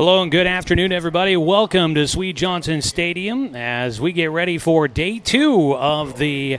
Hello and good afternoon, everybody. Welcome to Swede Johnson Stadium as we get ready for day 2 of the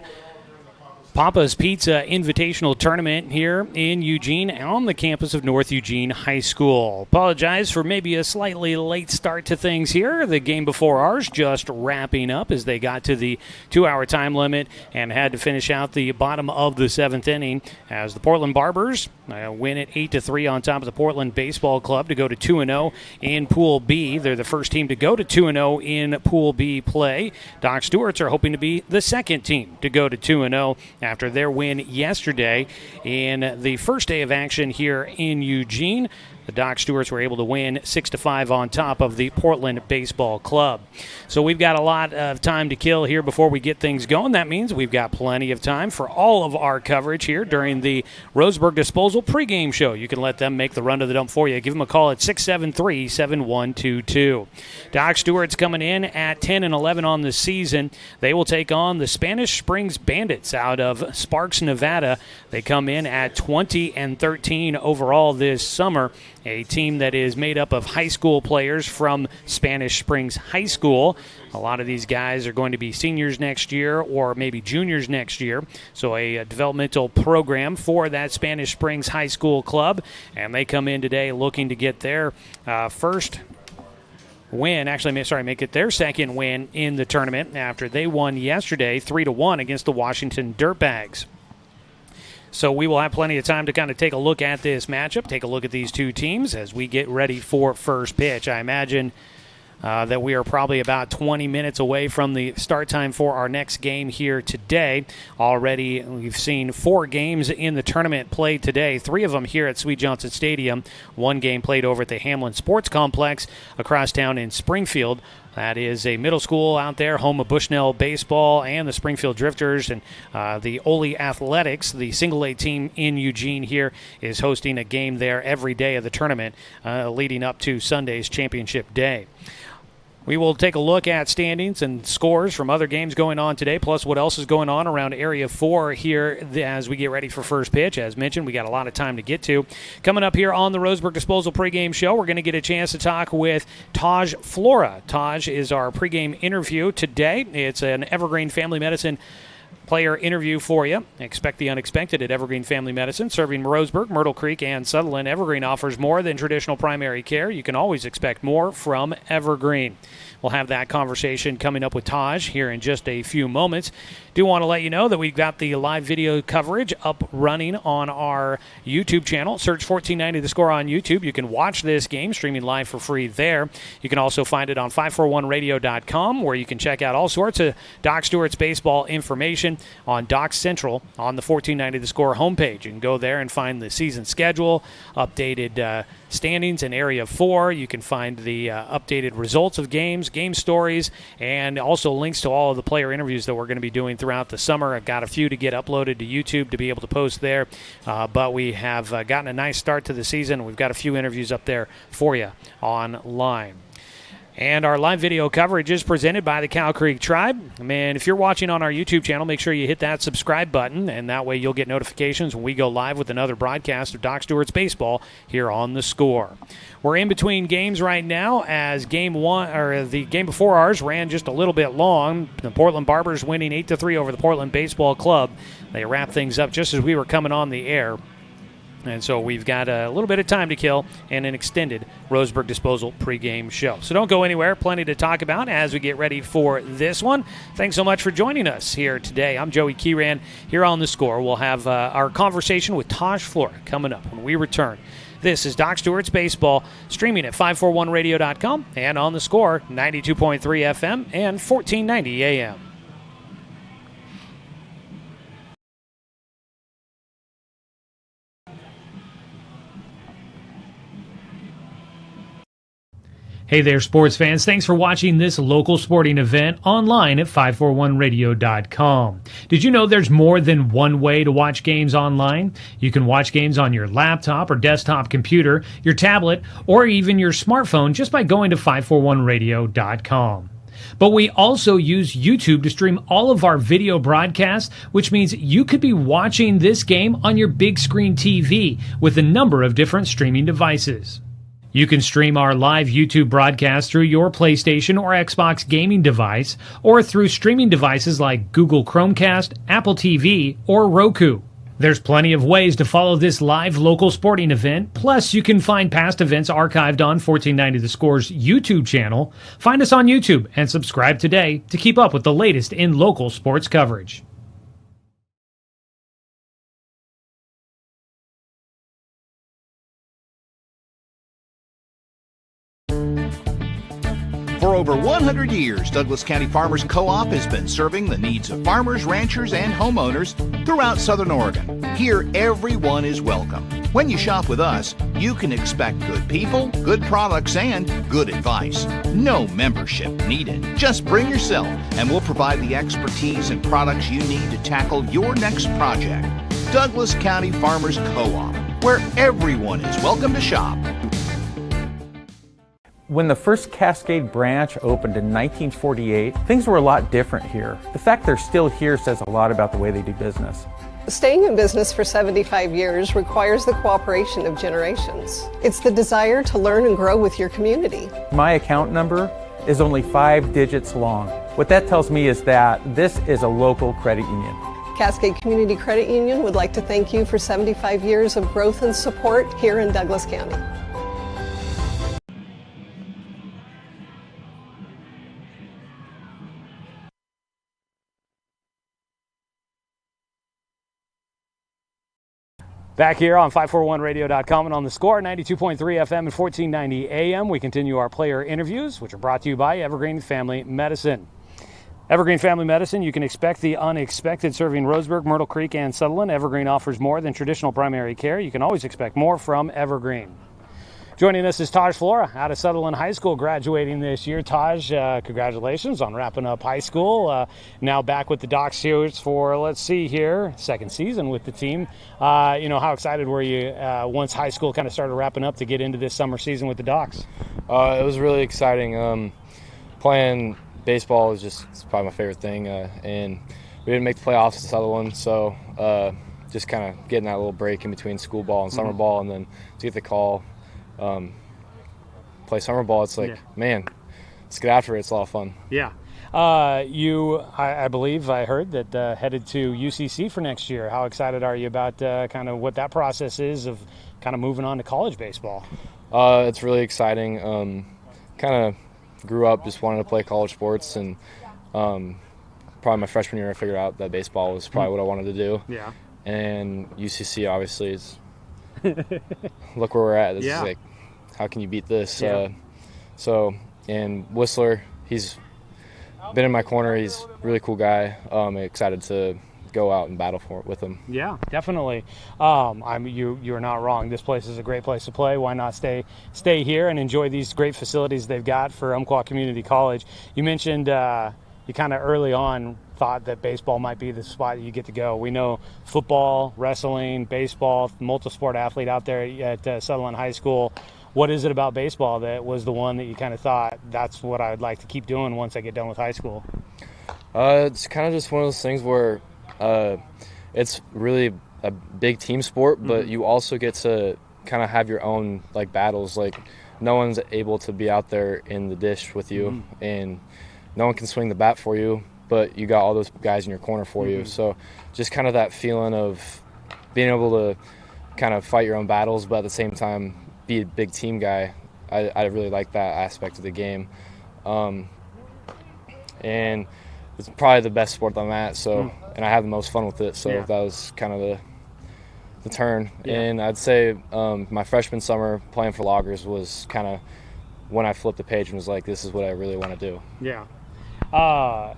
Papa's Pizza Invitational Tournament here in Eugene on the campus of North Eugene High School. Apologize for maybe a slightly late start to things here. The game before ours just wrapping up as they got to the 2-hour time limit and had to finish out the bottom of the 7th inning as the Portland Barbers win it 8-3 on top of the Portland Baseball Club to go to 2-0 in Pool B. They're the first team to go to 2-0 in Pool B play. Doc Stewarts are hoping to be the second team to go to 2-0 after their win yesterday in the first day of action here in Eugene. The Doc Stewarts were able to win 6-5 on top of the Portland Baseball Club. So we've got a lot of time to kill here before we get things going. That means we've got plenty of time for all of our coverage here during the Roseburg Disposal pregame show. You can let them make the run to the dump for you. Give them a call at 673-7122. Doc Stewart's coming in at 10-11 on the season. They will take on the Spanish Springs Bandits out of Sparks, Nevada. They come in at 20-13 overall this summer. A team that is made up of high school players from Spanish Springs High School. A lot of these guys are going to be seniors next year or maybe juniors next year. So a developmental program for that Spanish Springs High School club. And they come in today looking to get their first win, make it their second win in the tournament after they won yesterday 3-1 against the Washington Dirtbags. So we will have plenty of time to kind of take a look at this matchup, take a look at these two teams as we get ready for first pitch. I imagine that we are probably about 20 minutes away from the start time for our next game here today. Already we've seen 4 games in the tournament played today, 3 of them here at Swede Johnson Stadium, 1 game played over at the Hamlin Sports Complex across town in Springfield. That is a middle school out there, home of Bushnell Baseball and the Springfield Drifters. And the Ole Athletics, the single-A team in Eugene here, is hosting a game there every day of the tournament leading up to Sunday's championship day. We will take a look at standings and scores from other games going on today, plus what else is going on around Area 4 here as we get ready for first pitch. As mentioned, we got a lot of time to get to. Coming up here on the Roseburg Disposal pregame show, we're going to get a chance to talk with Taj Flora. Taj is our pregame interview today. It's an Evergreen Family Medicine player interview for you. Expect the unexpected at Evergreen Family Medicine, serving Roseburg, Myrtle Creek, and Sutherland. Evergreen offers more than traditional primary care. You can always expect more from Evergreen. We'll have that conversation coming up with Taj here in just a few moments. Do want to let you know that we've got the live video coverage up running on our YouTube channel. Search 1490 The Score on YouTube. You can watch this game streaming live for free there. You can also find it on 541radio.com, where you can check out all sorts of Doc Stewart's baseball information on Doc Central on the 1490 The Score homepage. You can go there and find the season schedule, updated standings in Area 4. You can find the updated results of games, game stories, and also links to all of the player interviews that we're going to be doing throughout the summer. I've got a few to get uploaded to YouTube to be able to post there, but we have gotten a nice start to the season. We've got a few interviews up there for you online. And our live video coverage is presented by the Cow Creek Tribe. And if you're watching on our YouTube channel, make sure you hit that subscribe button, and that way you'll get notifications when we go live with another broadcast of Doc Stewart's Baseball here on The Score. We're in between games right now as the game before ours ran just a little bit long. The Portland Barbers winning 8-3 over the Portland Baseball Club. They wrapped things up just as we were coming on the air. And so we've got a little bit of time to kill and an extended Roseburg Disposal pregame show. So don't go anywhere. Plenty to talk about as we get ready for this one. Thanks so much for joining us here today. I'm Joey Kieran here on The Score. We'll have our conversation with Taj Flora coming up when we return. This is Doc Stewart's Baseball, streaming at 541radio.com and on The Score, 92.3 FM and 1490 AM. Hey there, sports fans. Thanks for watching this local sporting event online at 541radio.com. Did you know there's more than one way to watch games online? You can watch games on your laptop or desktop computer, your tablet, or even your smartphone just by going to 541radio.com. But we also use YouTube to stream all of our video broadcasts, which means you could be watching this game on your big screen TV with a number of different streaming devices. You can stream our live YouTube broadcast through your PlayStation or Xbox gaming device or through streaming devices like Google Chromecast, Apple TV, or Roku. There's plenty of ways to follow this live local sporting event. Plus, you can find past events archived on 1490 The Score's YouTube channel. Find us on YouTube and subscribe today to keep up with the latest in local sports coverage. For over 100 years, Douglas County Farmers Co-op has been serving the needs of farmers, ranchers, and homeowners throughout Southern Oregon. Here, everyone is welcome. When you shop with us, you can expect good people, good products, and good advice. No membership needed. Just bring yourself, and we'll provide the expertise and products you need to tackle your next project. Douglas County Farmers Co-op, where everyone is welcome to shop. When the first Cascade branch opened in 1948, things were a lot different here. The fact they're still here says a lot about the way they do business. Staying in business for 75 years requires the cooperation of generations. It's the desire to learn and grow with your community. My account number is only 5 digits long. What that tells me is that this is a local credit union. Cascade Community Credit Union would like to thank you for 75 years of growth and support here in Douglas County. Back here on 541radio.com and on the Score, 92.3 FM and 1490 AM. We continue our player interviews, which are brought to you by Evergreen Family Medicine. Evergreen Family Medicine, you can expect the unexpected, serving Roseburg, Myrtle Creek, and Sutherland. Evergreen offers more than traditional primary care. You can always expect more from Evergreen. Joining us is Taj Flora out of Sutherland High School, graduating this year. Taj, congratulations on wrapping up high school. Now back with the Doc Stewarts for, let's see here, second season with the team. How excited were you once high school kind of started wrapping up to get into this summer season with the Docs? It was really exciting. Playing baseball is it's probably my favorite thing. And we didn't make the playoffs at Sutherland, so just kind of getting that little break in between school ball and summer ball, and then to get the call. Play summer ball, it's like, man, let's get after it. It's a lot of fun. Yeah. I believe I heard that headed to UCC for next year. How excited are you about kind of what that process is of kind of moving on to college baseball? It's really exciting. Kind of grew up just wanting to play college sports, and probably my freshman year I figured out that baseball was probably what I wanted to do. Yeah. And UCC obviously is look where we're at. This is like, how can you beat this? Yeah. And Whistler, he's been in my corner. He's a really cool guy. I'm excited to go out and battle with him. Yeah, definitely. You're not wrong. This place is a great place to play. Why not stay here and enjoy these great facilities they've got for Umpqua Community College? You mentioned you kind of early on thought that baseball might be the spot you get to go. We know football, wrestling, baseball, multi-sport athlete out there at Sutherland High School. What is it about baseball that was the one that you kind of thought, that's what I would like to keep doing once I get done with high school? It's kind of just one of those things where it's really a big team sport, but you also get to kind of have your own like battles. Like no one's able to be out there in the dish with you, and no one can swing the bat for you, but you got all those guys in your corner for you. So just kind of that feeling of being able to kind of fight your own battles, but at the same time be a big team guy. I really like that aspect of the game. And it's probably the best sport I'm at, so and I have the most fun with it, so that was kind of the turn. And I'd say my freshman summer playing for Loggers was kind of when I flipped the page and was like, this is what I really want to do. Yeah.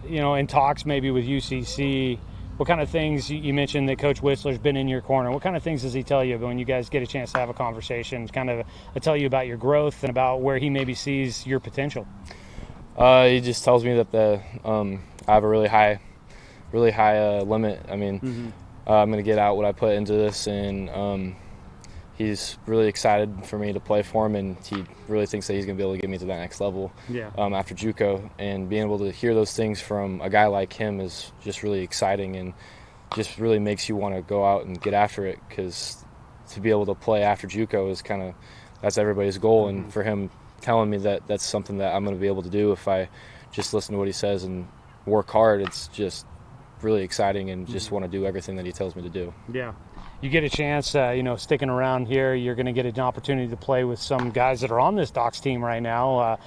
In talks maybe with UCC, what kind of things, you mentioned that Coach Whistler's been in your corner, what kind of things does he tell you when you guys get a chance to have a conversation, kind of tell you about your growth and about where he maybe sees your potential? He just tells me that I have a really high limit. I mean, I'm going to get out what I put into this, and he's really excited for me to play for him, and he really thinks that he's going to be able to get me to that next level after JUCO. And being able to hear those things from a guy like him is just really exciting, and just really makes you want to go out and get after it, because to be able to play after JUCO is kind of that's everybody's goal. And for him telling me that that's something that I'm going to be able to do if I just listen to what he says and work hard, it's just really exciting and just want to do everything that he tells me to do. Yeah. You get a chance, sticking around here, you're going to get an opportunity to play with some guys that are on this Docs team right now.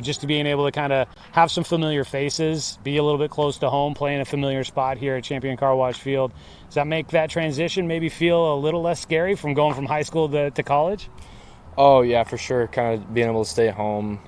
Just to being able to kind of have some familiar faces, be a little bit close to home, playing a familiar spot here at Champion Car Wash Field. Does that make that transition maybe feel a little less scary from going from high school to college? Oh, yeah, for sure. Kind of being able to stay home.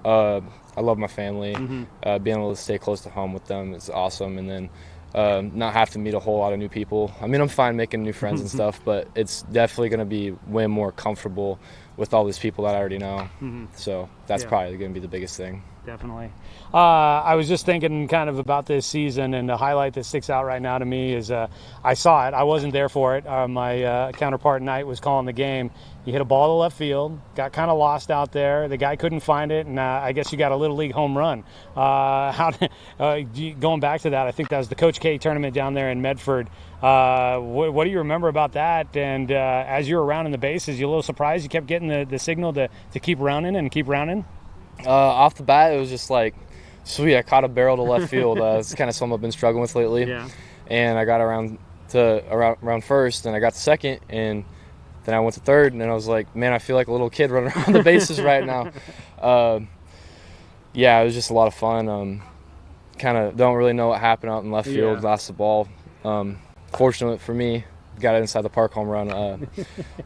I love my family. Being able to stay close to home with them is awesome. And then not have to meet a whole lot of new people. I mean, I'm fine making new friends and stuff, but it's definitely going to be way more comfortable with all these people that I already know. So that's probably going to be the biggest thing. Definitely. I was just thinking kind of about this season, and the highlight that sticks out right now to me is I saw it. I wasn't there for it. My counterpart Knight was calling the game. He hit a ball to left field, got kind of lost out there. The guy couldn't find it, and I guess you got a Little League home run. Going back to that, I think that was the Coach K tournament down there in Medford. What do you remember about that? And as you were rounding the bases, you a little surprised you kept getting the signal to keep rounding and keep rounding? Off the bat, it was just like, sweet, I caught a barrel to left field. It's kind of something I've been struggling with lately. Yeah. And I got around first, and I got to second, and then I went to third, and then I was like, man, I feel like a little kid running around the bases right now. Yeah, it was just a lot of fun. Kind of don't really know what happened out in left field. Lost the ball. Fortunate for me, got it inside the park home run.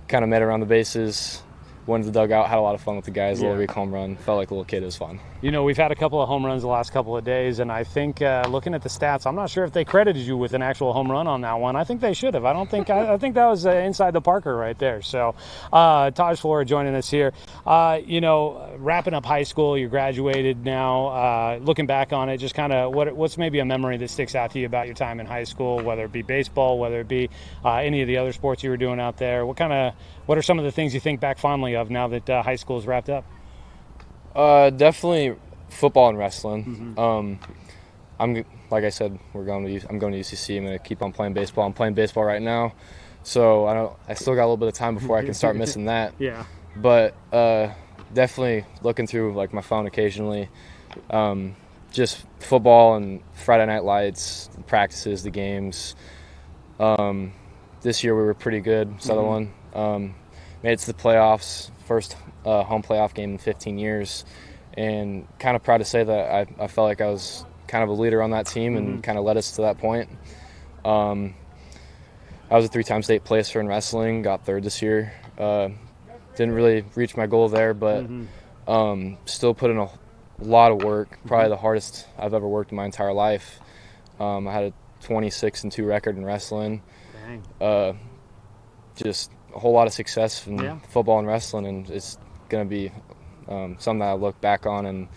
Kind of made it around the bases. Went to the dugout, had a lot of fun with the guys. Little League home run, felt like a little kid. It was fun. We've had a couple of home runs the last couple of days, and I think looking at the stats, I'm not sure if they credited you with an actual home run on that one. I think they should have. I think that was inside the Parker right there. So Taj Flora joining us here. Wrapping up high school, you graduated now. Looking back on it, just kind of what's maybe a memory that sticks out to you about your time in high school, whether it be baseball, whether it be any of the other sports you were doing out there. What are some of the things you think back fondly of now that high school is wrapped up? Definitely football and wrestling. I'm like I said, I'm going to UCC. I'm going to keep on playing baseball. I'm playing baseball right now, so I still got a little bit of time before I can start missing that. Yeah. But definitely looking through like my phone occasionally. Just football and Friday night lights, the practices, the games. This year we were pretty good. Sutherland made it to the playoffs. First home playoff game in 15 years, and kind of proud to say that I felt like I was kind of a leader on that team and kind of led us to that point. I was a 3-time state placer in wrestling, got third this year. Didn't really reach my goal there, but still put in a lot of work, probably the hardest I've ever worked in my entire life. I had a 26-2 record in wrestling. Dang. Just a whole lot of success in football and wrestling, and it's going to be something that I look back on and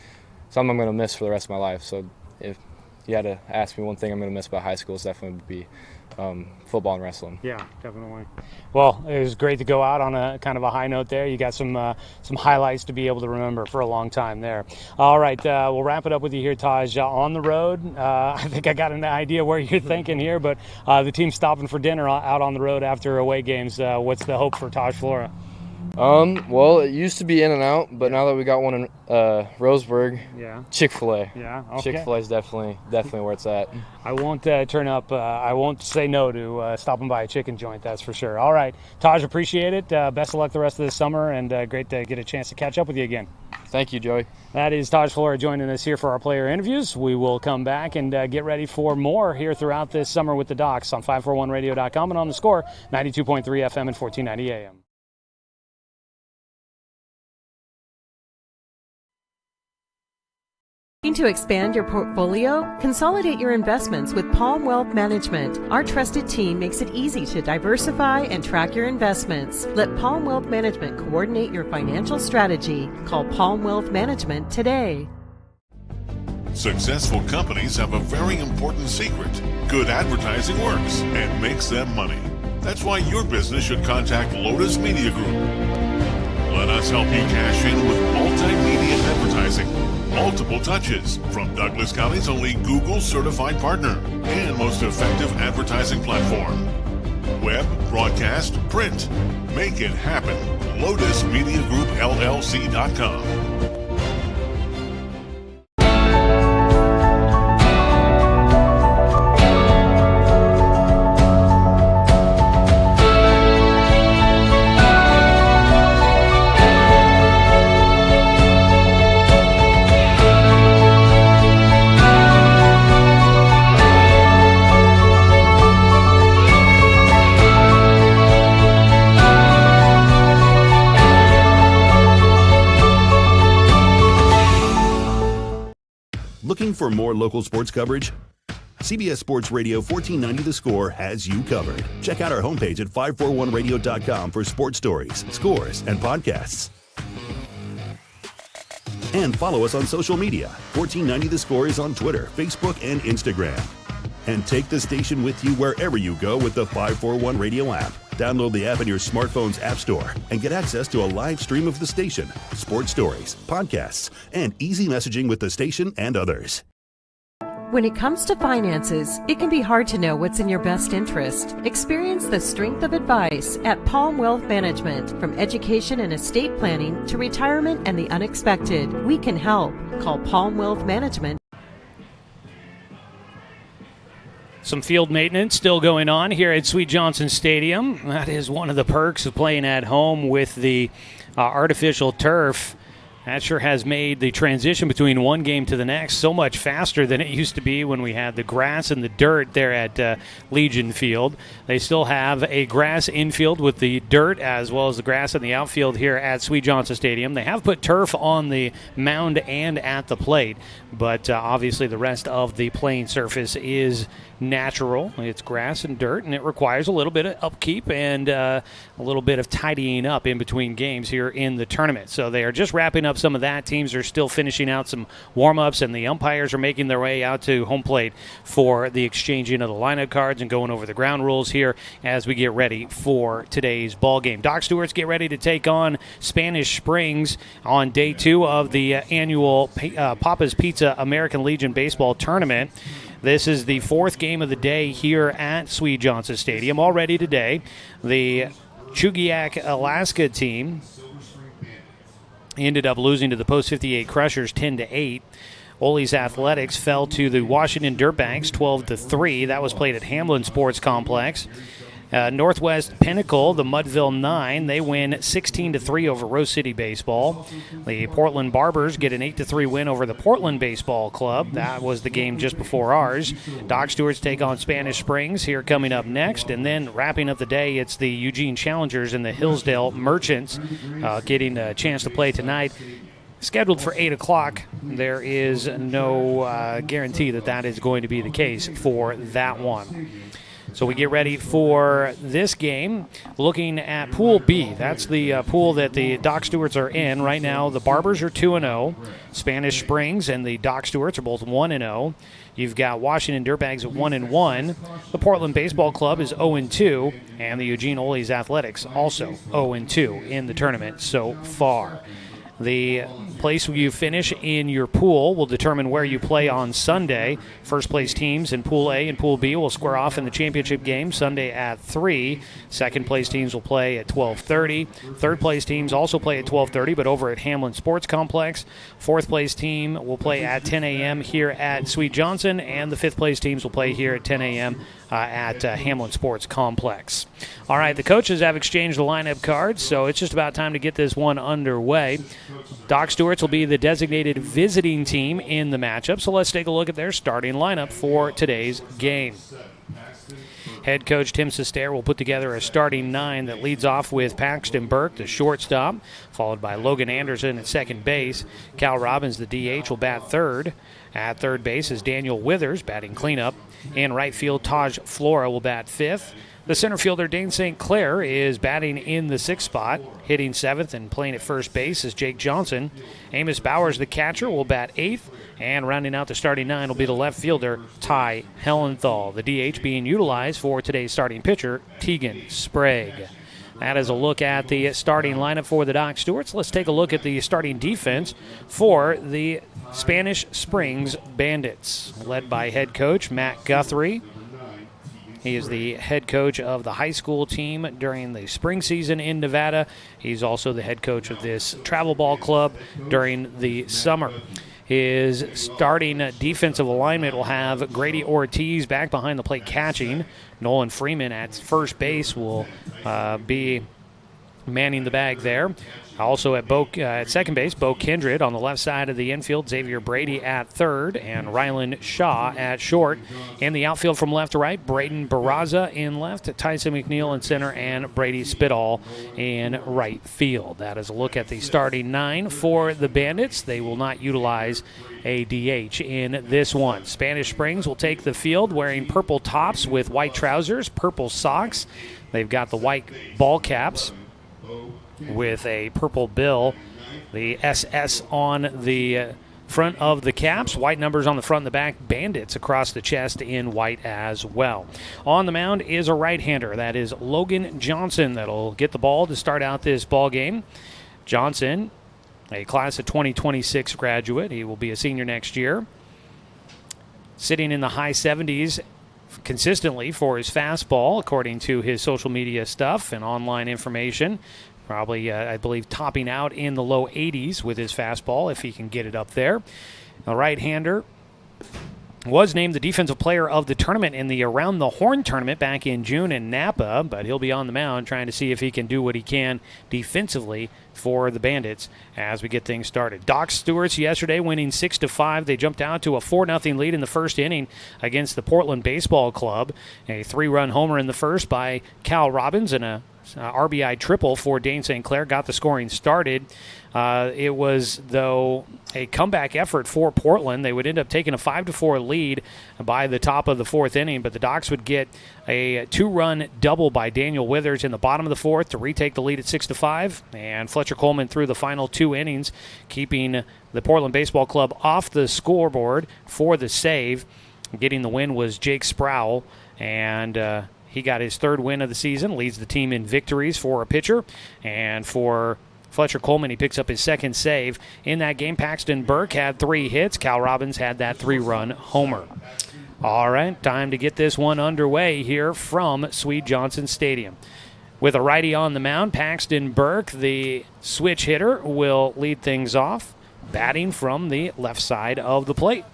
something I'm going to miss for the rest of my life. So if you had to ask me one thing I'm going to miss about high school, it's definitely would be football and wrestling. Yeah, definitely. Well, it was great to go out on a kind of a high note there. You got some highlights to be able to remember for a long time there. All right, we'll wrap it up with you here, Taj. On the road, I think I got an idea where you're thinking here, but the team's stopping for dinner out on the road after away games. What's the hope for Taj Flora? Well, it used to be In-N-Out, but now that we got one in Roseburg, Chick-fil-A. Yeah, okay. Chick-fil-A is definitely where it's at. I won't turn up. I won't say no to stopping by a chicken joint, that's for sure. All right, Taj, appreciate it. Best of luck the rest of the summer, and great to get a chance to catch up with you again. Thank you, Joey. That is Taj Flora joining us here for our player interviews. We will come back and get ready for more here throughout this summer with the Docs on 541radio.com and on the Score, 92.3 FM and 1490 AM. Looking to expand your portfolio? Consolidate your investments with Palm Wealth Management. Our trusted team makes it easy to diversify and track your investments. Let Palm Wealth Management coordinate your financial strategy. Call Palm Wealth Management today. Successful companies have a very important secret. Good advertising works and makes them money. That's why your business should contact Lotus Media Group. Let us help you cash in with multimedia advertising. Multiple touches from Douglas County's only Google certified partner and most effective advertising platform. Web, broadcast, print. Make it happen. Lotus Media Group, LLC.com. Looking for more local sports coverage? CBS Sports Radio 1490 The Score has you covered. Check out our homepage at 541radio.com for sports stories, scores, and podcasts. And follow us on social media. 1490 The Score is on Twitter, Facebook, and Instagram. And take the station with you wherever you go with the 541 Radio app. Download the app in your smartphone's app store and get access to a live stream of the station, sports stories, podcasts, and easy messaging with the station and others. When it comes to finances, it can be hard to know what's in your best interest. Experience the strength of advice at Palm Wealth Management. From education and estate planning to retirement and the unexpected, we can help. Call Palm Wealth Management. Some field maintenance still going on here at Swede Johnson Stadium. That is one of the perks of playing at home with the artificial turf. That sure has made the transition between one game to the next so much faster than it used to be when we had the grass and the dirt there at Legion Field. They still have a grass infield with the dirt as well as the grass in the outfield here at Swede Johnson Stadium. They have put turf on the mound and at the plate, but obviously the rest of the playing surface is natural. It's grass and dirt, and it requires a little bit of upkeep and a little bit of tidying up in between games here in the tournament. So they are just wrapping up some of that. Teams are still finishing out some warm-ups, and the umpires are making their way out to home plate for the exchanging of the lineup cards and going over the ground rules here as we get ready for today's ball game. Doc Stewart's get ready to take on Spanish Springs on day 2 of the annual Papa's Pizza American Legion Baseball Tournament. This is the 4th game of the day here at Swede Johnson Stadium. Already today, the Chugiak, Alaska team ended up losing to the Post 58 Crushers 10-8. Ole's Athletics fell to the Washington Dirtbags 12-3. That was played at Hamlin Sports Complex. Northwest Pinnacle, the Mudville 9, they win 16-3 over Rose City Baseball. The Portland Barbers get an 8-3 win over the Portland Baseball Club. That was the game just before ours. Doc Stewart's take on Spanish Springs here coming up next. And then wrapping up the day, it's the Eugene Challengers and the Hillsdale Merchants getting a chance to play tonight. Scheduled for 8 o'clock. There is no guarantee that is going to be the case for that one. So we get ready for this game, looking at Pool B. That's the pool that the Doc Stewarts are in. Right now, the Barbers are 2-0. Spanish Springs and the Doc Stewarts are both 1-0. You've got Washington Dirtbags at 1-1. The Portland Baseball Club is 0-2. And the Eugene Ole's Athletics also 0-2 in the tournament so far. The place where you finish in your pool will determine where you play on Sunday. First place teams in Pool A and Pool B will square off in the championship game Sunday at 3. Second place teams will play at 12:30. Third place teams also play at 12:30, but over at Hamlin Sports Complex. Fourth place team will play at 10 a.m. here at Swede Johnson, and the fifth place teams will play here at 10 a.m. At Hamlin Sports Complex. All right, the coaches have exchanged the lineup cards, so it's just about time to get this one underway. Doc Stewart's will be the designated visiting team in the matchup, so let's take a look at their starting lineup for today's game. Head coach Tim Sestair will put together a starting 9 that leads off with Paxton Burke, the shortstop, followed by Logan Anderson at second base. Cal Robbins, the DH, will bat third. At third base is Daniel Withers, batting cleanup. In right field, Taj Flora will bat fifth. The center fielder, Dane St. Clair, is batting in the 6th spot. Hitting 7th and playing at first base is Jake Johnson. Amos Bowers, the catcher, will bat 8th. And rounding out the starting 9 will be the left fielder, Ty Hellenthal. The DH being utilized for today's starting pitcher, Tegan Sprague. That is a look at the starting lineup for the Doc Stewarts. Let's take a look at the starting defense for the Spanish Springs Bandits, led by head coach Matt Guthrie. He is the head coach of the high school team during the spring season in Nevada. He's also the head coach of this travel ball club during the summer. His starting defensive alignment will have Grady Ortiz back behind the plate catching. Nolan Freeman at first base will be manning the bag there. Also at second base, Bo Kindred on the left side of the infield, Xavier Brady at third, and Rylan Shaw at short. In the outfield from left to right, Braden Barraza in left, Tyson McNeil in center, and Brady Spitall in right field. That is a look at the starting 9 for the Bandits. They will not utilize a DH in this one. Spanish Springs will take the field wearing purple tops with white trousers, purple socks. They've got the white ball caps with a purple bill, the SS on the front of the caps, white numbers on the front and the back, Bandits across the chest in white as well. On the mound is a right-hander. That is Logan Johnson that'll get the ball to start out this ball game. Johnson, a class of 2026 graduate. He will be a senior next year. Sitting in the high 70s consistently for his fastball, according to his social media stuff and online information. Probably, I believe, topping out in the low 80s with his fastball if he can get it up there. The right-hander was named the defensive player of the tournament in the Around the Horn tournament back in June in Napa, but he'll be on the mound trying to see if he can do what he can defensively for the Bandits as we get things started. Doc Stewart's yesterday winning 6-5. They jumped out to a 4-0 lead in the first inning against the Portland Baseball Club. A 3-run homer in the first by Cal Robbins and a RBI triple for Dane St. Clair got the scoring started. It was, though, a comeback effort for Portland. They would end up taking a 5-4 lead by the top of the fourth inning, but the Docs would get a 2-run double by Daniel Withers in the bottom of the fourth to retake the lead at 6-5, and Fletcher Coleman threw the final 2 innings, keeping the Portland Baseball Club off the scoreboard for the save. Getting the win was Jake Sproul, and he got his 3rd win of the season, leads the team in victories for a pitcher. And for Fletcher Coleman, he picks up his 2nd save. In that game, Paxton Burke had 3 hits. Cal Robbins had that 3-run homer. All right, time to get this one underway here from Swede Johnson Stadium. With a righty on the mound, Paxton Burke, the switch hitter, will lead things off, batting from the left side of the plate.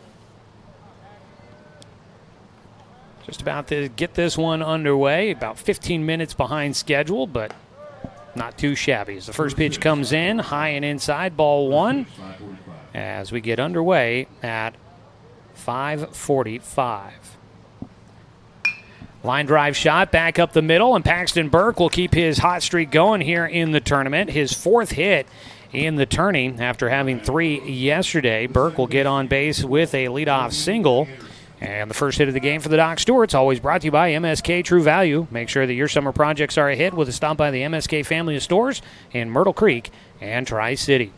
Just about to get this one underway. About 15 minutes behind schedule, but not too shabby. As the first pitch comes in, high and inside, ball 1, as we get underway at 5:45. Line drive shot back up the middle, and Paxton Burke will keep his hot streak going here in the tournament. His 4th hit in the tourney after having 3 yesterday. Burke will get on base with a leadoff single. And the first hit of the game for the Doc Stewart's always brought to you by MSK True Value. Make sure that your summer projects are a hit with a stop by the MSK family of stores in Myrtle Creek and Tri-City.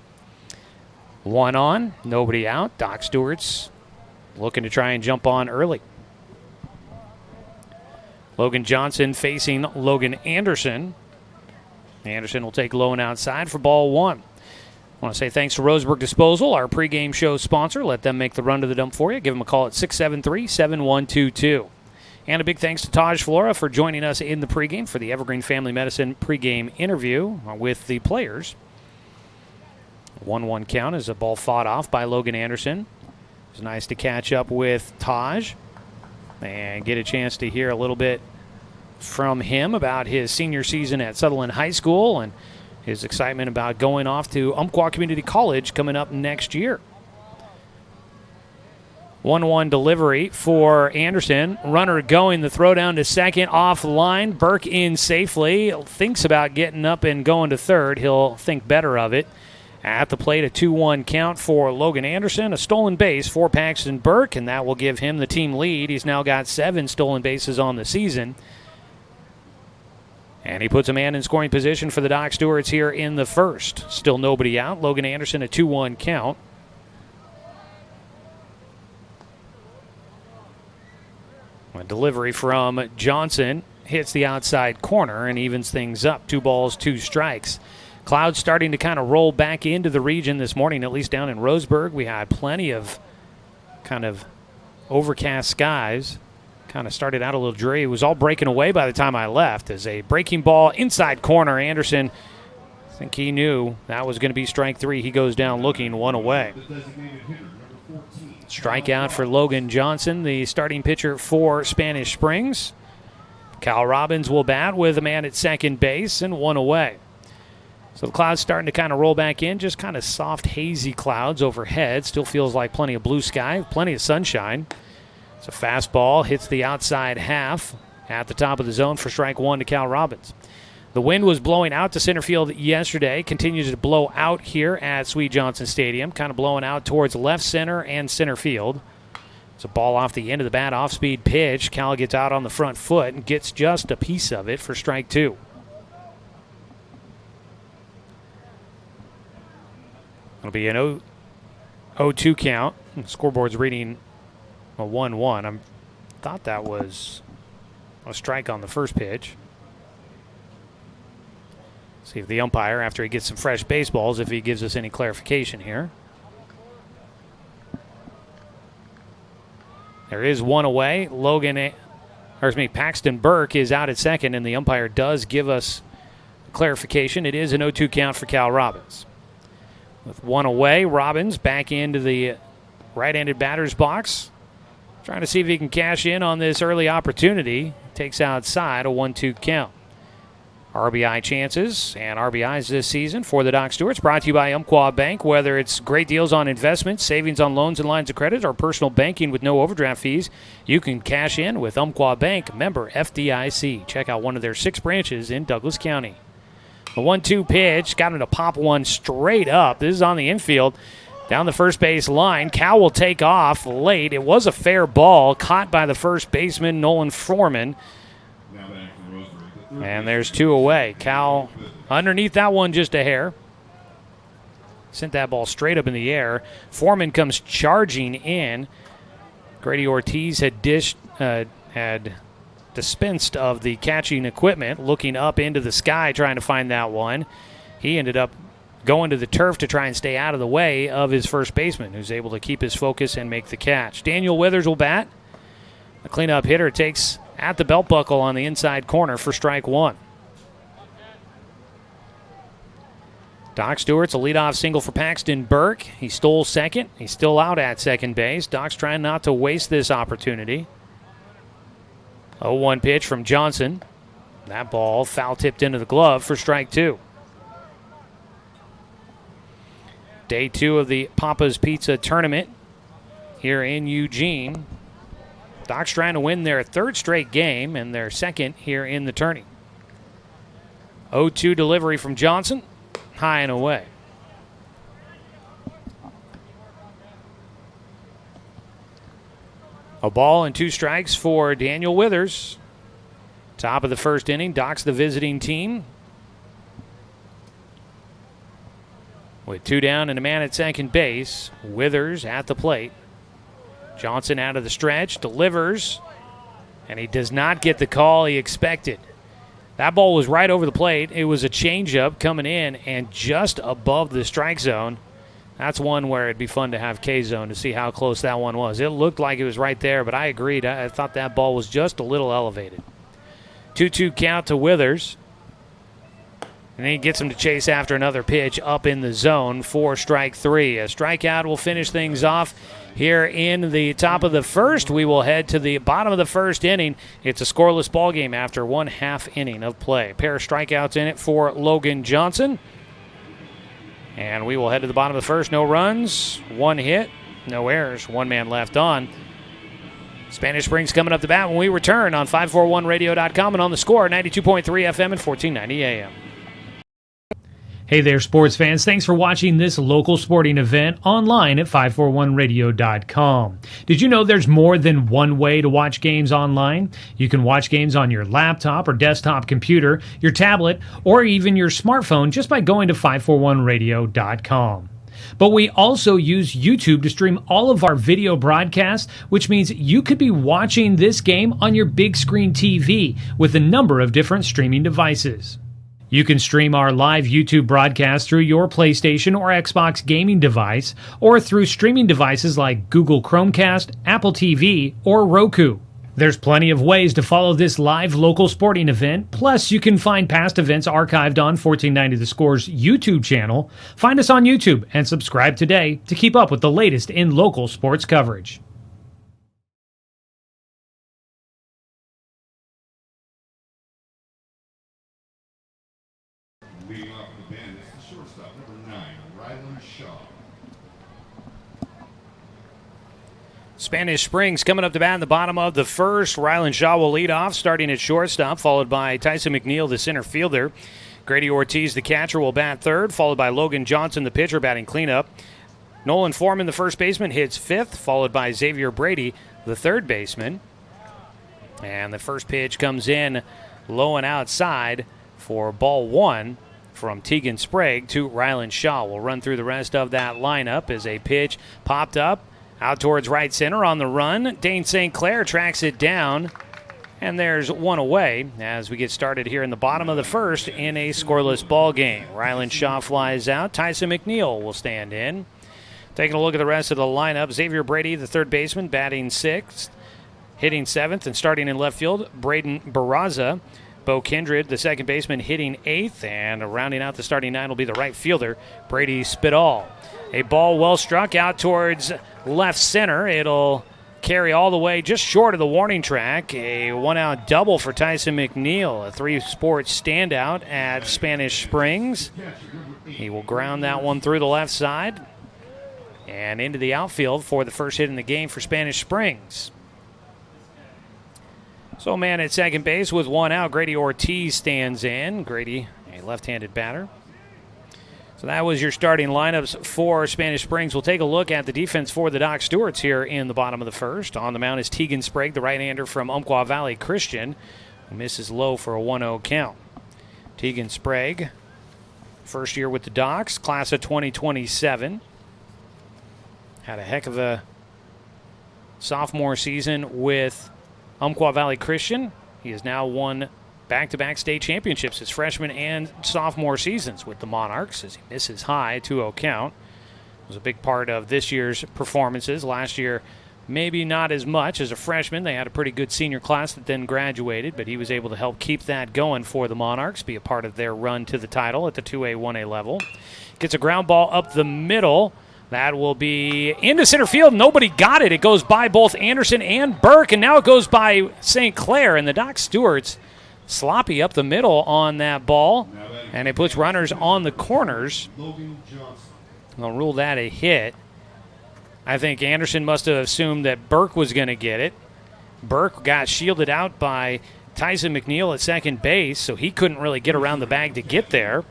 1 on, nobody out. Doc Stewart's looking to try and jump on early. Logan Johnson facing Logan Anderson. Anderson will take low and outside for ball 1. I want to say thanks to Roseburg Disposal, our pregame show sponsor. Let them make the run to the dump for you. Give them a call at 673-7122. And a big thanks to Taj Flora for joining us in the pregame for the Evergreen Family Medicine pregame interview with the players. 1-1 count as a ball fought off by Logan Anderson. It was nice to catch up with Taj and get a chance to hear a little bit from him about his senior season at Sutherland High School and his excitement about going off to Umpqua Community College coming up next year. 1-1 delivery for Anderson. Runner going, the throw down to second, offline. Burke in safely. Thinks about getting up and going to third. He'll think better of it. At the plate, a 2-1 count for Logan Anderson. A stolen base for Paxton Burke, and that will give him the team lead. He's now got 7 stolen bases on the season. And he puts a man in scoring position for the Doc Stewart's here in the first. Still nobody out. Logan Anderson, a 2-1 count. A delivery from Johnson hits the outside corner and evens things up. 2 balls, 2 strikes. Clouds starting to kind of roll back into the region this morning, at least down in Roseburg. We had plenty of kind of overcast skies. kind of started out a little dreary. It was all breaking away by the time I left. As a breaking ball inside corner, Anderson, I think he knew that was going to be strike 3. He goes down looking, 1 away. Strikeout for Logan Johnson, the starting pitcher for Spanish Springs. Cal Robbins will bat with a man at second base and 1 away. So the clouds starting to kind of roll back in, just kind of soft, hazy clouds overhead. Still feels like plenty of blue sky, plenty of sunshine. It's a fastball, hits the outside half at the top of the zone for strike 1 to Cal Robbins. The wind was blowing out to center field yesterday, continues to blow out here at Swede Johnson Stadium, kind of blowing out towards left center and center field. It's a ball off the end of the bat, off-speed pitch. Cal gets out on the front foot and gets just a piece of it for strike 2. It'll be an 0-2 count. The scoreboard's reading a 1-1. I thought that was a strike on the first pitch. See if the umpire, after he gets some fresh baseballs, if he gives us any clarification here. There is 1 away. Paxton Burke is out at second, and the umpire does give us clarification. It is an 0-2 count for Cal Robbins. With 1 away, Robbins back into the right-handed batter's box, trying to see if he can cash in on this early opportunity. Takes outside, a 1-2 count. RBI chances and RBIs this season for the Doc Stewarts, brought to you by Umpqua Bank. Whether it's great deals on investments, savings on loans and lines of credit, or personal banking with no overdraft fees, you can cash in with Umpqua Bank, member FDIC. Check out one of their 6 branches in Douglas County. The 1-2 pitch, got him to pop one straight up. This is on the infield, down the first base line. Cal will take off late. It was a fair ball, caught by the first baseman, Nolan Foreman. And there's 2 away. Cal underneath that one just a hair. Sent that ball straight up in the air. Foreman comes charging in. Grady Ortiz had dispensed of the catching equipment, looking up into the sky trying to find that one. He ended up going to the turf to try and stay out of the way of his first baseman, who's able to keep his focus and make the catch. Daniel Withers will bat. The cleanup hitter takes at the belt buckle on the inside corner for strike 1. Doc Stewart's a leadoff single for Paxton Burke. He stole second. He's still out at second base. Doc's trying not to waste this opportunity. 0-1 pitch from Johnson. That ball foul tipped into the glove for strike 2. Day 2 of the Papa's Pizza tournament here in Eugene. Doc's trying to win their 3rd straight game and their 2nd here in the tourney. 0-2 delivery from Johnson, high and away. A ball and 2 strikes for Daniel Withers. Top of the first inning, Doc's the visiting team. With 2 down and a man at second base, Withers at the plate. Johnson out of the stretch, delivers, and he does not get the call he expected. That ball was right over the plate. It was a changeup coming in and just above the strike zone. That's one where it'd be fun to have K-Zone to see how close that one was. It looked like it was right there, but I agreed. I thought that ball was just a little elevated. 2-2 count to Withers. And then he gets him to chase after another pitch up in the zone for strike 3. A strikeout will finish things off here in the top of the first. We will head to the bottom of the first inning. It's a scoreless ball game after 1/2 inning of play. A pair of strikeouts in it for Logan Johnson. And we will head to the bottom of the first. No runs, 1 hit, no errors, 1 man left on. Spanish Springs coming up the bat when we return on 541radio.com and on the Score, 92.3 FM and 1490 AM. Hey there, sports fans. Thanks for watching this local sporting event online at 541radio.com. Did you know there's more than one way to watch games online? You can watch games on your laptop or desktop computer, your tablet, or even your smartphone just by going to 541radio.com. But we also use YouTube to stream all of our video broadcasts, which means you could be watching this game on your big screen TV with a number of different streaming devices. You can stream our live YouTube broadcast through your PlayStation or Xbox gaming device, or through streaming devices like Google Chromecast, Apple TV, or Roku. There's plenty of ways to follow this live local sporting event. Plus, you can find past events archived on 1490 The Score's YouTube channel. Find us on YouTube and subscribe today to keep up with the latest in local sports coverage. Leading off the Bandits, the shortstop, number 9, Ryland Shaw. Spanish Springs coming up to bat in the bottom of the first. Ryland Shaw will lead off, starting at shortstop, followed by Tyson McNeil, the center fielder. Grady Ortiz, the catcher, will bat third, followed by Logan Johnson, the pitcher, batting cleanup. Nolan Foreman, the first baseman, hits fifth, followed by Xavier Brady, the third baseman. And the first pitch comes in low and outside for ball one from Tegan Sprague to Ryland Shaw. We'll run through the rest of that lineup as a pitch popped up out towards right center on the run. Dane St. Clair tracks it down, and there's one away as we get started here in the bottom of the first in a scoreless ball game. Ryland Shaw flies out. Tyson McNeil will stand in. Taking a look at the rest of the lineup, Xavier Brady, the third baseman, batting sixth. Hitting seventh and starting in left field, Braden Barraza. Bo Kindred, the second baseman, hitting eighth. And rounding out the starting nine will be the right fielder, Brady Spitall. A ball well struck out towards left center. It'll carry all the way just short of the warning track. A one-out double for Tyson McNeil, a three-sports standout at Spanish Springs. He will ground that one through the left side and into the outfield for the first hit in the game for Spanish Springs. So man at second base with one out. Grady Ortiz stands in. Grady, a left-handed batter. So that was your starting lineups for Spanish Springs. We'll take a look at the defense for the Doc Stewarts here in the bottom of the first. On the mound is Tegan Sprague, the right-hander from Umpqua Valley Christian, who misses low for a 1-0 count. Tegan Sprague, first year with the Docs, class of 2027. Had a heck of a sophomore season with Umpqua Valley Christian. He has now won back-to-back state championships his freshman and sophomore seasons with the Monarchs as he misses high, 2-0 count. Was a big part of this year's performances. Last year, maybe not as much as a freshman. They had a pretty good senior class that then graduated, but he was able to help keep that going for the Monarchs, be a part of their run to the title at the 2A, 1A level. Gets a ground ball up the middle. That will be into center field. Nobody got it. It goes by both Anderson and Burke, and now it goes by St. Clair, and the Doc Stewarts sloppy up the middle on that ball, and it puts runners on the corners. They'll rule that a hit. I think Anderson must have assumed that Burke was going to get it. Burke got shielded out by Tyson McNeil at second base, so he couldn't really get around the bag to get there.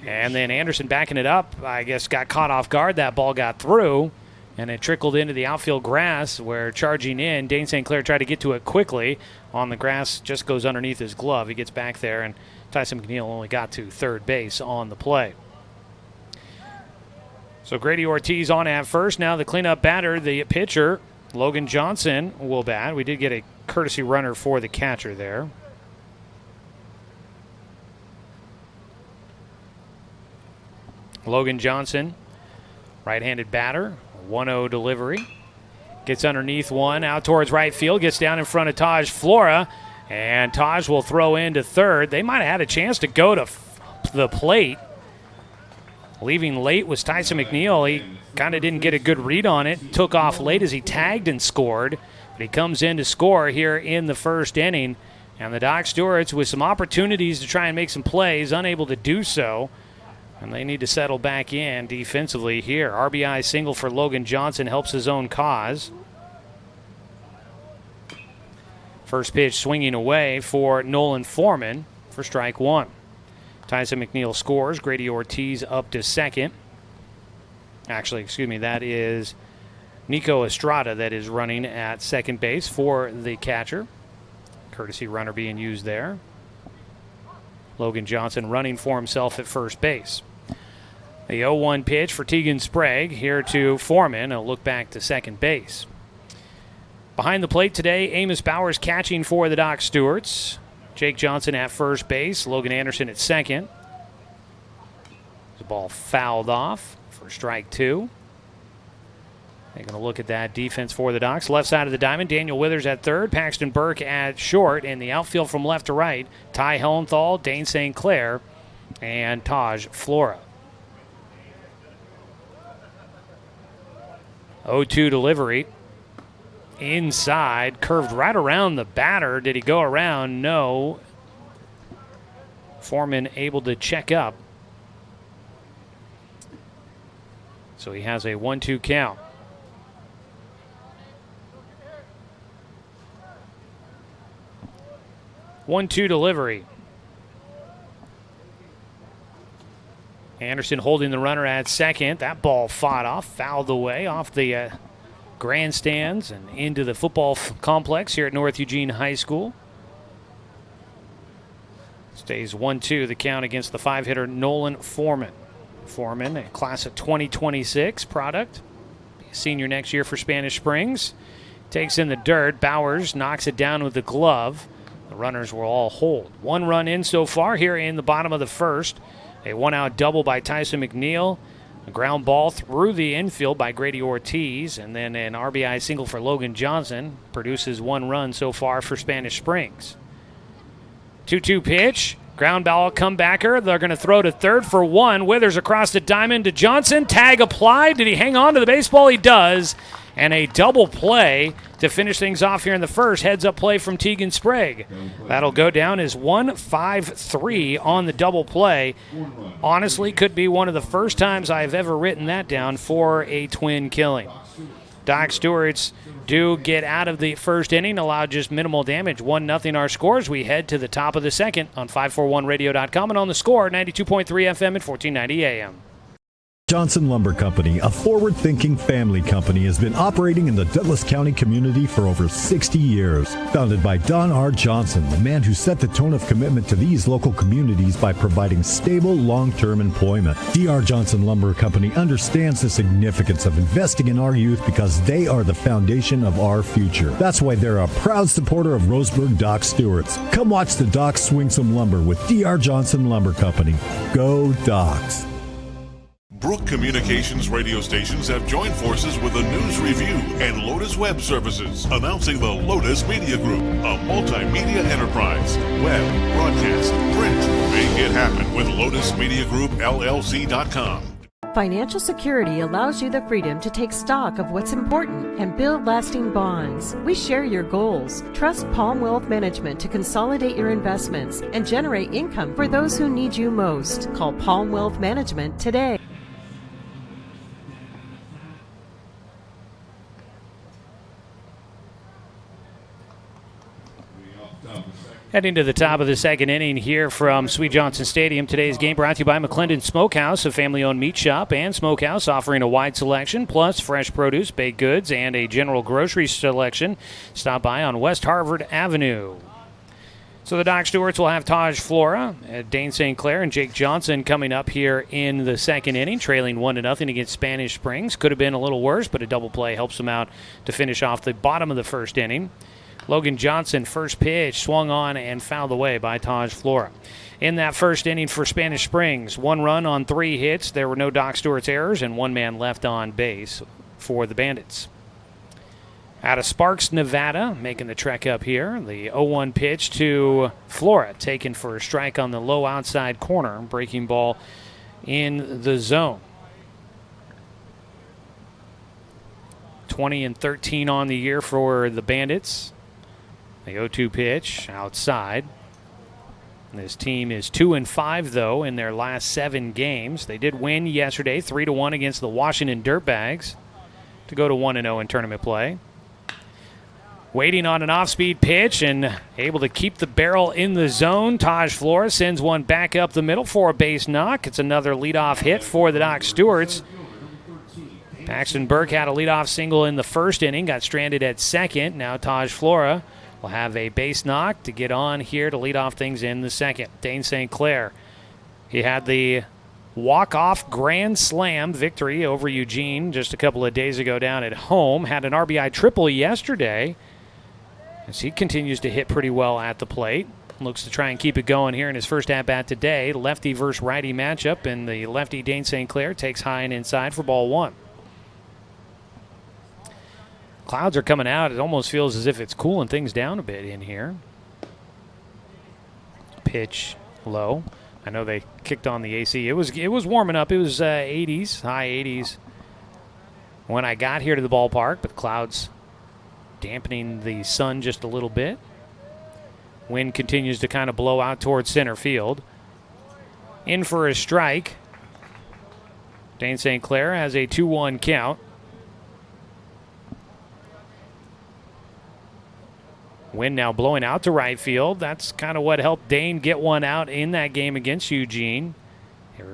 And then Anderson backing it up, I guess, got caught off guard. That ball got through, and it trickled into the outfield grass where charging in, Dane St. Clair tried to get to it quickly. On the grass, just goes underneath his glove. He gets back there, and Tyson McNeil only got to third base on the play. So Grady Ortiz on at first. Now the cleanup batter, the pitcher, Logan Johnson, will bat. We did get a courtesy runner for the catcher there. Logan Johnson, right-handed batter, 1-0 delivery. Gets underneath one, out towards right field, gets down in front of Taj Flora, and Taj will throw into third. They might have had a chance to go to the plate. Leaving late was Tyson McNeil. He kind of didn't get a good read on it. Took off late as he tagged and scored. But he comes in to score here in the first inning. And the Doc Stewarts, with some opportunities to try and make some plays, unable to do so. And they need to settle back in defensively here. RBI single for Logan Johnson helps his own cause. First pitch swinging away for Nolan Foreman for strike one. Tyson McNeil scores. Grady Ortiz up to second. Actually, excuse me, that is Nico Estrada that is running at second base for the catcher. Courtesy runner being used there. Logan Johnson running for himself at first base. The 0-1 pitch for Tegan Sprague here to Foreman. A look back to second base. Behind the plate today, Amos Bowers catching for the Doc Stewarts. Jake Johnson at first base. Logan Anderson at second. The ball fouled off for strike two. Taking a look at that defense for the Docs. Left side of the diamond, Daniel Withers at third, Paxton Burke at short. In the outfield from left to right, Ty Hellenthal, Dane St. Clair, and Taj Flora. 0-2 delivery. Inside, curved right around the batter. Did he go around? No. Foreman able to check up. So he has a 1-2 count. 1-2 delivery. Anderson holding the runner at second. That ball fought off, fouled away off the grandstands and into the football complex here at North Eugene High School. Stays 1-2 the count against the 5-hitter Nolan Foreman. Foreman, a class of 2026 product. Senior next year for Spanish Springs. Takes in the dirt. Bowers knocks it down with the glove. The runners will all hold. 1 run in so far here in the bottom of the first. A 1-out double by Tyson McNeil. A ground ball through the infield by Grady Ortiz. And then an RBI single for Logan Johnson. Produces 1 run so far for Spanish Springs. 2-2 pitch. Ground ball comebacker. They're going to throw to third for 1. Withers across the diamond to Johnson. Tag applied. Did he hang on to the baseball? He does. And a double play to finish things off here in the first. Heads up play from Tegan Sprague. That'll go down as 1-5-3 on the double play. Honestly, could be one of the first times I've ever written that down for a twin killing. Doc Stewart's do get out of the first inning, allowed just minimal damage. 1-0 our scores. We head to the top of the second on 541radio.com and on the score, 92.3 FM at 1490 AM. Johnson Lumber Company, a forward-thinking family company, has been operating in the Douglas County community for over 60 years. Founded by Don R. Johnson, the man who set the tone of commitment to these local communities by providing stable, long-term employment. D.R. Johnson Lumber Company understands the significance of investing in our youth because they are the foundation of our future. That's why they're a proud supporter of Roseburg Doc Stewart's. Come watch the Docs swing some lumber with D.R. Johnson Lumber Company. Go Docs! Brook Communications radio stations have joined forces with the News Review and Lotus Web Services, announcing the Lotus Media Group, a multimedia enterprise. Web, broadcast, print. Make it happen with LotusMediaGroupLLC.com. Financial security allows you the freedom to take stock of what's important and build lasting bonds. We share your goals. Trust Palm Wealth Management to consolidate your investments and generate income for those who need you most. Call Palm Wealth Management today. Heading to the top of the second inning here from Swede Johnson Stadium. Today's game brought to you by McClendon Smokehouse, a family-owned meat shop and smokehouse offering a wide selection, plus fresh produce, baked goods, and a general grocery selection. Stop by on West Harvard Avenue. So the Doc Stewarts will have Taj Flora, Dane St. Clair, and Jake Johnson coming up here in the second inning, trailing 1-0 against Spanish Springs. Could have been a little worse, but a double play helps them out to finish off the bottom of the first inning. Logan Johnson, first pitch, swung on and fouled away by Taj Flora. In that first inning for Spanish Springs, 1 run on 3 hits. There were no Doc Stewart's errors and 1 man left on base for the Bandits. Out of Sparks, Nevada, making the trek up here. The 0-1 pitch to Flora, taken for a strike on the low outside corner. Breaking ball in the zone. 20-13 on the year for the Bandits. The 0-2 pitch outside. This team is 2-5, though, in their last 7 games. They did win yesterday 3-1 against the Washington Dirtbags to go to 1-0 in tournament play. Waiting on an off-speed pitch and able to keep the barrel in the zone. Taj Flora sends one back up the middle for a base knock. It's another leadoff hit for the Doc Stewarts. Paxton Burke had a leadoff single in the first inning, got stranded at second. Now Taj Flora will have a base knock to get on here to lead off things in the second. Dane St. Clair, he had the walk-off grand slam victory over Eugene just a couple of days ago down at home. Had an RBI triple yesterday as he continues to hit pretty well at the plate. Looks to try and keep it going here in his first at-bat today. Lefty versus righty matchup, and the lefty Dane St. Clair takes high and inside for ball 1. Clouds are coming out. It almost feels as if it's cooling things down a bit in here. Pitch low. I know they kicked on the AC. It was warming up. It was 80s, high 80s when I got here to the ballpark, but clouds dampening the sun just a little bit. Wind continues to kind of blow out towards center field. In for a strike. Dane St. Clair has a 2-1 count. Wind now blowing out to right field. That's kind of what helped Dane get one out in that game against Eugene.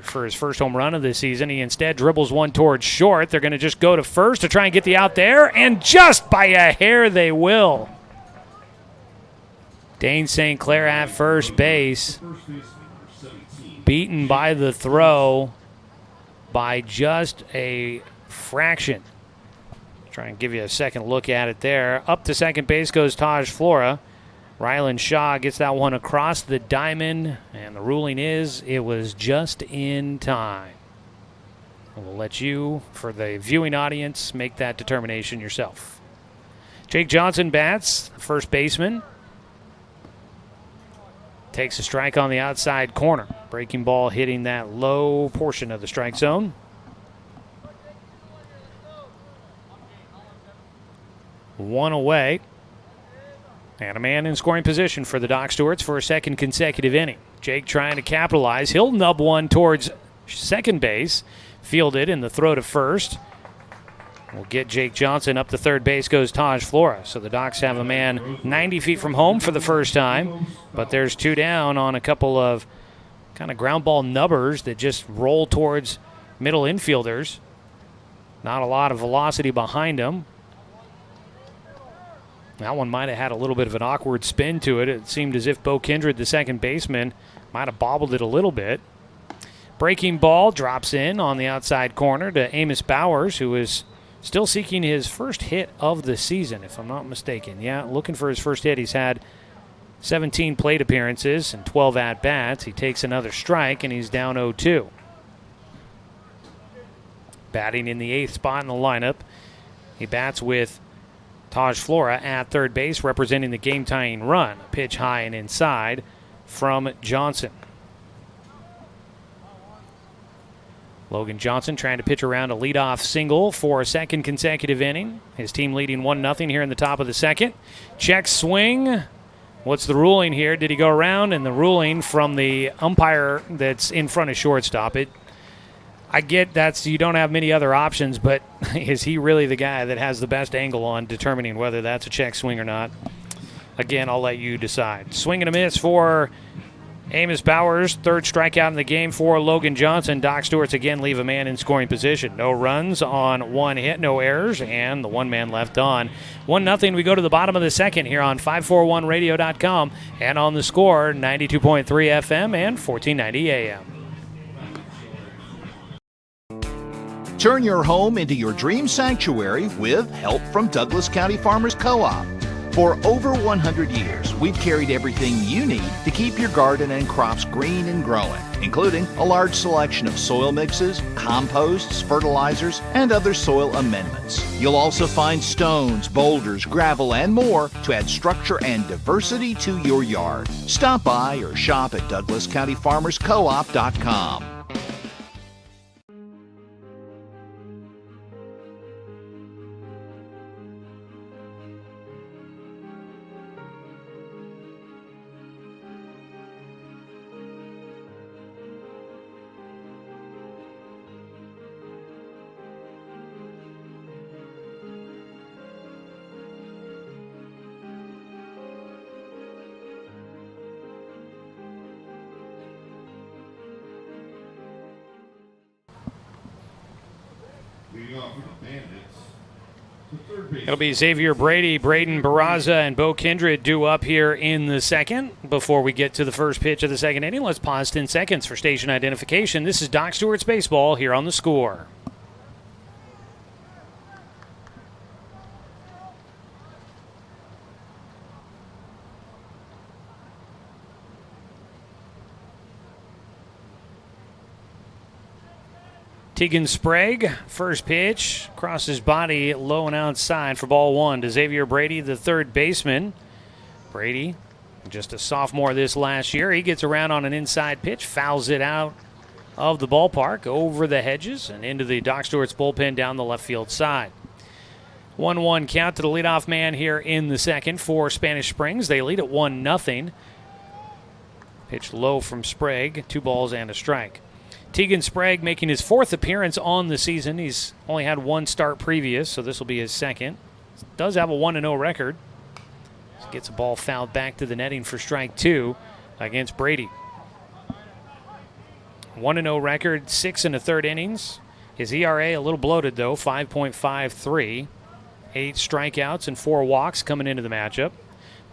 For his first home run of the season, he instead dribbles one towards short. They're going to just go to first to try and get the out there, and just by a hair they will. Dane St. Clair at first base, beaten by the throw by just a fraction. Try and give you a second look at it there. Up to second base goes Taj Flora. Rylan Shaw gets that one across the diamond, and the ruling is it was just in time. And we'll let you, for the viewing audience, make that determination yourself. Jake Johnson bats, first baseman. Takes a strike on the outside corner. Breaking ball hitting that low portion of the strike zone. One away. And a man in scoring position for the Doc Stewarts for a second consecutive inning. Jake trying to capitalize. He'll nub one towards second base. Fielded in the throw to first. We'll get Jake Johnson up to third base goes Taj Flora. So the Docs have a man 90 feet from home for the first time. But there's two down on a couple of kind of ground ball nubbers that just roll towards middle infielders. Not a lot of velocity behind them. That one might have had a little bit of an awkward spin to it. It seemed as if Bo Kindred, the second baseman, might have bobbled it a little bit. Breaking ball drops in on the outside corner to Amos Bowers, who is still seeking his first hit of the season, if I'm not mistaken. Yeah, looking for his first hit. He's had 17 plate appearances and 12 at-bats. He takes another strike, and he's down 0-2. Batting in the 8th spot in the lineup. He bats with Taj Flora at third base, representing the game-tying run. Pitch high and inside from Johnson. Logan Johnson trying to pitch around a leadoff single for a second consecutive inning. His team leading 1-0 here in the top of the second. Check swing. What's the ruling here? Did he go around? And the ruling from the umpire that's in front of shortstop. I get that's you don't have many other options, but is he really the guy that has the best angle on determining whether that's a check swing or not? Again, I'll let you decide. Swing and a miss for Amos Bowers. Third strikeout in the game for Logan Johnson. Doc Stewart's again leave a man in scoring position. No runs on one hit, no errors, and the one man left on. 1-0. We go to the bottom of the second here on 541radio.com and on the Score, 92.3 FM and 1490 AM. Turn your home into your dream sanctuary with help from Douglas County Farmers Co-op. For over 100 years, we've carried everything you need to keep your garden and crops green and growing, including a large selection of soil mixes, composts, fertilizers, and other soil amendments. You'll also find stones, boulders, gravel, and more to add structure and diversity to your yard. Stop by or shop at DouglasCountyFarmersCoop.com. Leading off for the Bandits, to third base. It'll be Xavier Brady, Braden Barraza, and Bo Kindred due up here in the second. Before we get to the first pitch of the second inning, let's pause 10 seconds for station identification. This is Doc Stewart's Baseball here on the Score. Tegan Sprague, first pitch, crosses body low and outside for ball one to Xavier Brady, the third baseman. Brady, just a sophomore this last year. He gets around on an inside pitch, fouls it out of the ballpark, over the hedges, and into the Doc Stewart's bullpen down the left field side. 1-1 count to the leadoff man here in the second for Spanish Springs. They lead at 1-0. Pitch low from Sprague, 2 balls and a strike. Tegan Sprague making his 4th appearance on the season. He's only had 1 start previous, so this will be his 2nd. Does have a 1-0 record. Gets a ball fouled back to the netting for strike 2 against Brady. 1-0 record, 6 1/3 innings. His ERA a little bloated, though, 5.53. 8 strikeouts and 4 walks coming into the matchup.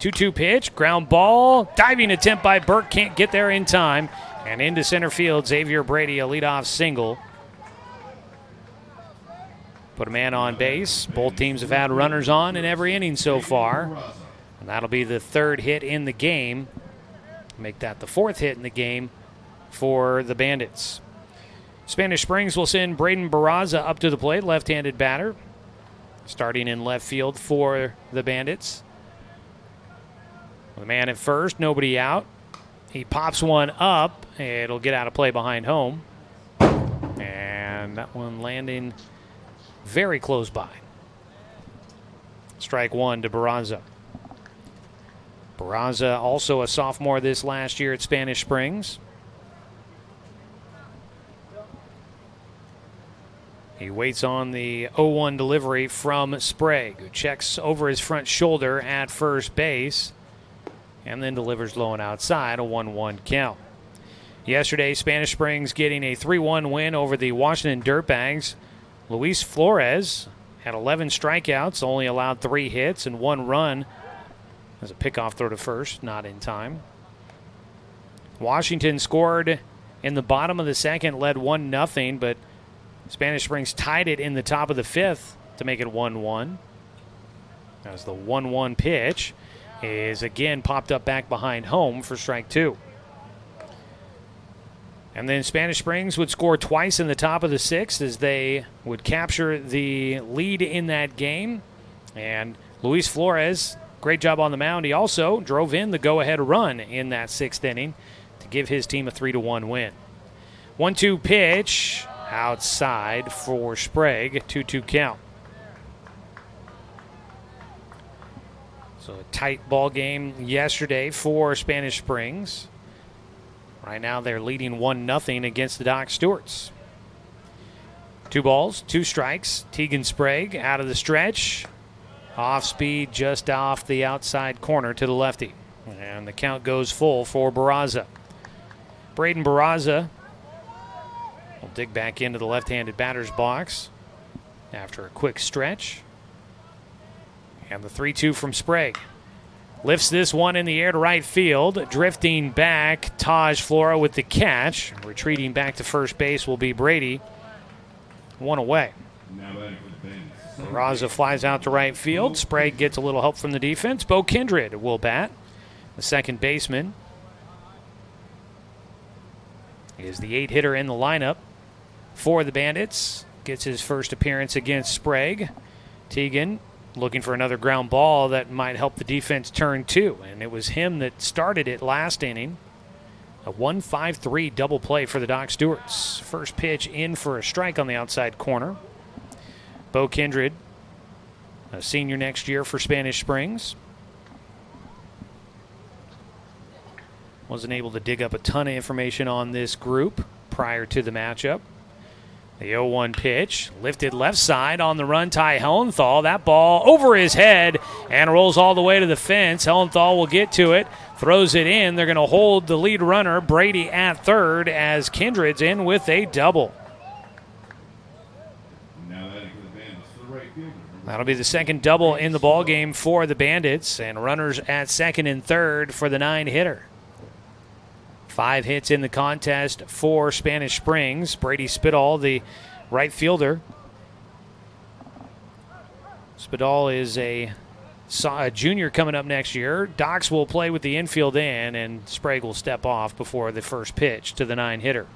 2-2 pitch, ground ball, diving attempt by Burke, can't get there in time. And into center field, Xavier Brady, a leadoff single. Put a man on base. Both teams have had runners on in every inning so far. And that'll be the 3rd hit in the game. Make that the 4th hit in the game for the Bandits. Spanish Springs will send Braden Barraza up to the plate, left-handed batter. Starting in left field for the Bandits. The man at first, nobody out. He pops one up. It'll get out of play behind home. And that one landing very close by. Strike 1 to Barraza. Barraza, also a sophomore this last year at Spanish Springs. He waits on the 0-1 delivery from Sprague, who checks over his front shoulder at first base and then delivers low and outside, a 1-1 count. Yesterday, Spanish Springs getting a 3-1 win over the Washington Dirtbags. Luis Flores had 11 strikeouts, only allowed 3 hits and 1 run. As a pickoff throw to first, not in time. Washington scored in the bottom of the second, led 1-0, but Spanish Springs tied it in the top of the 5th to make it 1-1. As the 1-1 pitch is again popped up back behind home for strike 2. And then Spanish Springs would score twice in the top of the 6th as they would capture the lead in that game. And Luis Flores, great job on the mound. He also drove in the go-ahead run in that 6th inning to give his team a 3-1 win. 1-2 pitch outside for Sprague, 2-2 count. So a tight ball game yesterday for Spanish Springs. Right now they're leading 1-0 against the Doc Stewarts. 2 balls, 2 strikes. Tegan Sprague out of the stretch. Off speed just off the outside corner to the lefty. And the count goes full for Barraza. Braden Barraza will dig back into the left-handed batter's box after a quick stretch. And the 3-2 from Sprague. Lifts this one in the air to right field. Drifting back, Taj Flora with the catch. Retreating back to first base will be Brady. 1 away. Barraza flies out to right field. Sprague gets a little help from the defense. Bo Kindred will bat. The second baseman is the 8-hitter in the lineup for the Bandits. Gets his first appearance against Sprague. Tegan looking for another ground ball that might help the defense turn 2. And it was him that started it last inning. A 1-5-3 double play for the Doc Stewarts. First pitch in for a strike on the outside corner. Bo Kindred, a senior next year for Spanish Springs. Wasn't able to dig up a ton of information on this group prior to the matchup. The 0-1 pitch, lifted left side on the run, Ty Hellenthal. That ball over his head and rolls all the way to the fence. Hellenthal will get to it, throws it in. They're going to hold the lead runner, Brady, at third as Kindred's in with a double. That'll be the second double in the ballgame for the Bandits, and runners at second and third for the 9-hitter. 5 hits in the contest for Spanish Springs. Brady Spitall, the right fielder. Spitall is a junior coming up next year. Docs will play with the infield in, and Sprague will step off before the first pitch to the 9-hitter.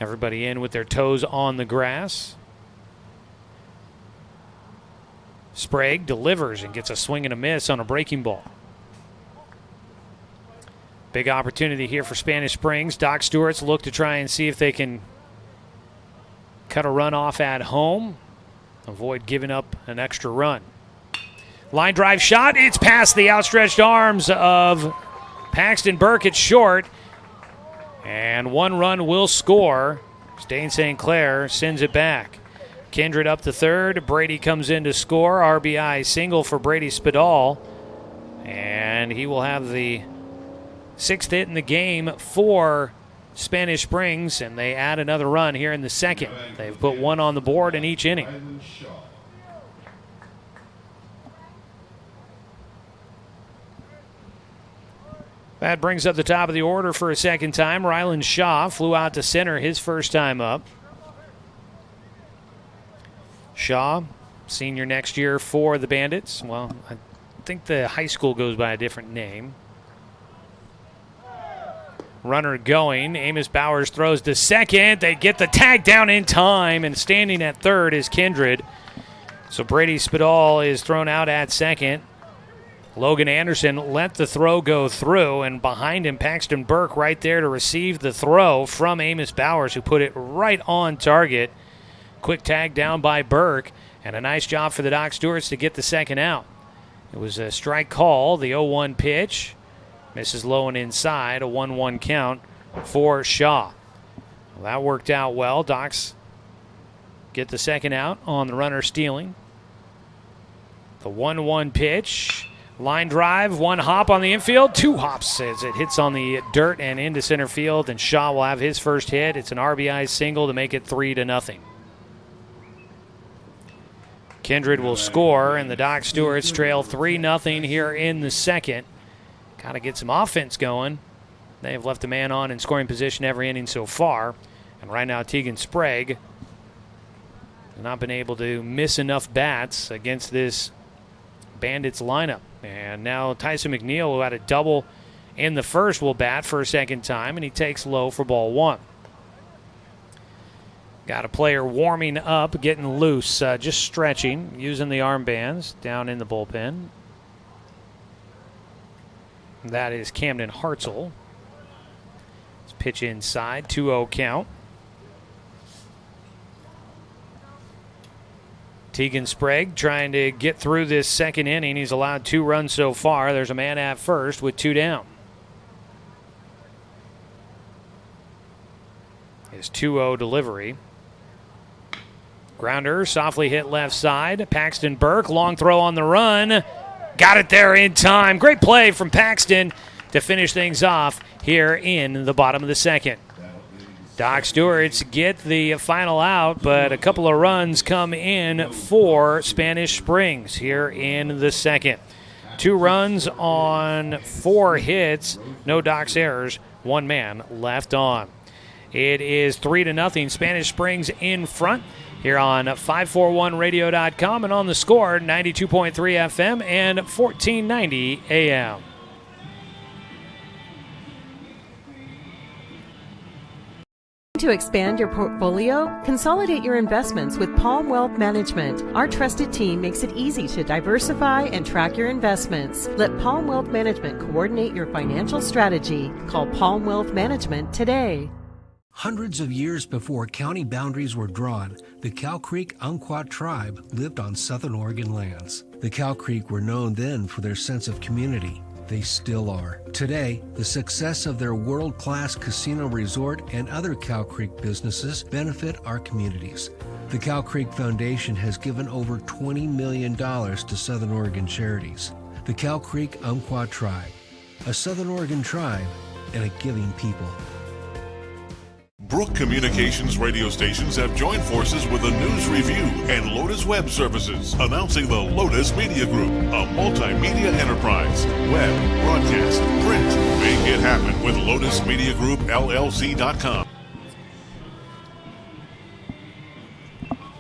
Everybody in with their toes on the grass. Sprague delivers and gets a swing and a miss on a breaking ball. Big opportunity here for Spanish Springs. Doc Stewart's look to try and see if they can cut a run off at home. Avoid giving up an extra run. Line drive shot. It's past the outstretched arms of Paxton Burke. It's short. And one run will score. Dane St. Clair sends it back. Kindred up to third. Brady comes in to score. RBI single for Brady Spadal. And he will have the 6th hit in the game for Spanish Springs, and they add another run here in the second. They've put one on the board in each inning. That brings up the top of the order for a second time. Rylan Shaw flew out to center his first time up. Shaw, senior next year for the Bandits. Well, I think the high school goes by a different name. Runner going. Amos Bowers throws to second. They get the tag down in time, and standing at third is Kindred. So Brady Spadal is thrown out at second. Logan Anderson let the throw go through, and behind him Paxton Burke right there to receive the throw from Amos Bowers, who put it right on target. Quick tag down by Burke, and a nice job for the Doc Stewarts to get the second out. It was a strike call, the 0-1 pitch. Misses low and inside, a 1-1 count for Shaw. Well, that worked out well. Docs get the second out on the runner stealing. The 1-1 pitch. Line drive, one hop on the infield, two hops as it hits on the dirt and into center field, and Shaw will have his first hit. It's an RBI single to make it 3-0. Kindred will score, and the Doc Stewarts trail 3-0 here in the second. Got to get some offense going. They have left a man on in scoring position every inning so far, and right now Tegan Sprague has not been able to miss enough bats against this Bandits lineup. And now Tyson McNeil, who had a double in the first, will bat for a second time, and he takes low for ball one. Got a player warming up, getting loose, just stretching, using the armbands down in the bullpen. That is Camden Hartzell. Let's pitch inside, 2-0 count. Tegan Sprague trying to get through this second inning. He's allowed 2 runs so far. There's a man at first with 2 down. His 2-0 delivery. Grounder softly hit left side. Paxton Burke, long throw on the run. Got it there in time. Great play from Paxton to finish things off here in the bottom of the second. Doc Stewarts get the final out, but a couple of runs come in for Spanish Springs here in the second. 2 runs on 4 hits, no Doc's errors, 1 man left on. It is 3-0, Spanish Springs in front here on 541radio.com and on the Score, 92.3 FM and 1490 AM. To expand your portfolio, consolidate your investments with Palm Wealth Management. Our trusted team makes it easy to diversify and track your investments. Let Palm Wealth Management coordinate your financial strategy. Call Palm Wealth Management today. Hundreds of years before county boundaries were drawn, the Cow Creek Umpqua tribe lived on Southern Oregon lands. The Cow Creek were known then for their sense of community. They still are. Today, the success of their world-class casino resort and other Cow Creek businesses benefit our communities. The Cow Creek Foundation has given over $20 million to Southern Oregon charities. The Cow Creek Umpqua Tribe, a Southern Oregon tribe and a giving people. Brook Communications radio stations have joined forces with the News Review and Lotus Web Services, announcing the Lotus Media Group, a multimedia enterprise. Web, broadcast, print. Make it happen with LotusMediaGroupLLC.com.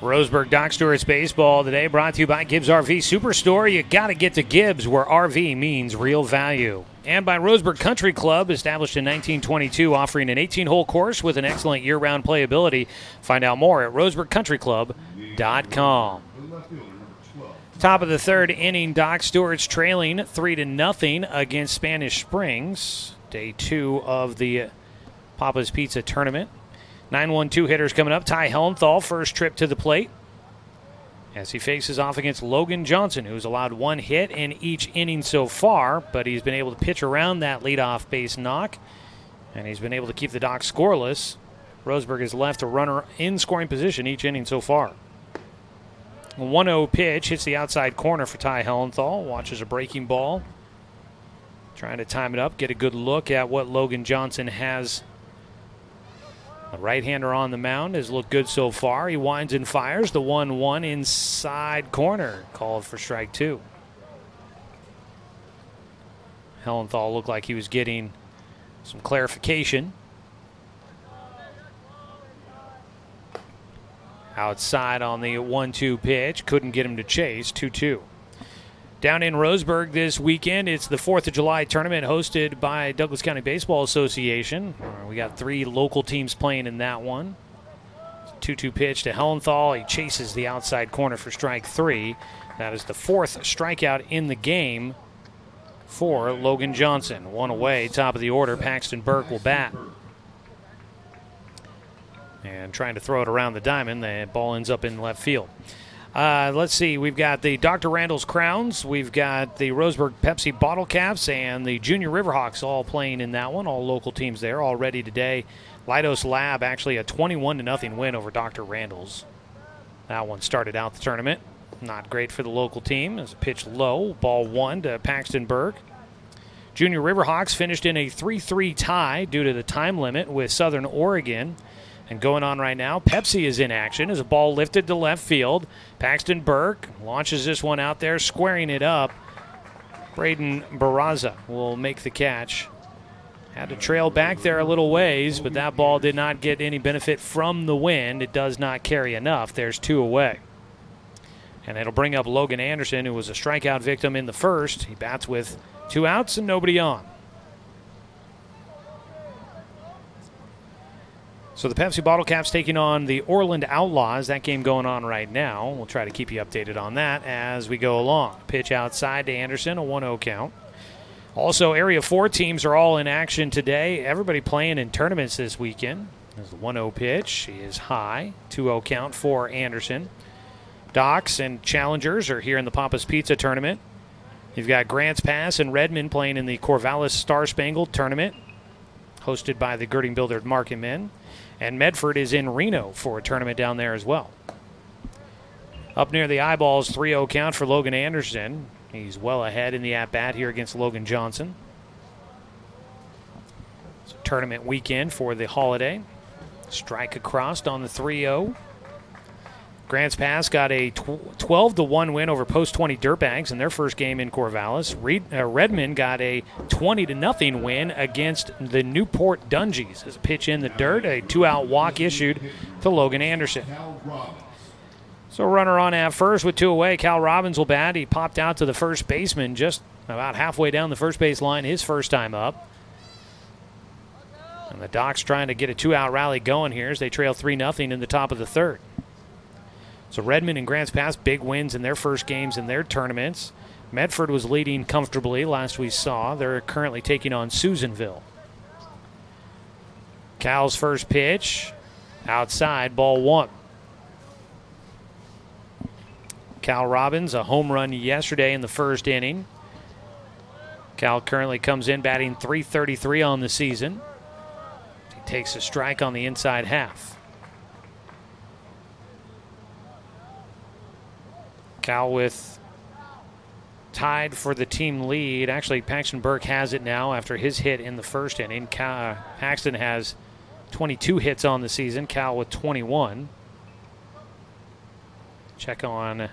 Roseburg Dr. Baseball today brought to you by Gibbs RV Superstore. You got to get to Gibbs, where RV means real value. And by Roseburg Country Club, established in 1922, offering an 18-hole course with an excellent year-round playability. Find out more at roseburgcountryclub.com. Top of the third inning, Doc Stewart's trailing 3-0 against Spanish Springs. Day 2 of the Papa's Pizza tournament. 9-1-2 hitters coming up. Ty Hellenthal, first trip to the plate as he faces off against Logan Johnson, who's allowed 1 hit in each inning so far, but he's been able to pitch around that leadoff base knock, and he's been able to keep the Docs scoreless. Roseburg has left a runner in scoring position each inning so far. A 1-0 pitch hits the outside corner for Ty Hellenthal. Watches a breaking ball. Trying to time it up, get a good look at what Logan Johnson has. The right-hander on the mound has looked good so far. He winds and fires the 1-1 inside corner. Called for strike 2. Hellenthal looked like he was getting some clarification. Outside on the 1-2 pitch. Couldn't get him to chase. 2-2. Down in Roseburg this weekend, it's the 4th of July tournament hosted by Douglas County Baseball Association. We got 3 local teams playing in that one. 2-2 pitch to Hellenthal. He chases the outside corner for strike 3. That is the 4th strikeout in the game for Logan Johnson. 1 away, top of the order. Paxton Burke will bat. And trying to throw it around the diamond, the ball ends up in left field. Let's see. We've got the Dr. Randall's Crowns. We've got the Roseburg Pepsi Bottle Caps and the Junior Riverhawks all playing in that one. All local teams there already today. Leidos Lab actually a 21-0 win over Dr. Randall's. That one started out the tournament. Not great for the local team. As a pitch low. Ball 1 to Paxton Burke. Junior Riverhawks finished in a 3-3 tie due to the time limit with Southern Oregon. And going on right now, Pepsi is in action as a ball lifted to left field. Paxton Burke launches this one out there, squaring it up. Braden Barraza will make the catch. Had to trail back there a little ways, but that ball did not get any benefit from the wind. It does not carry enough. There's 2 away. And it'll bring up Logan Anderson, who was a strikeout victim in the first. He bats with 2 outs and nobody on. So the Pepsi Bottle Caps taking on the Orland Outlaws. That game going on right now. We'll try to keep you updated on that as we go along. Pitch outside to Anderson, a 1-0 count. Also, Area 4 teams are all in action today. Everybody playing in tournaments this weekend. There's the 1-0 pitch. He is high. 2-0 count for Anderson. Docs and Challengers are here in the Papa's Pizza tournament. You've got Grants Pass and Redmond playing in the Corvallis Star Spangled tournament, hosted by the Girding Builder Market Men. And Medford is in Reno for a tournament down there as well. Up near the eyeballs, 3-0 count for Logan Anderson. He's well ahead in the at-bat here against Logan Johnson. It's a tournament weekend for the holiday. Strike across on the 3-0. Grants Pass got a 12-1 win over Post 20 Dirtbags in their first game in Corvallis. Redmond got a 20-0 win against the Newport Dungeons. As a pitch in the dirt, a 2-out walk issued to Logan Anderson. So runner on at first with 2 away. Cal Robbins will bat. He popped out to the first baseman just about halfway down the first base line his first time up. And the Docs trying to get a 2-out rally going here as they trail 3-0 in the top of the third. So Redmond and Grants Pass, big wins in their first games in their tournaments. Medford was leading comfortably last we saw. They're currently taking on Susanville. Cal's first pitch, outside, ball 1. Cal Robbins, a home run yesterday in the first inning. Cal currently comes in batting .333 on the season. He takes a strike on the inside half. Cal with tied for the team lead. Actually, Paxton Burke has it now after his hit in the first inning. Paxton has 22 hits on the season. Cal with 21. Check on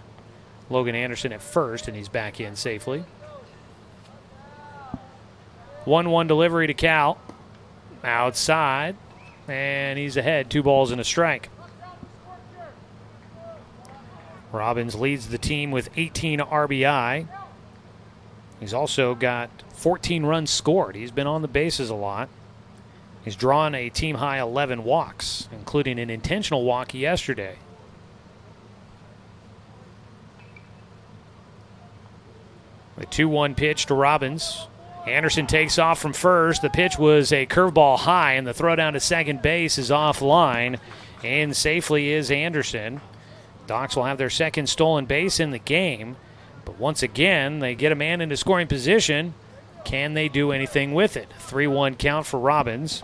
Logan Anderson at first, and he's back in safely. 1-1 delivery to Cal. Outside, and he's ahead. 2 balls and a strike. Robbins leads the team with 18 RBI. He's also got 14 runs scored. He's been on the bases a lot. He's drawn a team-high 11 walks, including an intentional walk yesterday. The 2-1 pitch to Robbins. Anderson takes off from first. The pitch was a curveball high, and the throw down to second base is offline. And safely is Anderson. Docs will have their second stolen base in the game. But once again, they get a man into scoring position. Can they do anything with it? 3-1 count for Robbins.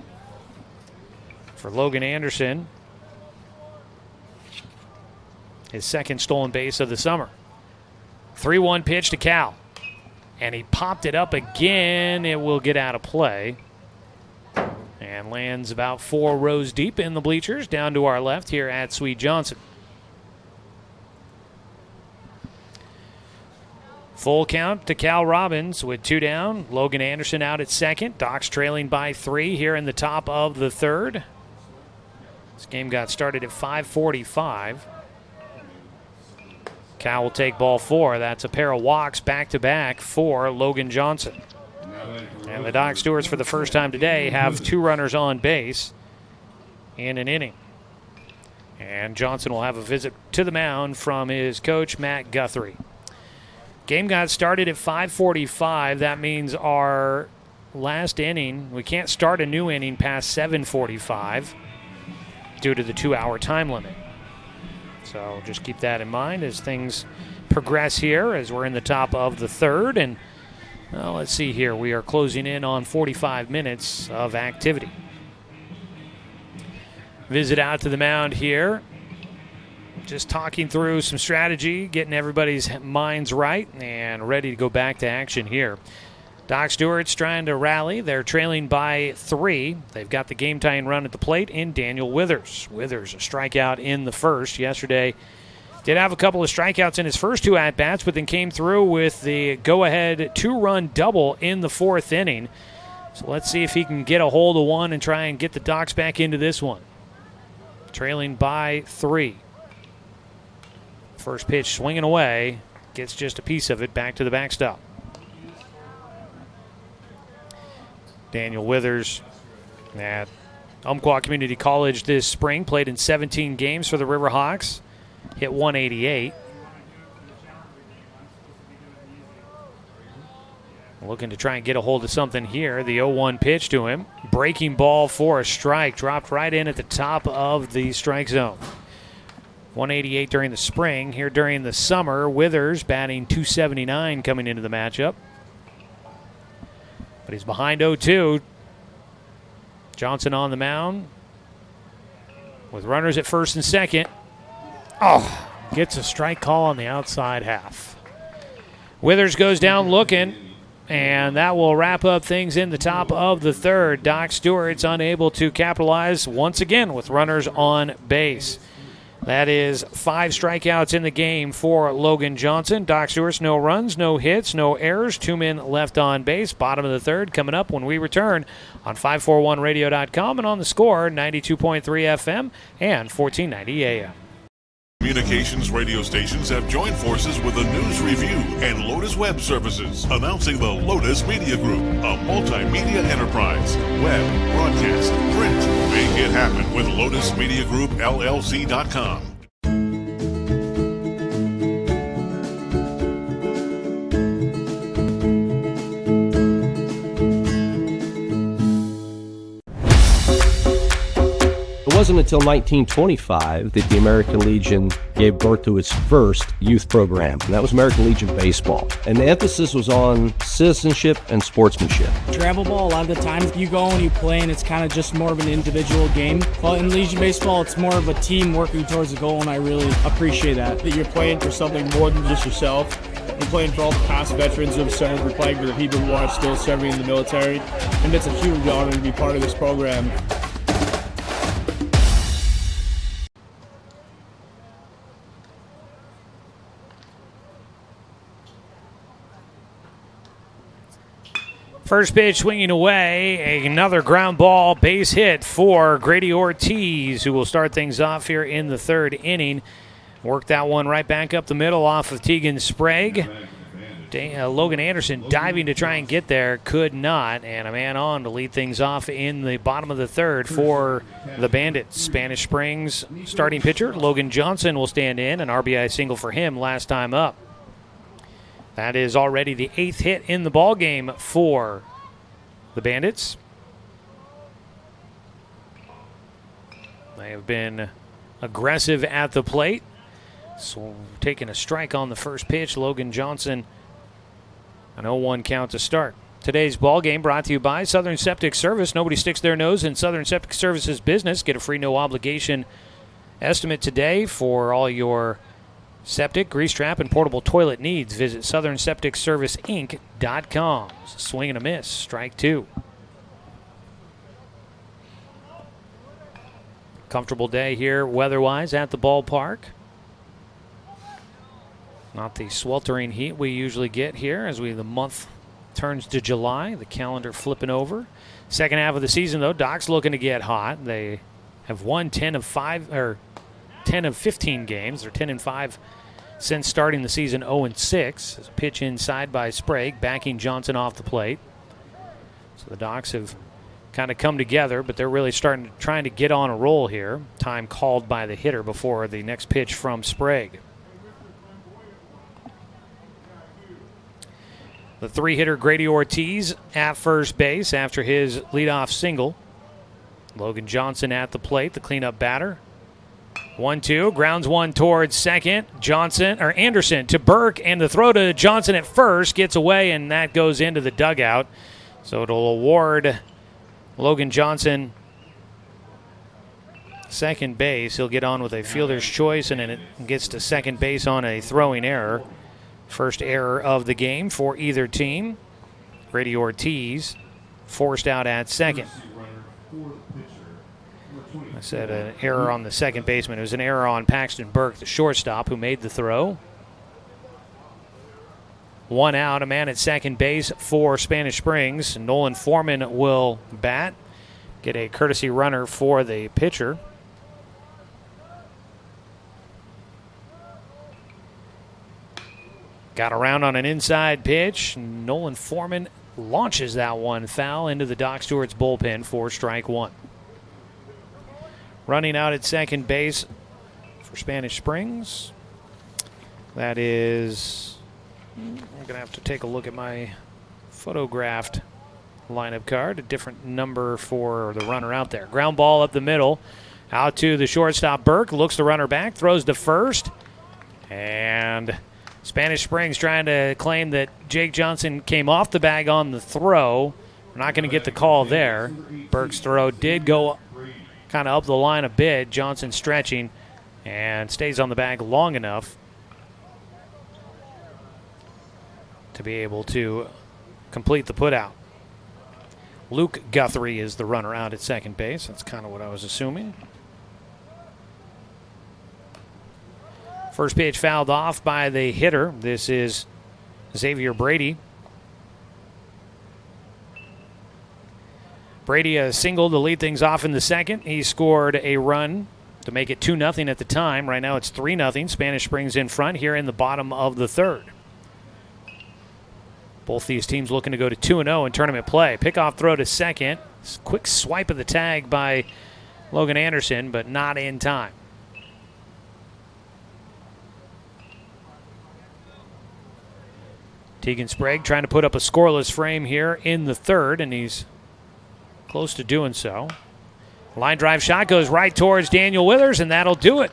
For Logan Anderson, his second stolen base of the summer. 3-1 pitch to Cal. And he popped it up again. It will get out of play. And lands about 4 rows deep in the bleachers down to our left here at Swede Johnson. Full count to Cal Robbins with 2 down. Logan Anderson out at second. Docs trailing by 3 here in the top of the third. This game got started at 5:45. Cal will take ball 4. That's a pair of walks back-to-back for Logan Johnson. And the Doc Stewarts, for the first time today, have 2 runners on base in an inning. And Johnson will have a visit to the mound from his coach, Matt Guthrie. Game got started at 5:45. That means our last inning, we can't start a new inning past 7:45 due to the 2-hour time limit. So just keep that in mind as things progress here as we're in the top of the third. And well, let's see here. We are closing in on 45 minutes of activity. Visit out to the mound here. Just talking through some strategy, getting everybody's minds right, and ready to go back to action here. Doc Stewart's trying to rally. They're trailing by 3. They've got the game-tying run at the plate in Daniel Withers. Withers, a strikeout in the first. Yesterday did have a couple of strikeouts in his first 2 at-bats, but then came through with the go-ahead 2-run double in the 4th inning. So let's see if he can get a hold of one and try and get the Docs back into this one. Trailing by 3. First pitch swinging away. Gets just a piece of it back to the backstop. Daniel Withers at Umpqua Community College this spring. Played in 17 games for the Riverhawks. Hit 188. Looking to try and get a hold of something here. The 0-1 pitch to him. Breaking ball for a strike. Dropped right in at the top of the strike zone. 188 during the spring. Here during the summer, Withers batting .279 coming into the matchup. But he's behind 0-2. Johnson on the mound with runners at first and second. Oh, gets a strike call on the outside half. Withers goes down looking, and that will wrap up things in the top of the third. Doc Stewart's unable to capitalize once again with runners on base. That is 5 strikeouts in the game for Logan Johnson. Doc Stewart's no runs, no hits, no errors. 2 men left on base. Bottom of the third coming up when we return on 541radio.com and on the Score, 92.3 FM and 1490 AM. Communications radio stations have joined forces with the News Review and Lotus Web Services, announcing the Lotus Media Group, a multimedia enterprise. Web, broadcast, print. Make it happen with Lotus Media Group, LLC.com. It wasn't until 1925 that the American Legion gave birth to its first youth program, and that was American Legion Baseball. And the emphasis was on citizenship and sportsmanship. Travel ball, a lot of the times you go and you play and it's kind of just more of an individual game. But in Legion Baseball, it's more of a team working towards a goal, and I really appreciate that. That you're playing for something more than just yourself. We're playing for all the past veterans who have served. We're playing for the people who are still serving in the military. And it's a huge honor to be part of this program. First pitch swinging away, another ground ball base hit for Grady Ortiz, who will start things off here in the third inning. Worked that one right back up the middle off of Tegan Sprague. Logan Anderson diving to try and get there, could not, and a man on to lead things off in the bottom of the third for the Bandits. Spanish Springs starting pitcher Logan Johnson will stand in, an RBI single for him last time up. That is already the 8th hit in the ball game for the Bandits. They have been aggressive at the plate. So taking a strike on the first pitch, Logan Johnson, an 0-1 count to start. Today's ball game brought to you by Southern Septic Service. Nobody sticks their nose in Southern Septic Service's business. Get a free no-obligation estimate today for all your septic, grease trap, and portable toilet needs. Visit SouthernSepticServiceInc.com. Swing and a miss, strike 2. Comfortable day here weather-wise at the ballpark. Not the sweltering heat we usually get here as the month turns to July. The calendar flipping over. Second half of the season, though, Doc's looking to get hot. They have won 10 of 15 games. They're 10-5 since starting the season 0-6. As a pitch inside by Sprague, backing Johnson off the plate. So the Docs have kind of come together, but they're really trying to get on a roll here. Time called by the hitter before the next pitch from Sprague. The 3-hitter Grady Ortiz at first base after his leadoff single. Logan Johnson at the plate, the cleanup batter. 1-2, grounds one towards second. Anderson to Burke, and the throw to Johnson at first gets away, and that goes into the dugout. So it'll award Logan Johnson second base. He'll get on with a fielder's choice, and then it gets to second base on a throwing error. First error of the game for either team. Grady Ortiz forced out at second. I said an error on the second baseman. It was an error on Paxton Burke, the shortstop, who made the throw. 1 out, a man at second base for Spanish Springs. Nolan Foreman will bat. Get a courtesy runner for the pitcher. Got around on an inside pitch. Nolan Foreman launches that one foul into the Doc Stewart's bullpen for strike 1. Running out at second base for Spanish Springs. That is, I'm going to have to take a look at my photographed lineup card. A different number for the runner out there. Ground ball up the middle. Out to the shortstop, Burke. Looks the runner back. Throws to first. And Spanish Springs trying to claim that Jake Johnson came off the bag on the throw. We're not going to get the call there. Burke's throw did go kind of up the line a bit. Johnson stretching and stays on the bag long enough to be able to complete the putout. Luke Guthrie is the runner out at second base. That's kind of what I was assuming. First pitch fouled off by the hitter. This is Xavier Brady. Brady a single to lead things off in the second. He scored a run to make it 2-0 at the time. Right now it's 3-0. Spanish Springs in front here in the bottom of the third. Both these teams looking to go to 2-0 in tournament play. Pickoff throw to second. Quick swipe of the tag by Logan Anderson, but not in time. Tegan Sprague trying to put up a scoreless frame here in the third, and he's close to doing so. Line drive shot goes right towards Daniel Withers, and that'll do it.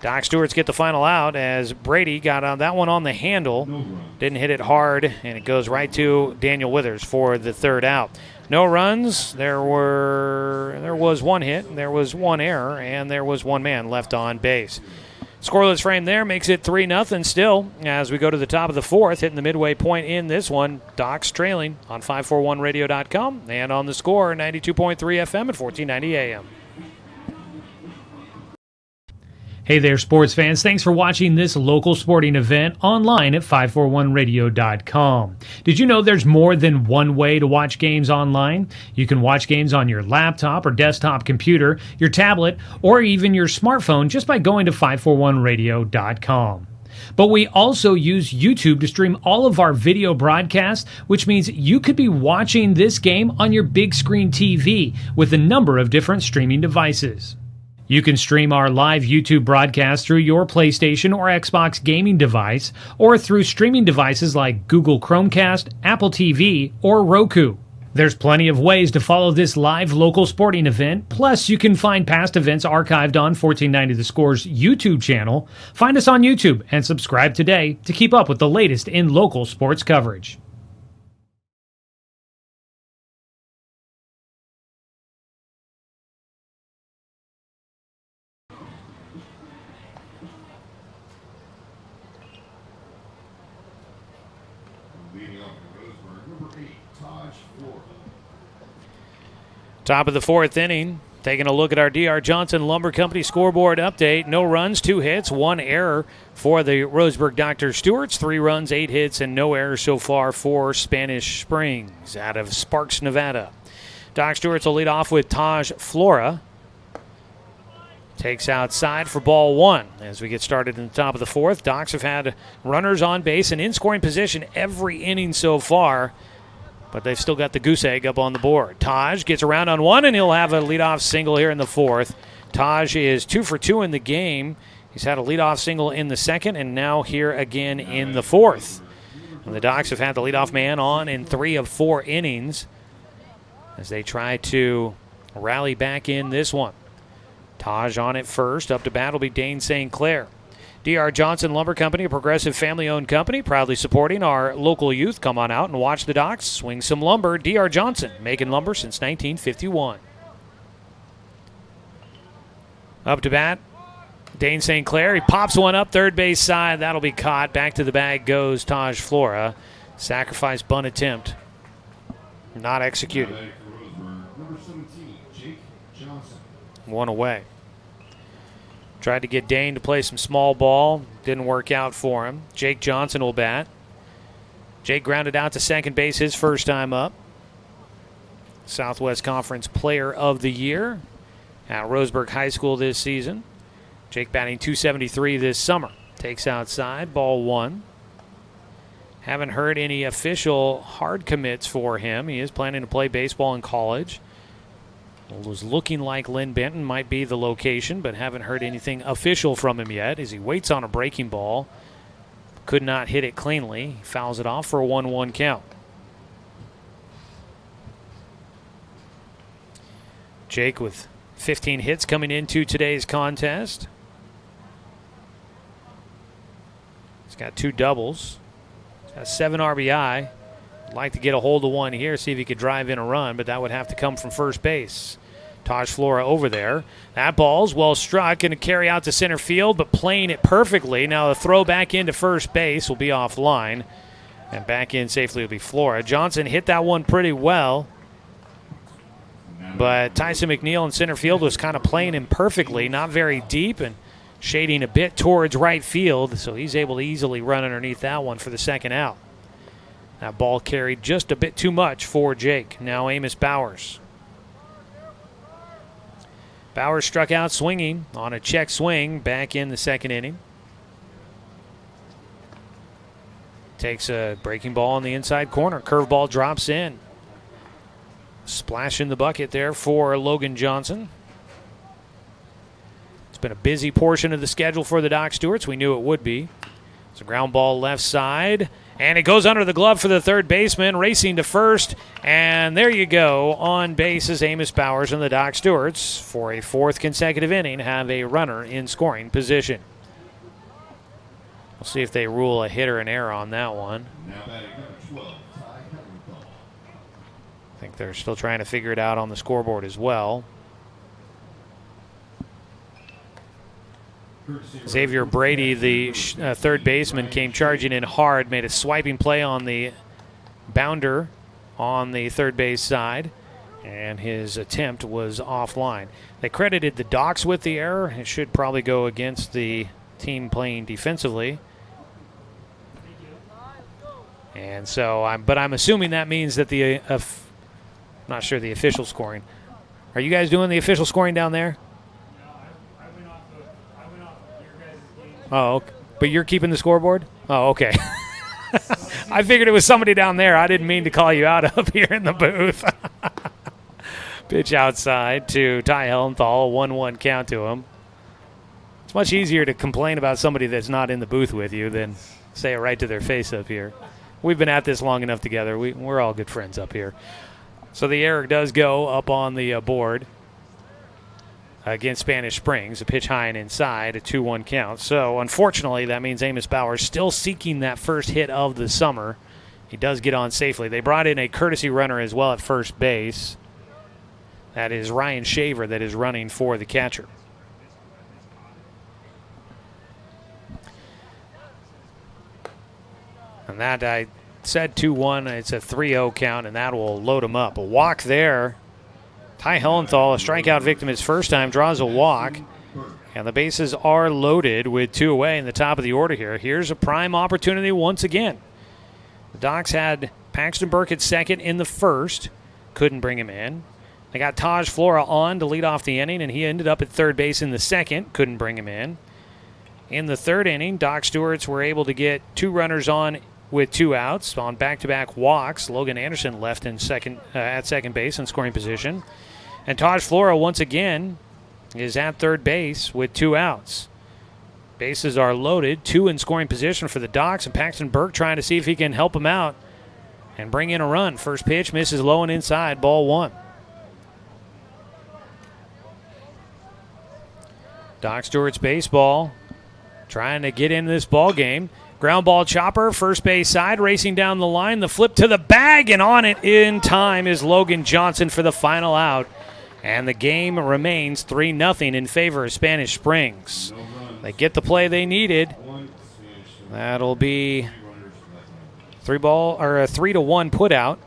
Doc Stewart's get the final out as Brady got on that one on the handle. Didn't hit it hard, and it goes right to Daniel Withers for the third out. No runs. There was one hit, there was one error, and there was one man left on base. Scoreless frame there makes it 3-0 still as we go to the top of the fourth, hitting the midway point in this one. Docs trailing on 541radio.com and on the Score 92.3 FM at 1490 AM. Hey there, sports fans. Thanks for watching this local sporting event online at 541radio.com. Did you know there's more than one way to watch games online? You can watch games on your laptop or desktop computer, your tablet, or even your smartphone just by going to 541radio.com. But we also use YouTube to stream all of our video broadcasts, which means you could be watching this game on your big screen TV with a number of different streaming devices. You can stream our live YouTube broadcast through your PlayStation or Xbox gaming device, or through streaming devices like Google Chromecast, Apple TV, or Roku. There's plenty of ways to follow this live local sporting event, plus you can find past events archived on 1490 The Score's YouTube channel. Find us on YouTube and subscribe today to keep up with the latest in local sports coverage. Top of the fourth inning, taking a look at our D.R. Johnson Lumber Company scoreboard update. No runs, 2 hits, 1 error for the Roseburg Dr. Stewarts. 3 runs, 8 hits, and no errors so far for Spanish Springs out of Sparks, Nevada. Doc Stewarts will lead off with Taj Flora. Takes outside for ball 1 as we get started in the top of the fourth. Docs have had runners on base and in scoring position every inning so far, but they've still got the goose egg up on the board. Taj gets around on 1, and he'll have a leadoff single here in the fourth. Taj is 2 for 2 in the game. He's had a leadoff single in the second, and now here again in the fourth. And the Docs have had the leadoff man on in 3 of 4 innings as they try to rally back in this one. Taj on at first. Up to bat will be Dane St. Clair. D.R. Johnson Lumber Company, a progressive family-owned company, proudly supporting our local youth. Come on out and watch the Docs swing some lumber. D.R. Johnson, making lumber since 1951. Up to bat, Dane St. Clair. He pops one up third base side. That'll be caught. Back to the bag goes Taj Flora. Sacrifice bunt attempt. Not executed. 1 away. Tried to get Dane to play some small ball. Didn't work out for him. Jake Johnson will bat. Jake grounded out to second base his first time up. Southwest Conference Player of the Year at Roseburg High School this season. Jake batting .273 this summer. Takes outside, ball 1. Haven't heard any official hard commits for him. He is planning to play baseball in college. It was looking like Lynn Benton might be the location, but haven't heard anything official from him yet as he waits on a breaking ball. Could not hit it cleanly. He fouls it off for a 1-1 count. Jake with 15 hits coming into today's contest. He's got 2 doubles. He's got 7 RBI. Like to get a hold of one here, see if he could drive in a run, but that would have to come from first base. Taj Flora over there. That ball's well struck, going to carry out to center field, but playing it perfectly. Now the throw back into first base will be offline, and back in safely will be Flora. Johnson hit that one pretty well, but Tyson McNeil in center field was kind of playing him perfectly, not very deep, and shading a bit towards right field, so he's able to easily run underneath that one for the second out. That ball carried just a bit too much for Jake. Now Amos Bowers. Bowers struck out swinging on a check swing back in the second inning. Takes a breaking ball in the inside corner. Curveball drops in. Splash in the bucket there for Logan Johnson. It's been a busy portion of the schedule for the Doc Stewarts. We knew it would be. It's a ground ball left side. And it goes under the glove for the third baseman, racing to first. And there you go. On base is Amos Bowers, and the Doc Stewarts, for a 4th consecutive inning, have a runner in scoring position. We'll see if they rule a hit or an error on that one. I think they're still trying to figure it out on the scoreboard as well. Xavier Brady, the third baseman, came charging in hard, made a swiping play on the bounder on the third base side, and his attempt was offline. They credited the Docs with the error. It should probably go against the team playing defensively. And so, I'm assuming that means that I'm not sure the official scoring. Are you guys doing the official scoring down there? I went off of your guys' game. Oh, okay. But you're keeping the scoreboard? Oh, okay. I figured it was somebody down there. I didn't mean to call you out up here in the booth. Pitch outside to Ty Hellenthal, a 1-1 count to him. It's much easier to complain about somebody that's not in the booth with you than say it right to their face up here. We've been at this long enough together. We're all good friends up here. So the error does go up on the board against Spanish Springs. A pitch high and inside, a 2-1 count. So unfortunately, that means Amos Bauer still seeking that first hit of the summer. He does get on safely. They brought in a courtesy runner as well at first base. That is Ryan Shaver that is running for the catcher. And that, I said 2-1. It's a 3-0 count, and that will load him up. A walk there. Ty Hellenthal, a strikeout victim his first time, draws a walk. And the bases are loaded with 2 away in the top of the order here. Here's a prime opportunity once again. The Docs had Paxton Burke at second in the first. Couldn't bring him in. They got Taj Flora on to lead off the inning, and he ended up at third base in the second. Couldn't bring him in. In the third inning, Doc Stewarts were able to get 2 runners on with 2 outs on back-to-back walks. Logan Anderson left in at second base in scoring position. And Taj Flora, once again, is at third base with 2 outs. Bases are loaded, 2 in scoring position for the Docs, and Paxton Burke trying to see if he can help him out and bring in a run. First pitch misses low and inside, ball 1. Doc Stewart's baseball trying to get into this ball game. Ground ball chopper, first base side, racing down the line. The flip to the bag, and on it in time is Logan Johnson for the final out. And the game remains 3-0 in favor of Spanish Springs. They get the play they needed. That'll be 3-1 put out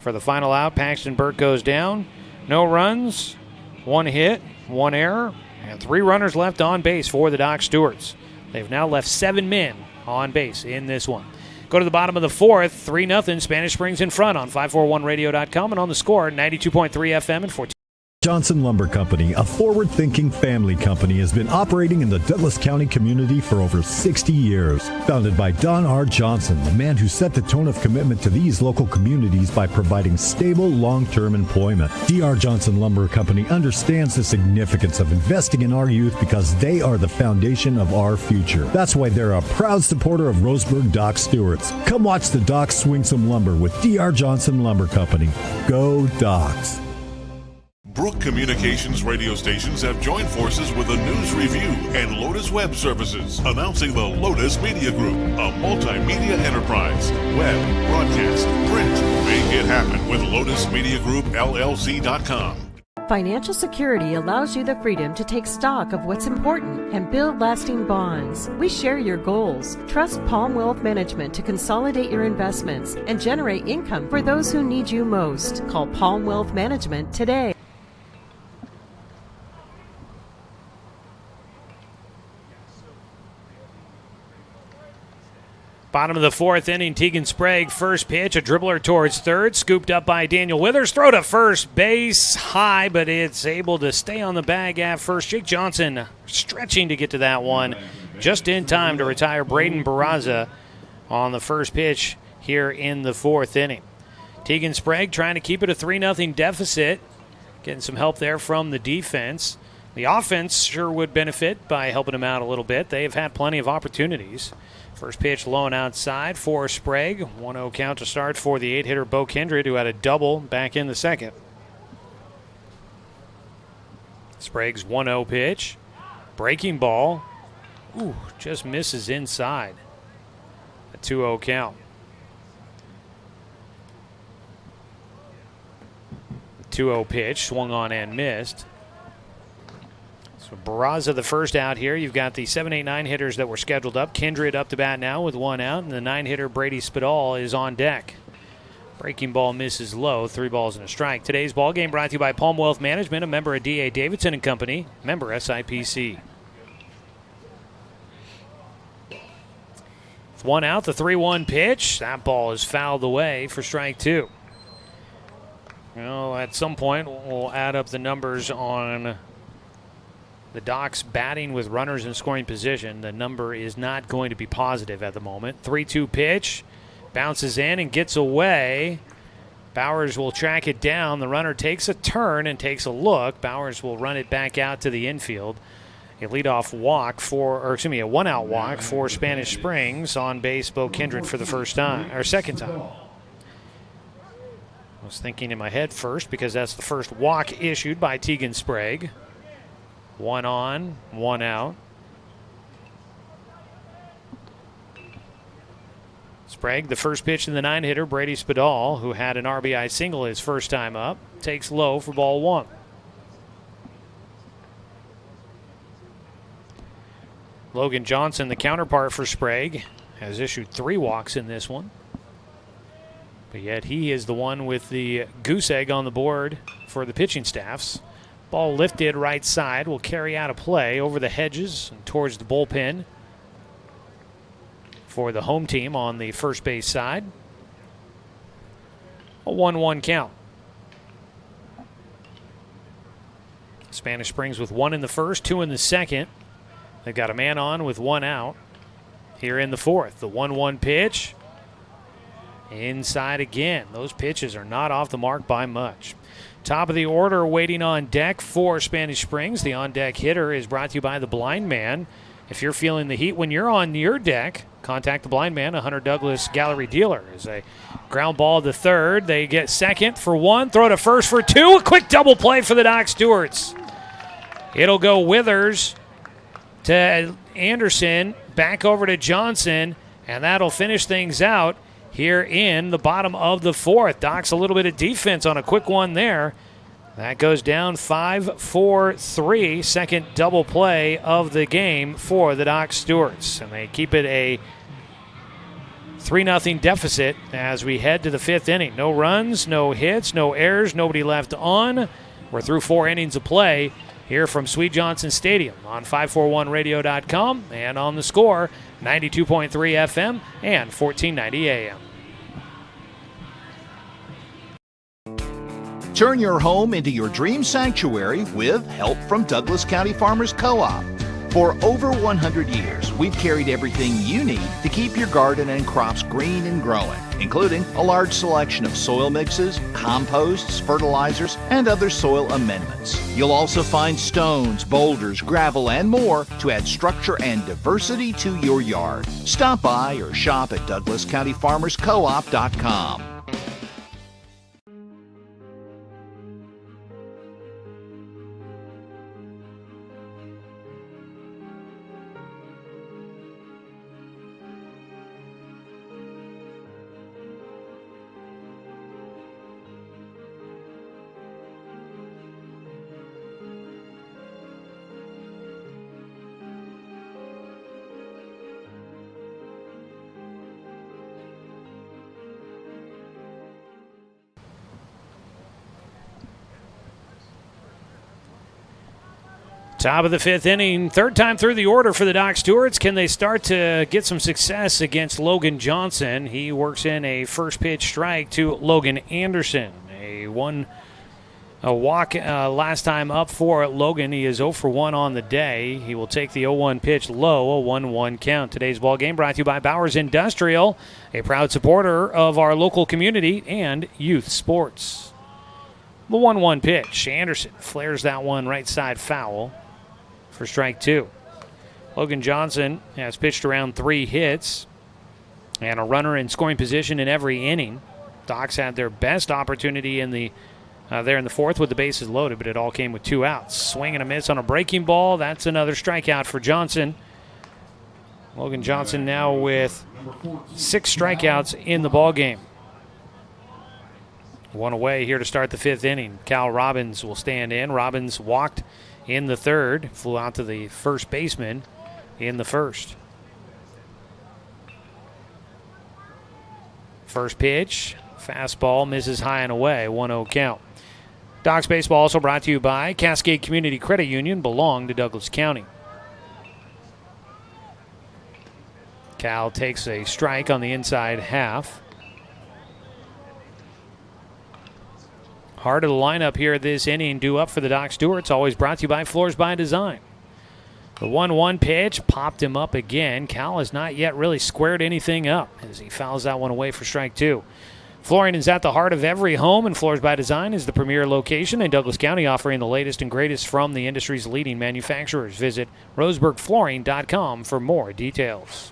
for the final out. Paxton Burke goes down. No runs, 1 hit, 1 error, and 3 runners left on base for the Doc Stewarts. They've now left 7 men on base in this one. Go to the bottom of the 4th, 3-0, Spanish Springs in front on 541radio.com and on the score, 92.3 FM and 14. Johnson Lumber Company, a forward-thinking family company, has been operating in the Douglas County community for over 60 years. Founded by Don R. Johnson, the man who set the tone of commitment to these local communities by providing stable, long-term employment. D.R. Johnson Lumber Company understands the significance of investing in our youth because they are the foundation of our future. That's why they're a proud supporter of Roseburg Dr. Stewart's. Come watch the Docs swing some lumber with D.R. Johnson Lumber Company. Go Docs! Brook Communications radio stations have joined forces with a news review and Lotus Web Services, announcing the Lotus Media Group, a multimedia enterprise. Web, broadcast, print. Make it happen with LotusMediaGroupLLC.com. Financial security allows you the freedom to take stock of what's important and build lasting bonds. We share your goals. Trust Palm Wealth Management to consolidate your investments and generate income for those who need you most. Call Palm Wealth Management today. Bottom of the 4th inning, Tegan Sprague, first pitch, a dribbler towards third, scooped up by Daniel Withers, throw to first base, high, but it's able to stay on the bag at first. Jake Johnson stretching to get to that one, just in time to retire Braden Barraza on the first pitch here in the 4th inning. Tegan Sprague trying to keep it a 3-0 deficit, getting some help there from the defense. The offense sure would benefit by helping them out a little bit. They've had plenty of opportunities. First pitch low and outside for Sprague. 1-0 count to start for the 8-hitter Bo Kindred, who had a double back in the second. Sprague's 1-0 pitch. Breaking ball. Ooh, just misses inside. A 2-0 count. 2-0 pitch, swung on and missed. So Barraza the first out here. You've got the 7, 8, 9 hitters that were scheduled up. Kindred up to bat now with 1 out, and the 9-hitter Brady Spadal is on deck. Breaking ball misses low. 3 balls and a strike. Today's ball game brought to you by Palm Wealth Management, a member of D.A. Davidson and Company, member SIPC. With 1 out, the 3-1 pitch. That ball is fouled away for strike 2. Well, at some point, we'll add up the numbers on the Docs batting with runners in scoring position. The number is not going to be positive at the moment. 3-2 pitch. Bounces in and gets away. Bowers will track it down. The runner takes a turn and takes a look. Bowers will run it back out to the infield. A leadoff walk a 1-out walk for Spanish Springs. On base, Bo Kindred for the second time. I was thinking in my head first because that's the first walk issued by Tegan Sprague. 1 on, 1 out. Sprague, the first pitch in the 9-hitter, Brady Spadal, who had an RBI single his first time up, takes low for ball 1. Logan Johnson, the counterpart for Sprague, has issued 3 walks in this one. But yet he is the one with the goose egg on the board for the pitching staffs. Ball lifted right side, will carry out a play over the hedges and towards the bullpen for the home team on the first base side. A 1-1 count. Spanish Springs with 1 in the first, 2 in the second. They've got a man on with 1 out here in the 4th. The 1-1 pitch. Inside again. Those pitches are not off the mark by much. Top of the order waiting on deck for Spanish Springs. The on-deck hitter is brought to you by the Blind Man. If you're feeling the heat when you're on your deck, contact the Blind Man, a Hunter Douglas Gallery dealer. Is a ground ball to third. They get second for 1, throw to first for 2. A quick double play for the Doc Stewarts. It'll go Withers to Anderson, back over to Johnson, and that'll finish things out here in the bottom of the 4th. Doc's a little bit of defense on a quick one there. That goes down 5-4-3. Second double play of the game for the Doc Stewarts. And they keep it a 3-0 deficit as we head to the 5th inning. No runs, no hits, no errors, nobody left on. We're through 4 innings of play here from Swede Johnson Stadium on 541radio.com and on the Score, 92.3 FM and 1490 AM. Turn your home into your dream sanctuary with help from Douglas County Farmers Co-op. For over 100 years, we've carried everything you need to keep your garden and crops green and growing, including a large selection of soil mixes, composts, fertilizers, and other soil amendments. You'll also find stones, boulders, gravel, and more to add structure and diversity to your yard. Stop by or shop at DouglasCountyFarmersCoop.com. Top of the 5th inning, 3rd time through the order for the Doc Stewarts. Can they start to get some success against Logan Johnson? He works in a first pitch strike to Logan Anderson. A walk last time up for Logan. He is 0 for 1 on the day. He will take the 0-1 pitch low, a 1-1 count. Today's ball game brought to you by Bowers Industrial, a proud supporter of our local community and youth sports. The 1-1 pitch. Anderson flares that one right side foul for strike 2. Logan Johnson has pitched around 3 hits and a runner in scoring position in every inning. Docs had their best opportunity in the there in the 4th with the bases loaded, but it all came with 2 outs. Swing and a miss on a breaking ball. That's another strikeout for Johnson. Logan Johnson now with 6 strikeouts in the ball game. 1 away here to start the 5th inning. Cal Robbins will stand in. Robbins walked in the 3rd, flew out to the first baseman in the 1st. First pitch Fastball misses high and away, 1-0 count. Docs Baseball also brought to you by Cascade Community Credit Union, belong to Douglas County. Cal takes a strike on the inside half. Heart of the lineup here this inning, due up for the Doc Stewarts, always brought to you by Floors by Design. The 1-1 pitch popped him up again. Cal has not yet really squared anything up as he fouls that one away for strike two. Flooring is at the heart of every home, and Floors by Design is the premier location in Douglas County, offering the latest and greatest from the industry's leading manufacturers. Visit roseburgflooring.com for more details.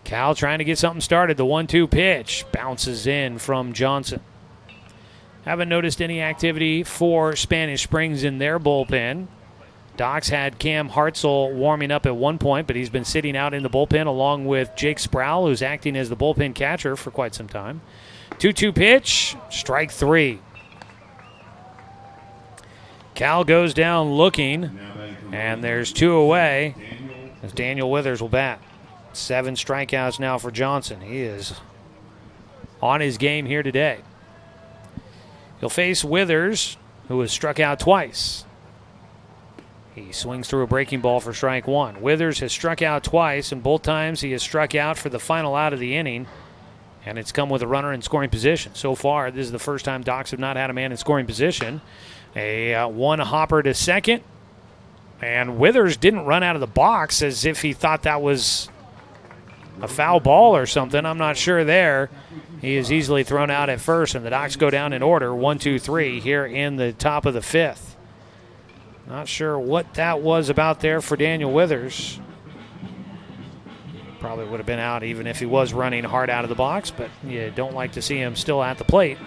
Cal trying to get something started. The 1-2 pitch bounces in from Johnson. Haven't noticed any activity for Spanish Springs in their bullpen. Docs had Cam Hartzell warming up at one point, but he's been sitting out in the bullpen along with Jake Sproul, who's acting as the bullpen catcher for quite some time. 2-2 pitch, strike three. Cal goes down looking, and there's two away as Daniel Withers will bat. 7 strikeouts now for Johnson. He is on his game here today. He'll face Withers, who has struck out twice. He swings through a breaking ball for strike one. Withers has struck out twice, and both times he has struck out for the final out of the inning, and it's come with a runner in scoring position. So far, this is the first time Docs have not had a man in scoring position. A one hopper to second, and Withers didn't run out of the box as if he thought that was a foul ball or something. I'm not sure there. He is easily thrown out at first, and the Docs go down in order, 1-2-3 here in the top of the fifth. Not sure what that was about there for Daniel Withers. Probably would have been out even if he was running hard out of the box, but you don't like to see him still at the plate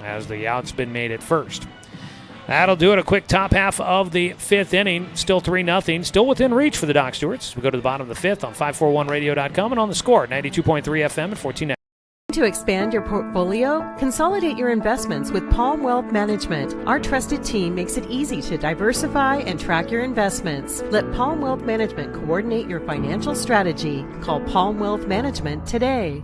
as the out's been made at first. That'll do it. A quick top half of the fifth inning. Still 3-0. Still within reach for the Doc Stewarts. We go to the bottom of the fifth on 541radio.com and on the score, 92.3 FM at 1490. To expand your portfolio, consolidate your investments with Palm Wealth Management. Our trusted team makes it easy to diversify and track your investments. Let Palm Wealth Management coordinate your financial strategy. Call Palm Wealth Management today.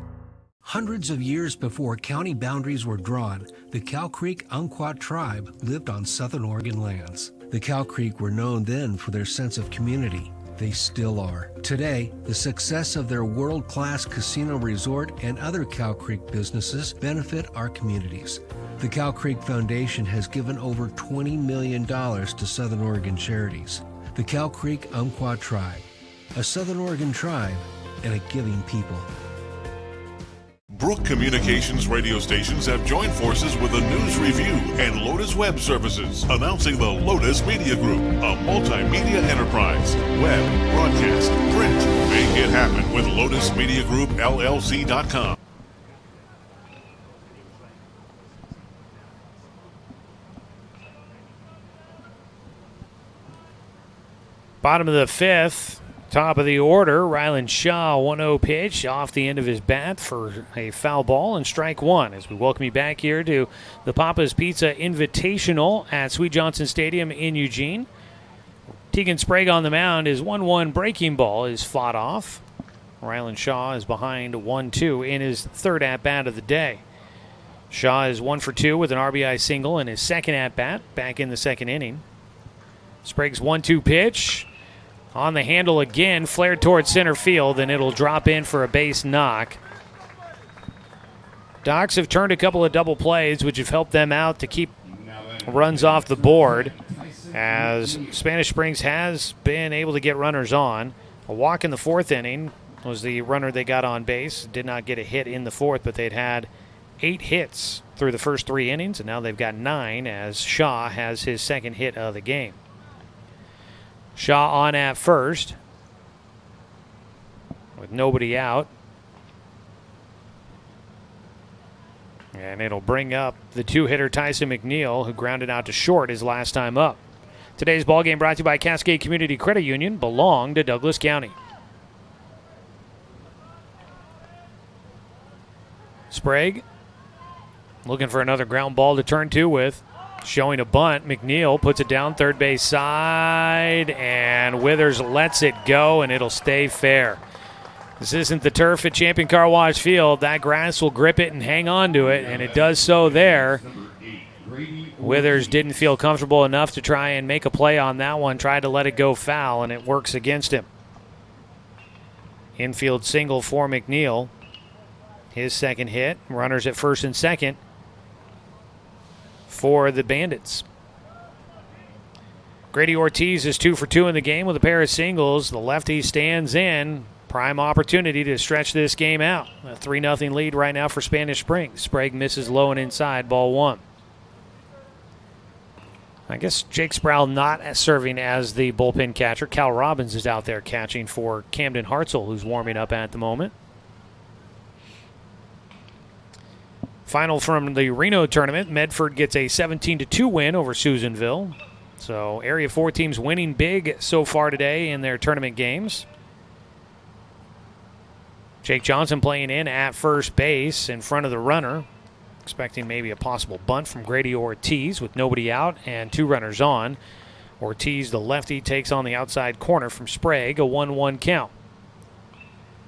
Hundreds of years before county boundaries were drawn, the Cow Creek Umpqua tribe lived on Southern Oregon lands. The Cow Creek were known then for their sense of community. They still are. Today, the success of their world-class casino resort and other Cow Creek businesses benefit our communities. The Cow Creek Foundation has given over $20 million to Southern Oregon charities. The Cow Creek Umpqua Tribe, a Southern Oregon tribe and a giving people. Brook Communications radio stations have joined forces with the News Review and Lotus Web Services, announcing the Lotus Media Group, a multimedia enterprise. Web, broadcast, print. Make it happen with Lotus Media Group, LLC.com. Bottom of the fifth. Top of the order, Rylan Shaw, 1-0 pitch off the end of his bat for a foul ball and strike one. As we welcome you back here to the Papa's Pizza Invitational at Swede Johnson Stadium in Eugene. Tegan Sprague on the mound. His 1-1 breaking ball is fought off. Rylan Shaw is behind 1-2 in his third at-bat of the day. Shaw is 1 for 2 with an RBI single in his second at-bat back in the second inning. Sprague's 1-2 pitch. On the handle again, flared towards center field, and it'll drop in for a base knock. Docs have turned a couple of double plays, which have helped them out to keep runs off the board, as Spanish Springs has been able to get runners on. A walk in the fourth inning was the runner they got on base. Did not get a hit in the fourth, but they'd had 8 hits through the first 3 innings, and now they've got 9 as Shaw has his second hit of the game. Shaw on at first with nobody out. And it'll bring up the 2-hitter Tyson McNeil, who grounded out to short his last time up. Today's ballgame brought to you by Cascade Community Credit Union, belong to Douglas County. Sprague looking for another ground ball to turn to with. Showing a bunt, McNeil puts it down third base side, and Withers lets it go, and it'll stay fair. This isn't the turf at Champion Car Wash Field. That grass will grip it and hang on to it, and it does so there. Withers didn't feel comfortable enough to try and make a play on that one, tried to let it go foul, and it works against him. Infield single for McNeil. His second hit. Runners at first and second for the Bandits. Grady Ortiz is 2 for 2 in the game with a pair of singles. The lefty stands in. Prime opportunity to stretch this game out. A 3-0 lead right now for Spanish Springs. Sprague misses low and inside, ball 1. I guess Jake Sproul not serving as the bullpen catcher. Cal Robbins is out there catching for Camden Hartzell, who's warming up at the moment. Final from the Reno tournament, Medford gets a 17-2 win over Susanville. So Area 4 teams winning big so far today in their tournament games. Jake Johnson playing in at first base in front of the runner. Expecting maybe a possible bunt from Grady Ortiz with nobody out and 2 runners on. Ortiz, the lefty, takes on the outside corner from Sprague, a 1-1 count.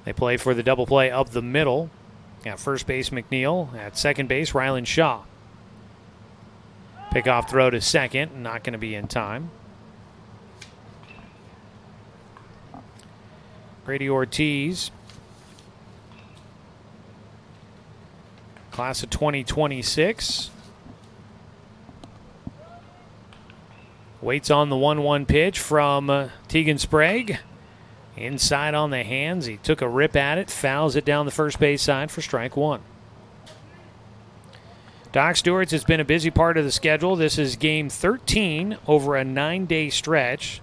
They play for the double play up the middle. At first base, McNeil. At second base, Rylan Shaw. Pickoff throw to second, not going to be in time. Grady Ortiz, class of 2026. Waits on the 1-1 pitch from Tegan Sprague. Inside on the hands. He took a rip at it, fouls it down the first base side for strike 1. Doc Stewart's has been a busy part of the schedule. This is game 13 over a 9-day stretch.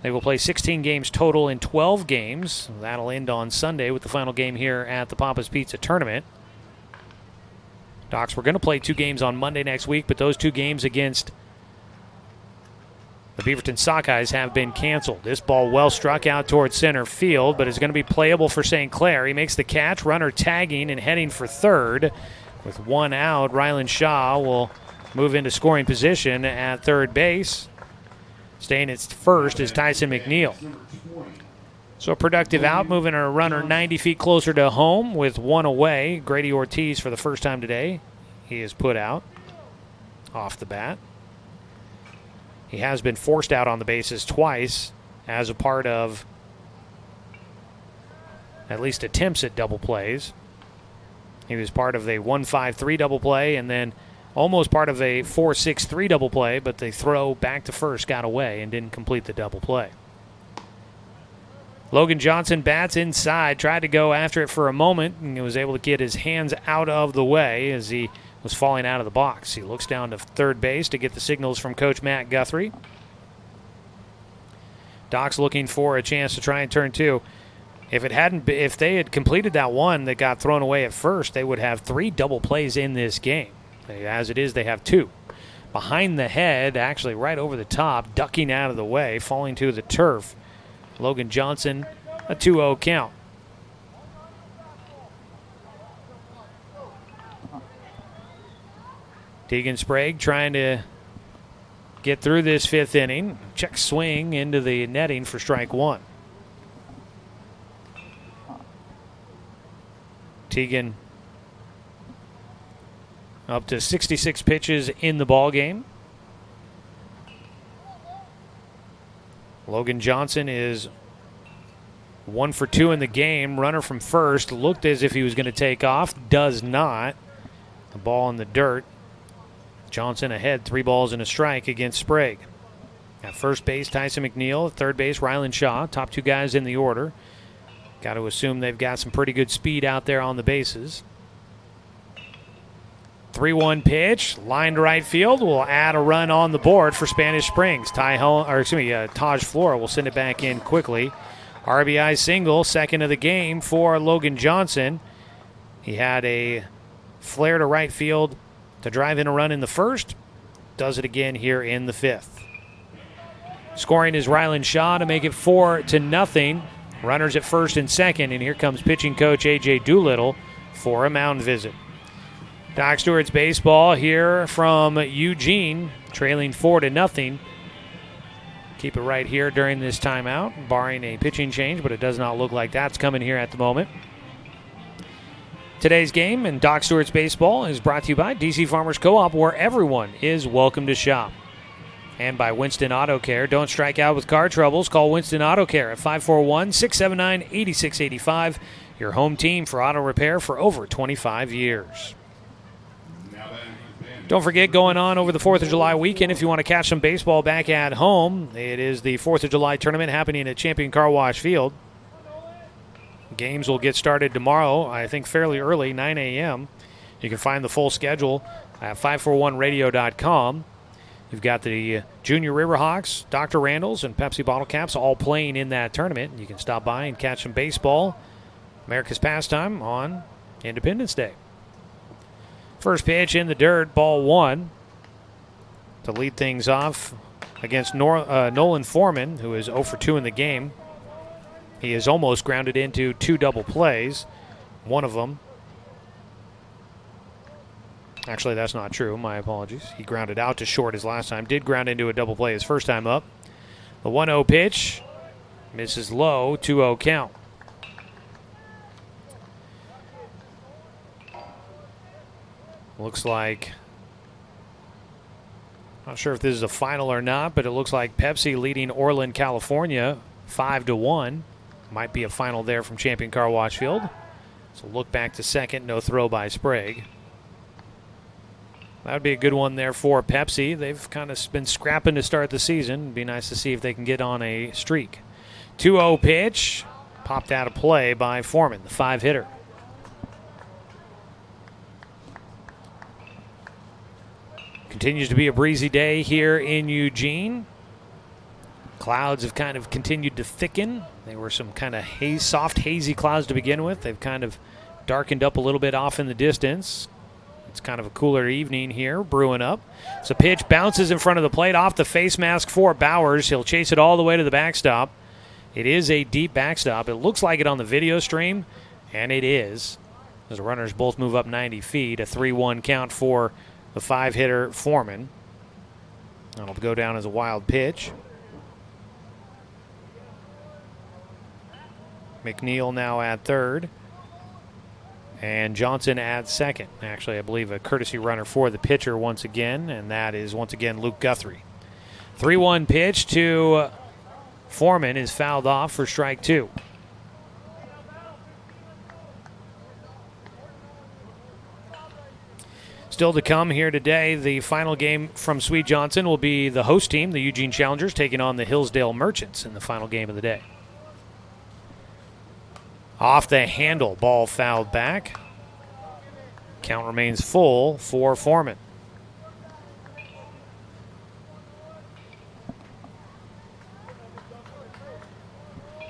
They will play 16 games total in 12 games. That'll end on Sunday with the final game here at the Papa's Pizza Tournament. Docs, we're going to play 2 games on Monday next week, but those 2 games against the Beaverton Sockeyes have been canceled. This ball well struck out towards center field, but is going to be playable for St. Clair. He makes the catch, runner tagging and heading for third. With 1 out, Rylan Shaw will move into scoring position at third base. Staying at first is Tyson McNeil. So a productive out, moving a runner 90 feet closer to home with 1 away. Grady Ortiz, for the first time today, he is put out off the bat. He has been forced out on the bases twice as a part of at least attempts at double plays. He was part of a 1-5-3 double play and then almost part of a 4-6-3 double play, but the throw back to first got away and didn't complete the double play. Logan Johnson bats inside, tried to go after it for a moment and was able to get his hands out of the way as he was falling out of the box. He looks down to third base to get the signals from Coach Matt Guthrie. Doc's looking for a chance to try and turn 2. If they had completed that one that got thrown away at first, they would have 3 double plays in this game. As it is, they have 2. Behind the head, actually right over the top, ducking out of the way, falling to the turf. Logan Johnson, a 2-0 count. Tegan Sprague trying to get through this 5th inning. Check swing into the netting for strike 1. Tegan up to 66 pitches in the ball game. Logan Johnson is 1 for 2 in the game. Runner from first, looked as if he was going to take off, does not. The ball in the dirt. Johnson ahead, 3 balls and a strike against Sprague. At first base, Tyson McNeil. At third base, Rylan Shaw. Top 2 guys in the order. Got to assume they've got some pretty good speed out there on the bases. 3-1 pitch, line to right field. Will add a run on the board for Spanish Springs. Taj Flora will send it back in quickly. RBI single, second of the game for Logan Johnson. He had a flare to right field to drive in a run in the first. Does it again here in the 5th. Scoring is Rylan Shaw to make it 4-0. Runners at first and second, and here comes pitching coach A.J. Doolittle for a mound visit. Doc Stewart's baseball here from Eugene. trailing 4-0. Keep it right here during this timeout, barring a pitching change, but it does not look like that's coming here at the moment. Today's game in Doc Stewart's Baseball is brought to you by DC Farmers Co-op, where everyone is welcome to shop. And by Winston Auto Care. Don't strike out with car troubles. Call Winston Auto Care at 541-679-8685. Your home team for auto repair for over 25 years. Don't forget, going on over the 4th of July weekend, if you want to catch some baseball back at home, it is the 4th of July tournament happening at Champion Car Wash Field. Games will get started tomorrow, I think fairly early, 9 a.m. You can find the full schedule at 541radio.com. You've got the Junior Riverhawks, Dr. Randall's, and Pepsi Bottle Caps all playing in that tournament. You can stop by and catch some baseball, America's pastime, on Independence Day. First pitch in the dirt, ball 1. To lead things off against Nolan Foreman, who is 0 for 2 in the game. He is almost grounded into 2 double plays. One of them. Actually, that's not true. My apologies. He grounded out to short his last time. Did ground into a double play his first time up. The 1-0 pitch misses low, 2-0 count. Looks like, not sure if this is a final or not, but it looks like Pepsi leading Orland, California 5-1. Might be a final there from Champion Car Wash Field. So look back to second, no throw by Sprague. That would be a good one there for Pepsi. They've kind of been scrapping to start the season. It'd be nice to see if they can get on a streak. 2-0 pitch, popped out of play by Foreman, the 5-hitter. Continues to be a breezy day here in Eugene. Clouds have kind of continued to thicken. They were some kind of soft, hazy clouds to begin with. They've kind of darkened up a little bit off in the distance. It's kind of a cooler evening here, brewing up. So pitch bounces in front of the plate off the face mask for Bowers. He'll chase it all the way to the backstop. It is a deep backstop. It looks like it on the video stream, and it is. As the runners both move up 90 feet, a 3-1 count for the 5-hitter Foreman. That'll go down as a wild pitch. McNeil now at third. And Johnson at second. Actually, I believe a courtesy runner for the pitcher once again, and that is once again Luke Guthrie. 3-1 pitch to Foreman is fouled off for strike 2. Still to come here today, the final game from Swede Johnson will be the host team, the Eugene Challengers, taking on the Hillsdale Merchants in the final game of the day. Off the handle, ball fouled back. Count remains full for Foreman.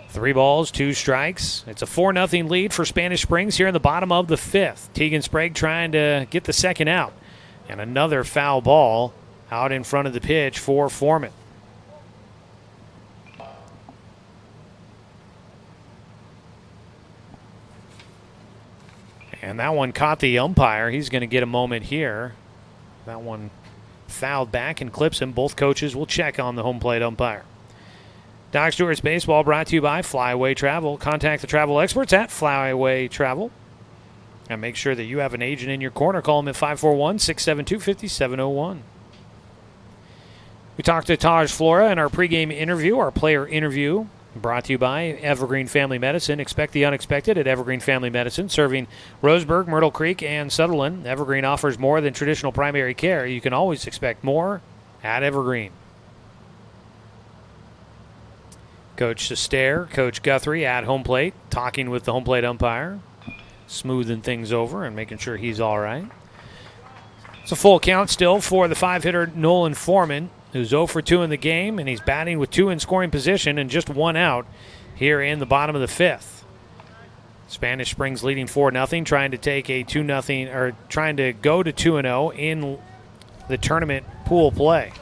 Three balls, 2 strikes. It's a 4-0 lead for Spanish Springs here in the bottom of the 5th. Tegan Sprague trying to get the second out. And another foul ball out in front of the pitch for Foreman. And that one caught the umpire. He's going to get a moment here. That one fouled back and clips him. Both coaches will check on the home plate umpire. Doc Stewart's Baseball brought to you by Flyaway Travel. Contact the travel experts at Flyaway Travel. And make sure that you have an agent in your corner. Call them at 541-672-5701. We talked to Taj Flora in our pregame interview, our player interview. Brought to you by Evergreen Family Medicine. Expect the unexpected at Evergreen Family Medicine, serving Roseburg, Myrtle Creek, and Sutherland. Evergreen offers more than traditional primary care. You can always expect more at Evergreen. Coach Sestair, Coach Guthrie at home plate, talking with the home plate umpire, smoothing things over and making sure he's all right. It's a full count still for the 5-hitter Nolan Foreman, who's 0 for 2 in the game, and he's batting with 2 in scoring position and just 1 out here in the bottom of the 5th. Spanish Springs leading 4-0, trying to take a 2-0, or trying to go to 2-0 in the tournament pool play.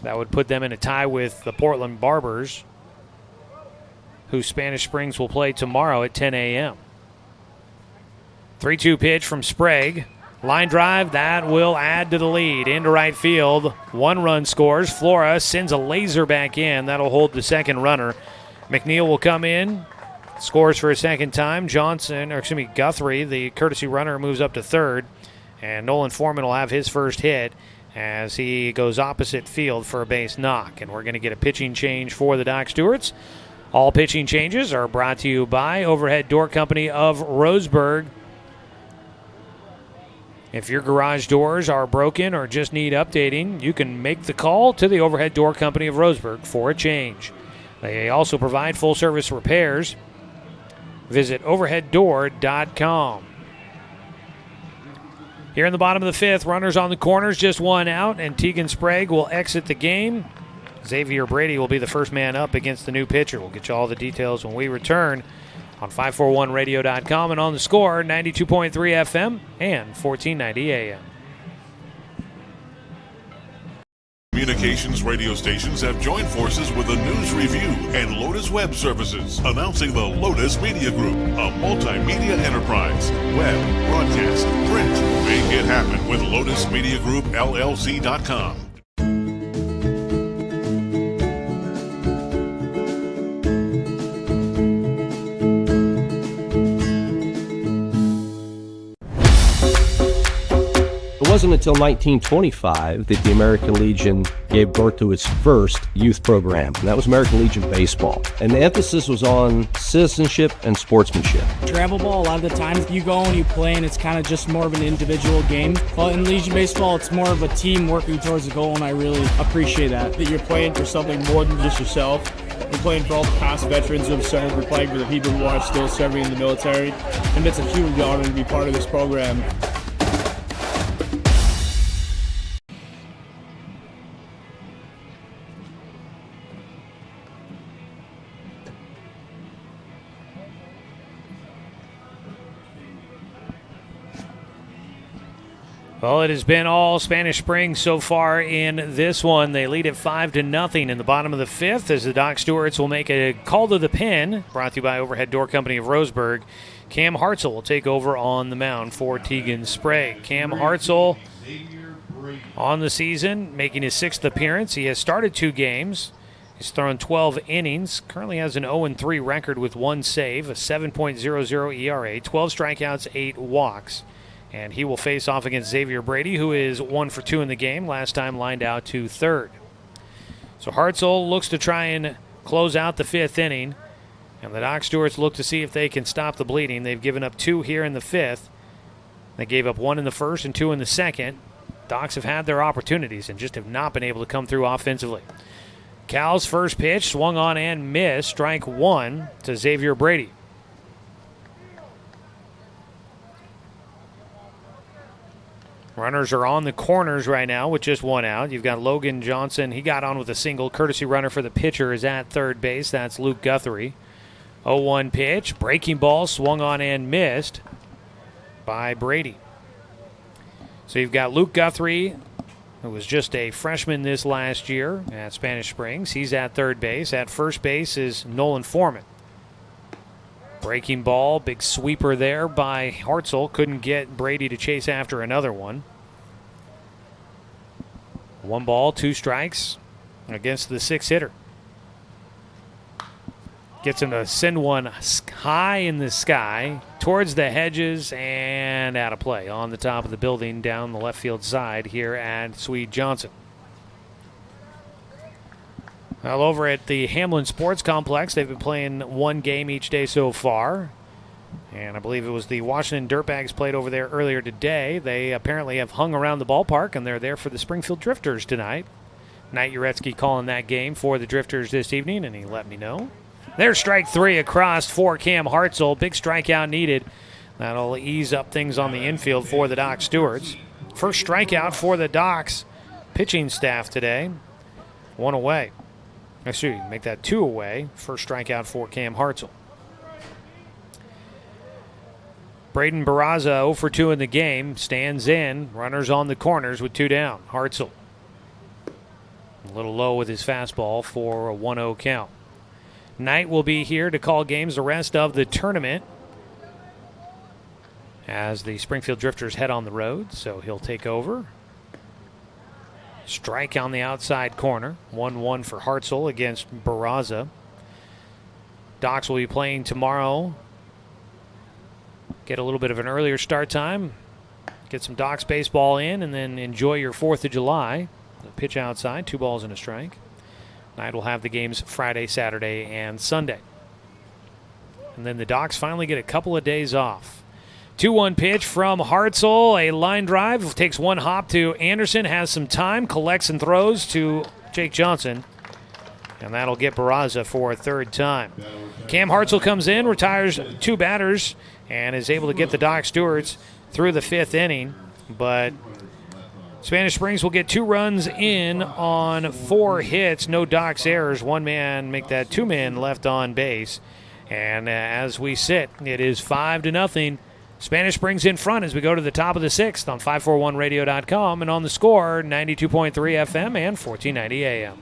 That would put them in a tie with the Portland Barbers, who Spanish Springs will play tomorrow at 10 a.m. 3-2 pitch from Sprague. Line drive, that will add to the lead. Into right field. 1 run scores. Flora sends a laser back in. That'll hold the second runner. McNeil will come in. Scores for a second time. Guthrie, the courtesy runner, moves up to third. And Nolan Foreman will have his first hit as he goes opposite field for a base knock. And we're going to get a pitching change for the Doc Stewarts. All pitching changes are brought to you by Overhead Door Company of Roseburg. If your garage doors are broken or just need updating, you can make the call to the Overhead Door Company of Roseburg for a change. They also provide full-service repairs. Visit overheaddoor.com. Here in the bottom of the fifth, runners on the corners, just 1 out, and Tegan Sprague will exit the game. Xavier Brady will be the first man up against the new pitcher. We'll get you all the details when we return on 541radio.com and on the Score, 92.3 FM and 1490 AM. Communications radio stations have joined forces with the News Review and Lotus Web Services, announcing the Lotus Media Group, a multimedia enterprise. Web, broadcast, print. Make it happen with Lotus Media Group, LLC.com. It wasn't until 1925 that the American Legion gave birth to its first youth program, and that was American Legion Baseball. And the emphasis was on citizenship and sportsmanship. Travel ball, a lot of the times you go and you play and it's kind of just more of an individual game. But in Legion Baseball, it's more of a team working towards a goal, and I really appreciate that. That you're playing for something more than just yourself. You're playing for all the past veterans who have served. We're playing for the people who are still serving in the military. And it's a huge honor to be part of this program. Well, it has been all Spanish Springs so far in this one. They lead it 5-0 in the bottom of the fifth as the Doc Stewarts will make a call to the pen, brought to you by Overhead Door Company of Roseburg. Cam Hartzell will take over on the mound for Tegan Sprague. Cam Hartzell on the season, making his 6th appearance. He has started 2 games. He's thrown 12 innings, currently has an 0-3 record with 1 save, a 7.00 ERA, 12 strikeouts, 8 walks. And he will face off against Xavier Brady, who is 1 for 2 in the game, last time lined out to third. So Hartzell looks to try and close out the 5th inning, and the Doc Stewarts look to see if they can stop the bleeding. They've given up 2 here in the 5th. They gave up 1 in the 1st and 2 in the 2nd. Docs have had their opportunities and just have not been able to come through offensively. Cal's first pitch swung on and missed, strike 1 to Xavier Brady. Runners are on the corners right now with just 1 out. You've got Logan Johnson. He got on with a single. Courtesy runner for the pitcher is at third base. That's Luke Guthrie. 0-1 pitch. Breaking ball swung on and missed by Brady. So you've got Luke Guthrie, who was just a freshman this last year at Spanish Springs. He's at third base. At first base is Nolan Foreman. Breaking ball, big sweeper there by Hartzell. Couldn't get Brady to chase after another one. 1 ball, 2 strikes against the 6th hitter. Gets him to send one high in the sky towards the hedges and out of play on the top of the building down the left field side here at Swede Johnson. Well, over at the Hamlin Sports Complex, they've been playing 1 game each day so far. And I believe it was the Washington Dirtbags played over there earlier today. They apparently have hung around the ballpark, and they're there for the Springfield Drifters tonight. Knight Uretsky calling that game for the Drifters this evening, and he let me know. There's strike 3 across for Cam Hartzell. Big strikeout needed. That'll ease up things on the infield for the Doc Stewarts. First strikeout for the Docs pitching staff today. 1 away. Excuse me, make that 2 away. First strikeout for Cam Hartzell. Braden Barraza 0 for 2 in the game. Stands in. Runners on the corners with 2 down. Hartzell a little low with his fastball for a 1-0 count. Knight will be here to call games the rest of the tournament as the Springfield Drifters head on the road, so he'll take over. Strike on the outside corner. 1-1 for Hartzell against Barraza. Docs will be playing tomorrow. Get a little bit of an earlier start time. Get some Docs baseball in, and then enjoy your 4th of July. The pitch outside, 2 balls and a strike. Night will have the games Friday, Saturday, and Sunday. And then the Docs finally get a couple of days off. 2-1 pitch from Hartzell. A line drive. Takes one hop to Anderson. Has some time. Collects and throws to Jake Johnson. And that'll get Barraza for a 3rd time. Cam Hartzell comes in, retires 2 batters, and is able to get the Doc Stewarts through the 5th inning. But Spanish Springs will get 2 runs in on 4 hits. No Doc's errors. 1 man make that 2 men left on base. And as we sit, it is 5-0. Spanish Springs in front as we go to the top of the 6th on 541radio.com and on the Score, 92.3 FM and 1490 AM.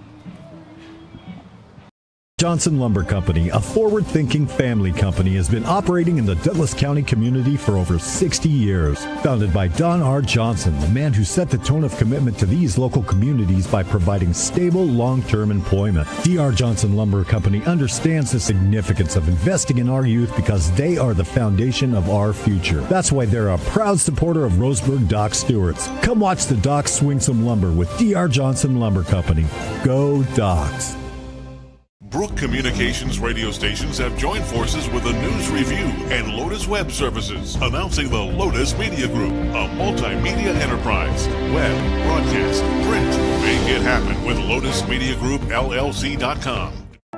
Johnson Lumber Company, a forward-thinking family company, has been operating in the Douglas County community for over 60 years. Founded by Don R. Johnson, the man who set the tone of commitment to these local communities by providing stable, long-term employment. D.R. Johnson Lumber Company understands the significance of investing in our youth because they are the foundation of our future. That's why they're a proud supporter of Roseburg Dr. Stewart's. Come watch the Docs swing some lumber with D.R. Johnson Lumber Company. Go Docs! Brook Communications radio stations have joined forces with the News Review and Lotus Web Services, announcing the Lotus Media Group, a multimedia enterprise. Web, broadcast, print. Make it happen with LotusMediaGroupLLC.com.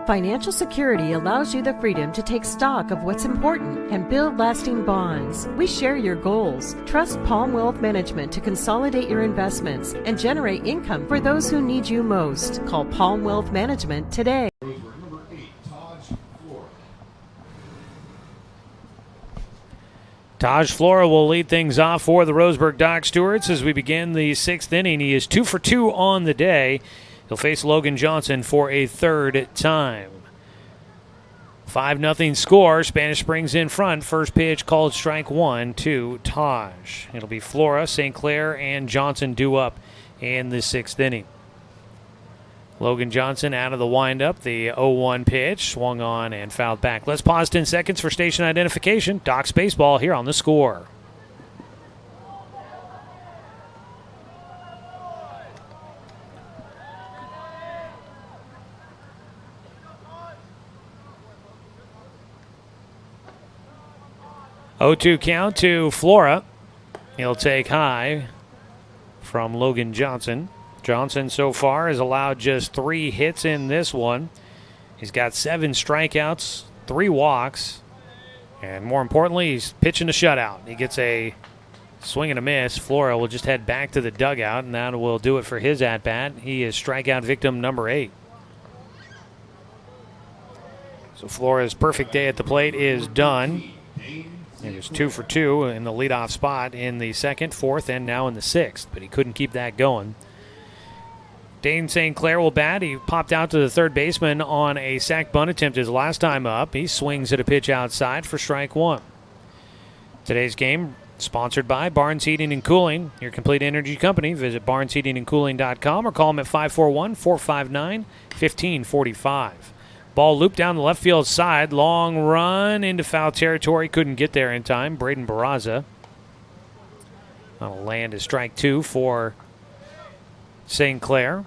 Financial security allows you the freedom to take stock of what's important and build lasting bonds. We share your goals. Trust Palm Wealth Management to consolidate your investments and generate income for those who need you most. Call Palm Wealth Management today. Taj Flora will lead things off for the Roseburg Dr. Stewarts as we begin the 6th inning. He is 2 for 2 on the day. He'll face Logan Johnson for a 3rd time. 5-0 score. Spanish Springs in front. First pitch called strike 1 to Taj. It'll be Flora, St. Clair, and Johnson due up in the 6th inning. Logan Johnson out of the windup. The 0-1 pitch swung on and fouled back. Let's pause 10 seconds for station identification. Docs Baseball here on the Score. Oh-2 count to Flora. He'll take high from Logan Johnson. Johnson so far has allowed just 3 hits in this one. He's got 7 strikeouts, 3 walks, and more importantly, he's pitching a shutout. He gets a swing and a miss. Flora will just head back to the dugout, and that will do it for his at-bat. He is strikeout victim number 8. So Flora's perfect day at the plate is done. He was 2 for 2 in the leadoff spot in the 2nd, 4th, and now in the 6th, but he couldn't keep that going. Dane St. Clair will bat. He popped out to the 3rd baseman on a sac bunt attempt his last time up. He swings at a pitch outside for strike 1. Today's game sponsored by Barnes Heating and Cooling, your complete energy company. Visit barnesheatingandcooling.com or call them at 541-459-1545. Ball looped down the left field side. Long run into foul territory. Couldn't get there in time. Braden Barraza. That'll land as strike 2 for St. Clair.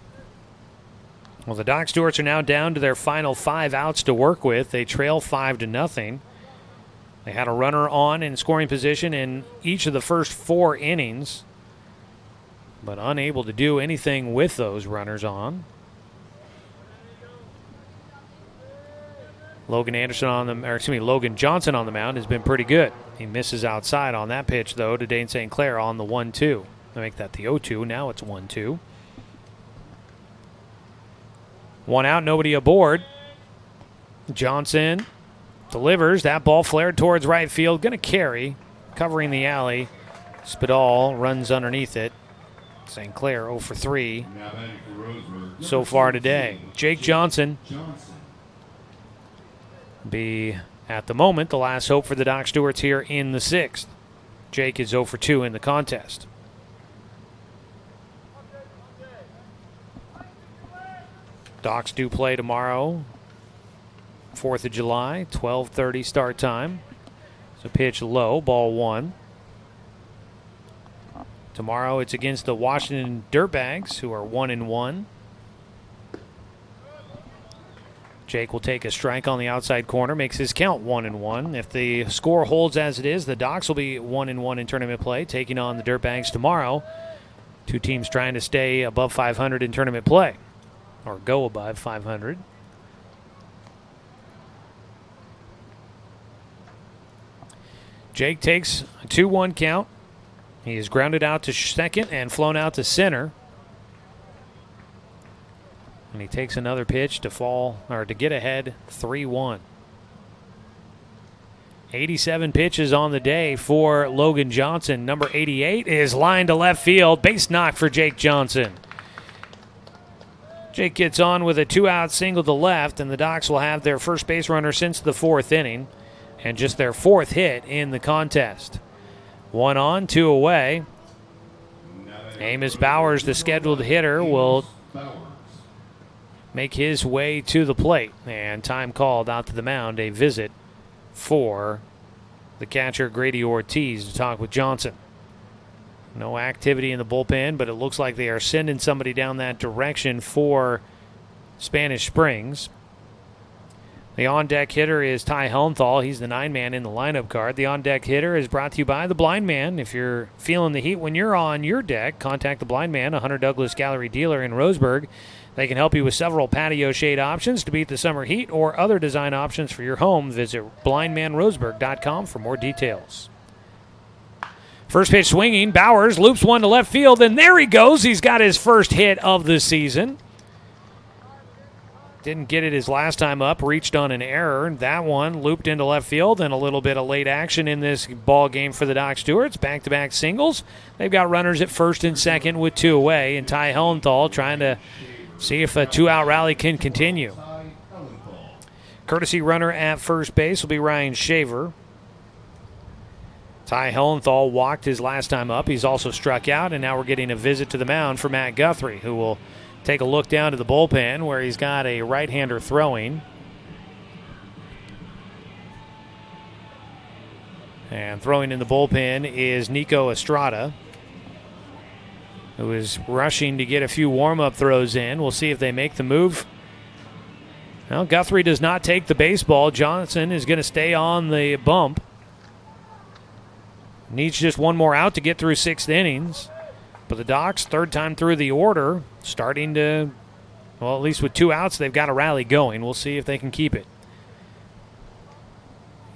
Well, the Doc Stewarts are now down to their final 5 outs to work with. They trail 5-0. They had a runner on in scoring position in each of the first 4 innings, but unable to do anything with those runners on. Logan Johnson on the mound has been pretty good. He misses outside on that pitch, though, to Dane St. Clair on the 1-2. I make that the 0-2. Now it's 1-2. 1 out, nobody aboard. Johnson delivers. That ball flared towards right field. Going to carry. Covering the alley. Spadal runs underneath it. St. Clair 0 for 3 so far today. Jake Johnson be, at the moment, the last hope for the Doc Stewarts here in the 6th. Jake is 0 for 2 in the contest. Docs do play tomorrow, 4th of July, 12:30 start time. So pitch low, ball 1. Tomorrow it's against the Washington Dirtbags, who are 1-1. Jake will take a strike on the outside corner, makes his count 1-1. If the score holds as it is, the Docs will be 1-1 in tournament play, taking on the Dirtbags tomorrow. Two teams trying to stay above 500 in tournament play, or go above 500. Jake takes a 2-1 count. He is grounded out to second and flown out to center. And he takes another pitch to get ahead 3-1. 87 pitches on the day for Logan Johnson. Number 88 is lined to left field. Base knock for Jake Johnson. Jake gets on with a 2-out single to left, and the Docs will have their first base runner since the 4th inning and just their 4th hit in the contest. 1 on, 2 away. Amos Bowers, the scheduled hitter, will make his way to the plate, and time called out to the mound, a visit for the catcher Grady Ortiz to talk with Johnson. No activity in the bullpen, but it looks like they are sending somebody down that direction for Spanish Springs. The on-deck hitter is Ty Helmthal. He's the 9-man in the lineup card. The on-deck hitter is brought to you by the Blind Man. If you're feeling the heat when you're on your deck, contact the Blind Man, a Hunter Douglas Gallery dealer in Roseburg. They can help you with several patio shade options to beat the summer heat or other design options for your home. Visit blindmanroseburg.com for more details. First pitch swinging. Bowers loops one to left field, and there he goes. He's got his first hit of the season. Didn't get it his last time up, reached on an error. That one looped into left field, and a little bit of late action in this ball game for the Doc Stewarts. Back-to-back singles. They've got runners at first and second with 2 away, and Ty Helmthal trying to see if a 2-out rally can continue. Courtesy runner at first base will be Ryan Shaver. Ty Helmthal walked his last time up. He's also struck out, and now we're getting a visit to the mound for Matt Guthrie, who will take a look down to the bullpen where he's got a right-hander throwing. And throwing in the bullpen is Nico Estrada, who is rushing to get a few warm-up throws in. We'll see if they make the move. Well, Guthrie does not take the baseball. Johnson is going to stay on the bump. Needs just one more out to get through 6 innings. But the Docs, 3rd time through the order, starting to, well, at least with 2 outs, they've got a rally going. We'll see if they can keep it.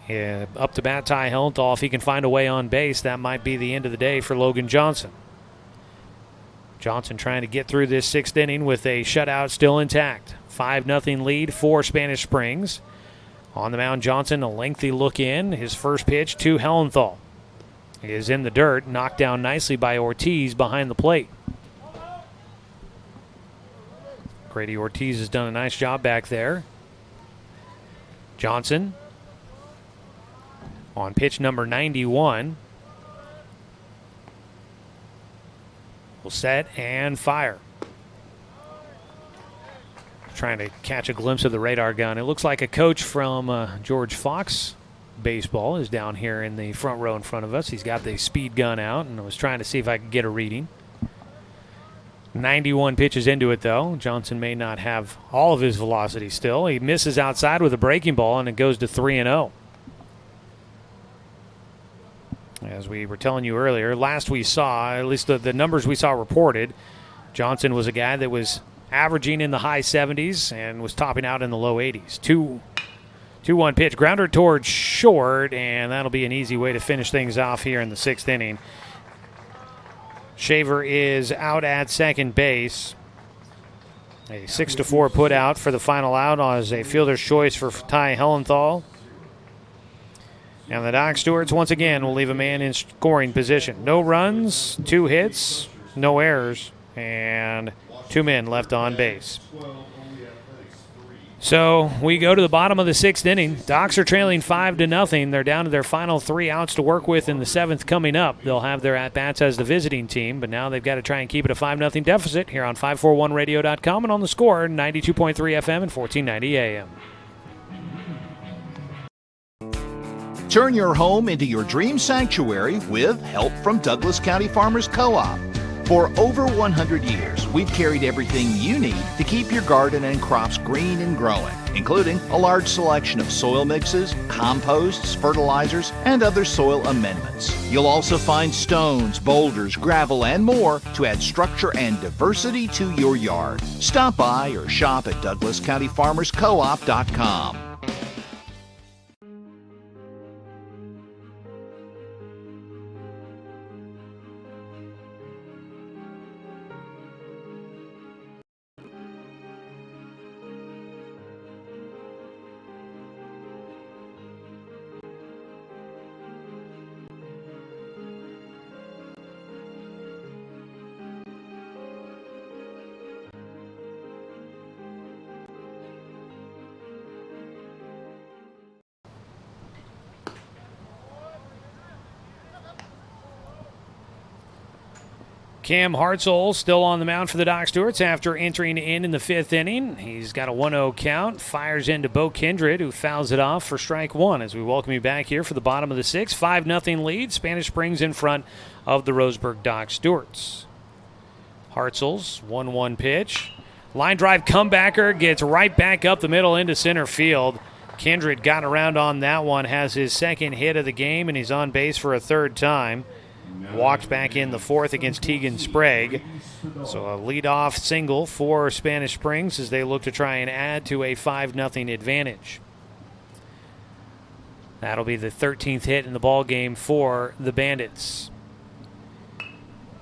Yeah, up to bat, Ty Helmthal. If he can find a way on base, that might be the end of the day for Logan Johnson. Johnson trying to get through this 6th inning with a shutout still intact. 5-0 lead for Spanish Springs. On the mound, Johnson, a lengthy look in. His first pitch to Helmthal. He is in the dirt, knocked down nicely by Ortiz behind the plate. Grady Ortiz has done a nice job back there. Johnson on pitch number 91. Will set and fire. Trying to catch a glimpse of the radar gun. It looks like a coach from George Fox Baseball is down here in the front row in front of us. He's got the speed gun out, and I was trying to see if I could get a reading. 91 pitches into it, though. Johnson may not have all of his velocity still. He misses outside with a breaking ball, and it goes to 3-0. As we were telling you earlier, last we saw, at least the numbers we saw reported, Johnson was a guy that was averaging in the high 70s and was topping out in the low 80s. 2-1 pitch, grounder towards short, and that'll be an easy way to finish things off here in the 6th inning. Shaver is out at second base. A 6-4 put out for the final out as a fielder's choice for Ty Helmthal. And the Doc Stewarts once again will leave a man in scoring position. No runs, 2 hits, no errors, and 2 men left on base. So we go to the bottom of the 6th inning. Docs are trailing 5-0. They're down to their final 3 outs to work with in the 7th coming up. They'll have their at-bats as the visiting team, but now they've got to try and keep it a 5-0 deficit here on 541radio.com and on the Score, 92.3 FM and 1490 AM. Turn your home into your dream sanctuary with help from Douglas County Farmers Co-op. For over 100 years, we've carried everything you need to keep your garden and crops green and growing, including a large selection of soil mixes, composts, fertilizers, and other soil amendments. You'll also find stones, boulders, gravel, and more to add structure and diversity to your yard. Stop by or shop at DouglasCountyFarmersCoop.com. Cam Hartzell still on the mound for the Doc Stewarts after entering in the 5th inning. He's got a 1-0 count, fires into Bo Kindred, who fouls it off for strike 1 as we welcome you back here for the bottom of the 6th. 5-0 lead. Spanish Springs in front of the Roseburg Doc Stewarts. Hartzell's 1-1 pitch. Line drive comebacker gets right back up the middle into center field. Kindred got around on that one, has his 2nd hit of the game, and he's on base for a 3rd time. Walked back in the 4th against Tegan Sprague. So a leadoff single for Spanish Springs as they look to try and add to a 5-0 advantage. That'll be the 13th hit in the ball game for the Bandits.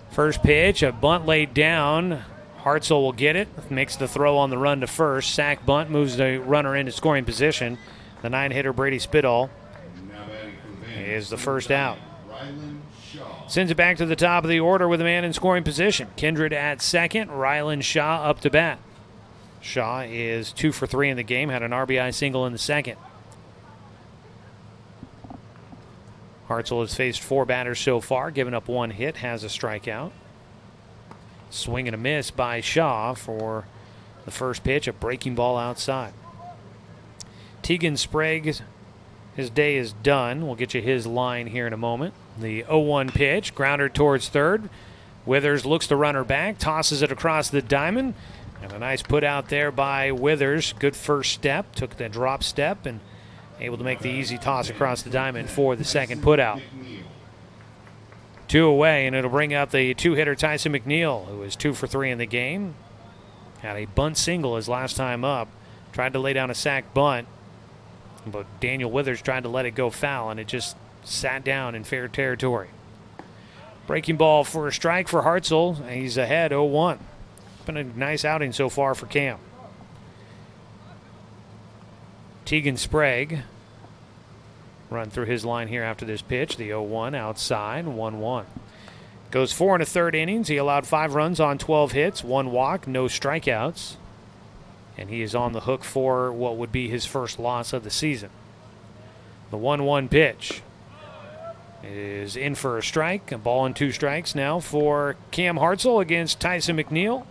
First pitch, a bunt laid down. Hartzell will get it, makes the throw on the run to first. Sack bunt moves the runner into scoring position. The 9-hitter Brady Spitall is the first out. Sends it back to the top of the order with a man in scoring position. Kindred at second, Ryland Shaw up to bat. Shaw is 2 for 3 in the game, had an RBI single in the 2nd. Hartzell has faced 4 batters so far, given up 1 hit, has a strikeout. Swing and a miss by Shaw for the first pitch, a breaking ball outside. Tegan Sprague, his day is done. We'll get you his line here in a moment. The 0-1 pitch, grounder towards third. Withers looks the runner back, tosses it across the diamond. And a nice put out there by Withers. Good first step, took the drop step and able to make the easy toss across the diamond for the 2nd put out. 2 away, and it'll bring up the 2-hitter Tyson McNeil, who is 2 for 3 in the game. Had a bunt single his last time up. Tried to lay down a sack bunt, but Daniel Withers tried to let it go foul, and it just sat down in fair territory. Breaking ball for a strike for Hartzell. He's ahead 0-1. Been a nice outing so far for Cam. Tegan Sprague run through his line here after this pitch. The 0-1 outside, 1-1. Goes 4 1/3 innings. He allowed 5 runs on 12 hits, 1 walk, no strikeouts. And he is on the hook for what would be his first loss of the season. The 1-1 pitch is in for a strike. A ball and 2 strikes now for Cam Hartzell against Tyson McNeil.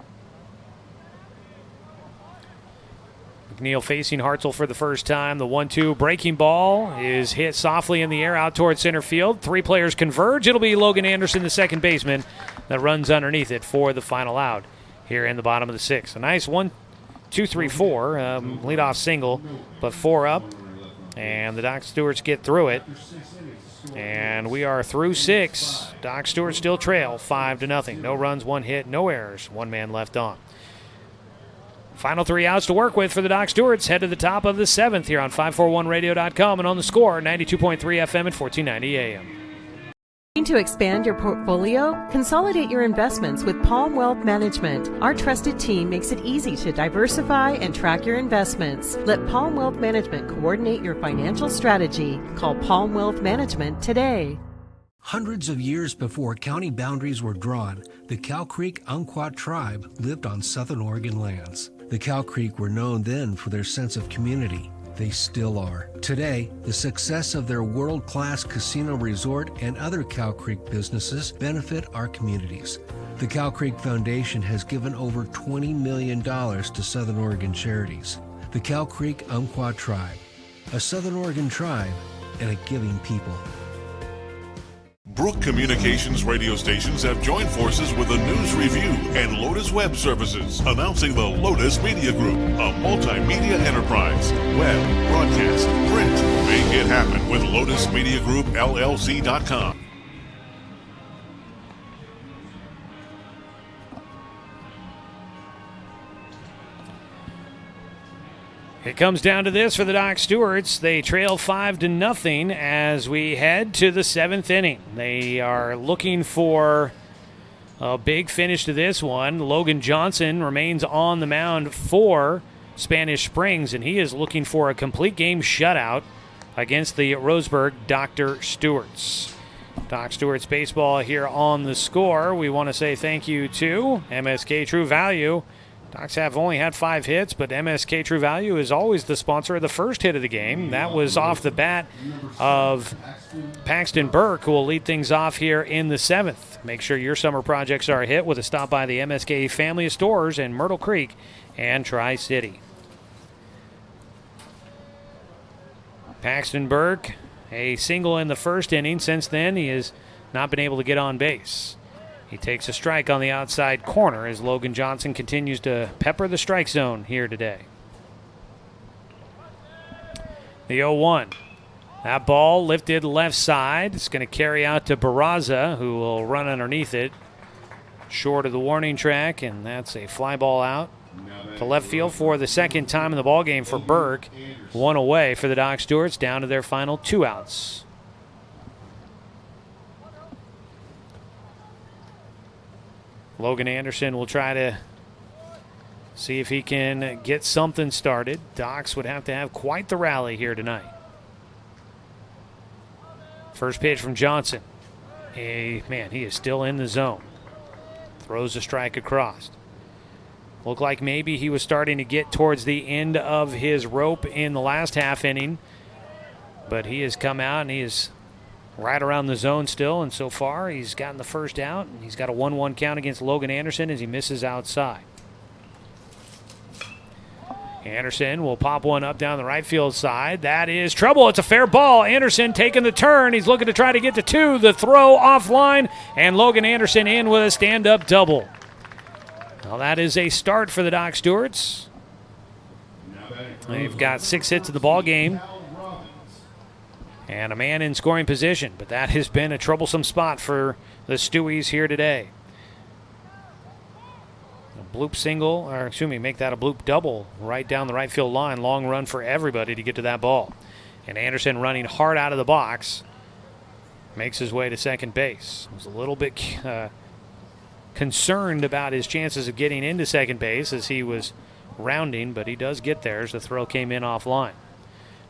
McNeil facing Hartzell for the first time. The 1-2 breaking ball is hit softly in the air out towards center field. 3 players converge. It'll be Logan Anderson, the second baseman, that runs underneath it for the final out here in the bottom of the 6th. A nice 1-2-3-4 leadoff single, but 4 up, and the Doc Stewarts get through it. And we are through 6. Doc Stewart still trail 5-0. No runs, 1 hit, no errors. 1 man left on. Final 3 outs to work with for the Doc Stewarts. Head to the top of the 7th here on 541radio.com and on the Score, 92.3 FM and 1490 AM. To expand your portfolio? Consolidate your investments with Palm Wealth Management. Our trusted team makes it easy to diversify and track your investments. Let Palm Wealth Management coordinate your financial strategy. Call Palm Wealth Management today. Hundreds of years before county boundaries were drawn, the Cow Creek Umpqua tribe lived on southern Oregon lands. The Cow Creek were known then for their sense of community. They still are. Today, the success of their world-class casino resort and other Cow Creek businesses benefit our communities. The Cow Creek Foundation has given over $20 million to Southern Oregon charities. The Cow Creek Umpqua Tribe, a Southern Oregon tribe and a giving people. Brook Communications radio stations have joined forces with the News Review and Lotus Web Services, announcing the Lotus Media Group, a multimedia enterprise. Web, broadcast, print. Make it happen with Lotus Media Group, LLC.com. It comes down to this for the Doc Stewarts. They trail 5-0 as we head to the 7th inning. They are looking for a big finish to this one. Logan Johnson remains on the mound for Spanish Springs, and he is looking for a complete game shutout against the Roseburg Dr. Stewarts. Doc Stewarts baseball here on the score. We want to say thank you to MSK True Value. Docs have only had 5 hits, but MSK True Value is always the sponsor of the first hit of the game. That was off the bat of Paxton Burke, who will lead things off here in the 7th. Make sure your summer projects are a hit with a stop by the MSK family of stores in Myrtle Creek and Tri-City. Paxton Burke, a single in the first inning. Since then, he has not been able to get on base. He takes a strike on the outside corner as Logan Johnson continues to pepper the strike zone here today. The 0-1. That ball lifted left side. It's going to carry out to Barraza, who will run underneath it. Short of the warning track, and that's a fly ball out to left field for the second time in the ballgame for Burke. 1 away for the Doc Stewarts, down to their final 2 outs. Logan Anderson will try to see if he can get something started. Docs would have to have quite the rally here tonight. First pitch from Johnson. He is still in the zone. Throws a strike across. Looked like maybe he was starting to get towards the end of his rope in the last half inning. But he has come out and he is right around the zone still, and so far he's gotten the first out, and he's got a 1-1 count against Logan Anderson as he misses outside. Anderson will pop one up down the right field side. That is trouble. It's a fair ball. Anderson taking the turn. He's looking to try to get to 2. The throw offline, and Logan Anderson in with a stand-up double. Well, that is a start for the Doc Stewarts. They've got 6 hits in the ball game and a man in scoring position, but that has been a troublesome spot for the Stewies here today. A bloop single, make that a bloop double right down the right field line. Long run for everybody to get to that ball. And Anderson running hard out of the box makes his way to second base. Was a little bit concerned about his chances of getting into second base as he was rounding, but he does get there as the throw came in offline.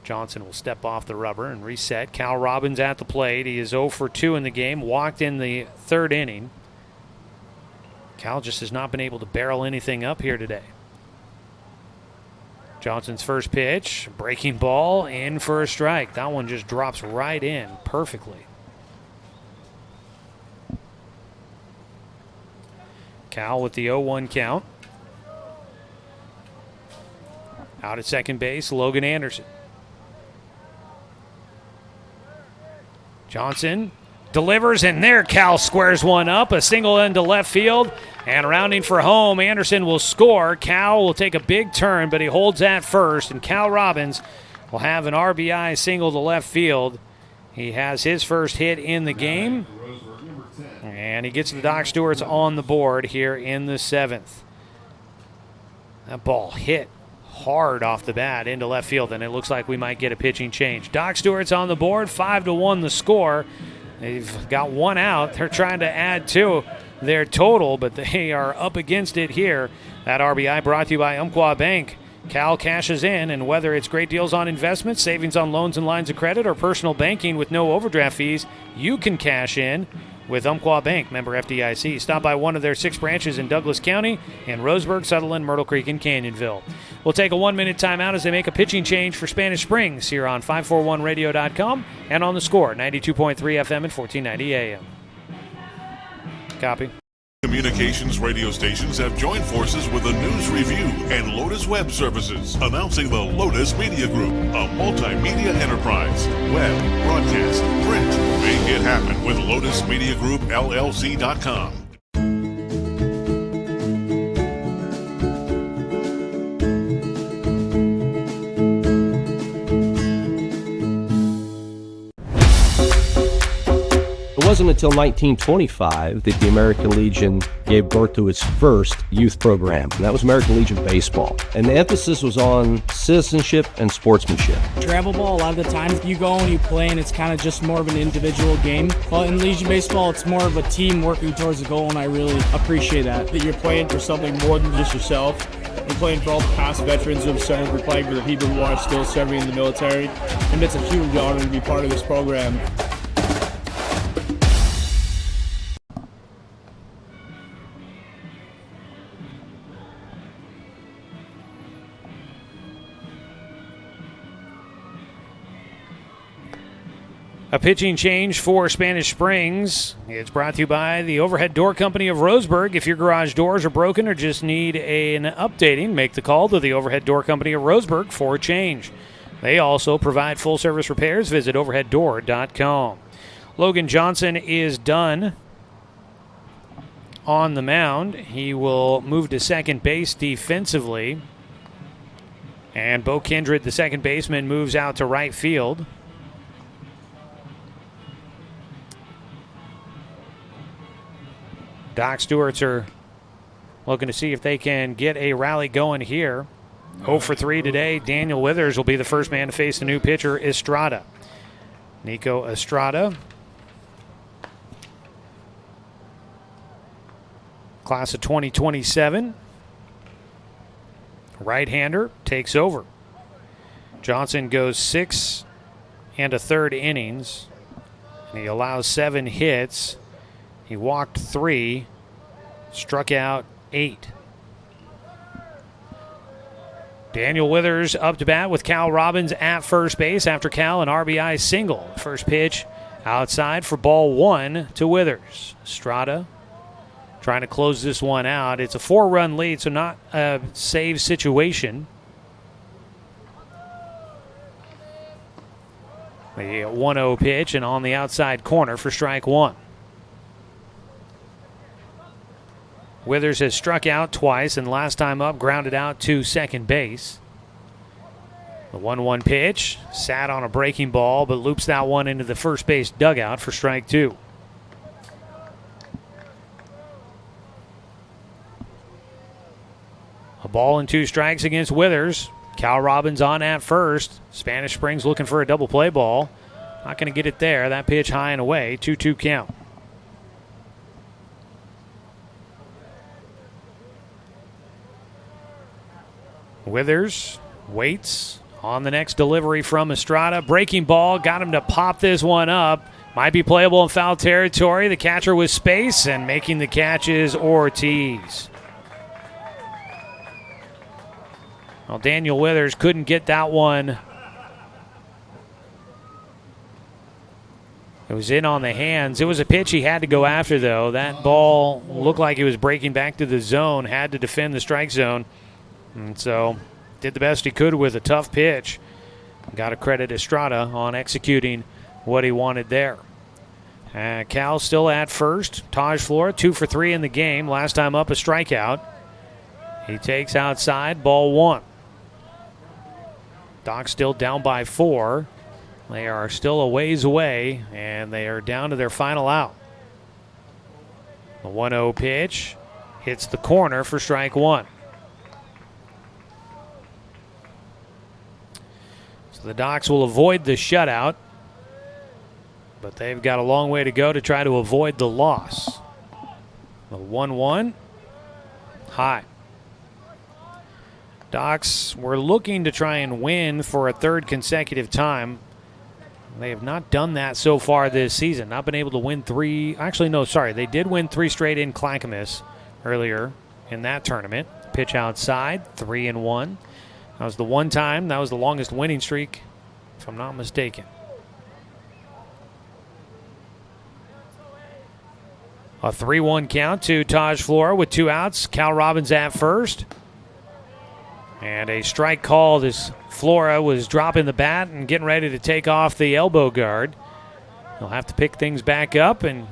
Johnson will step off the rubber and reset. Cal Robbins at the plate. He is 0 for 2 in the game. Walked in the 3rd inning. Cal just has not been able to barrel anything up here today. Johnson's first pitch. Breaking ball in for a strike. That one just drops right in perfectly. Cal with the 0-1 count. Out at second base, Logan Anderson. Johnson delivers, and there Cal squares one up. A single into left field, and rounding for home, Anderson will score. Cal will take a big turn, but he holds at first, and Cal Robbins will have an RBI single to left field. He has his first hit in the game, and he gets the Doc Stewarts on the board here in the 7th. That ball hit hard off the bat into left field, and it looks like we might get a pitching change. Doc Stewart's on the board, 5-1 the score. They've got 1 out. They're trying to add to their total, but they are up against it here. That RBI brought to you by Umpqua Bank. Cal cashes in, and whether it's great deals on investments, savings on loans and lines of credit, or personal banking with no overdraft fees, you can cash in with Umpqua Bank, member FDIC. Stop by one of their 6 branches in Douglas County and Roseburg, Sutherland, Myrtle Creek, and Canyonville. We'll take a 1-minute timeout as they make a pitching change for Spanish Springs here on 541radio.com and on the Score, 92.3 FM and 1490 AM. Copy. Communications radio stations have joined forces with the News Review and Lotus Web Services, announcing the Lotus Media Group, a multimedia enterprise. Web, broadcast, print. Make it happen with Lotus Media Group, LLC.com. It wasn't until 1925 that the American Legion gave birth to its first youth program, and that was American Legion Baseball. And the emphasis was on citizenship and sportsmanship. Travel ball, a lot of the times you go and you play and it's kind of just more of an individual game. But in Legion Baseball, it's more of a team working towards a goal, and I really appreciate that. That you're playing for something more than just yourself. You're playing for all the past veterans who have served. We're playing for the people who are still serving in the military. And it's a huge honor to be part of this program. A pitching change for Spanish Springs. It's brought to you by the Overhead Door Company of Roseburg. If your garage doors are broken or just need an updating, make the call to the Overhead Door Company of Roseburg for a change. They also provide full-service repairs. Visit overheaddoor.com. Logan Johnson is done on the mound. He will move to second base defensively. And Bo Kindred, the second baseman, moves out to right field. Doc Stewarts are looking to see if they can get a rally going here. 0 for 3 today. Daniel Withers will be the first man to face the new pitcher, Estrada. Nico Estrada, class of 2027. Right-hander takes over. Johnson goes 6 1/3 innings, and he allows 7 hits. He walked 3, struck out 8. Daniel Withers up to bat with Cal Robbins at first base after Cal an RBI single. First pitch outside for ball 1 to Withers. Estrada trying to close this one out. It's a 4-run lead, so not a save situation. The 1-0 pitch and on the outside corner for strike 1. Withers has struck out twice, and last time up, grounded out to second base. The 1-1 pitch, sat on a breaking ball, but loops that one into the first base dugout for strike 2. A ball and 2 strikes against Withers. Cal Robbins on at first. Spanish Springs looking for a double play ball. Not going to get it there. That pitch high and away, 2-2 count. Withers waits on the next delivery from Estrada. Breaking ball, got him to pop this one up. Might be playable in foul territory. The catcher with space, and making the catch is Ortiz. Well, Daniel Withers couldn't get that one. It was in on the hands. It was a pitch he had to go after, though. That ball looked like it was breaking back to the zone, had to defend the strike zone. And so did the best he could with a tough pitch. Got to credit Estrada on executing what he wanted there. Cal still at first. Taj Flora, 2 for 3 in the game. Last time up, a strikeout. He takes outside, ball 1. Doc still down by 4. They are still a ways away, and they are down to their final out. The 1-0 pitch hits the corner for strike 1. The Docs will avoid the shutout, but they've got a long way to go to try to avoid the loss. The 1-1, high. Docs were looking to try and win for a third consecutive time. They have not done that so far this season. Not been able to win three. Actually, no, sorry. They did win 3 straight in Clackamas earlier in that tournament. Pitch outside, 3-1. That was the one time. That was the longest winning streak, if I'm not mistaken. A 3-1 count to Taj Flora with 2 outs. Cal Robbins at first. And a strike called as Flora was dropping the bat and getting ready to take off the elbow guard. He'll have to pick things back up and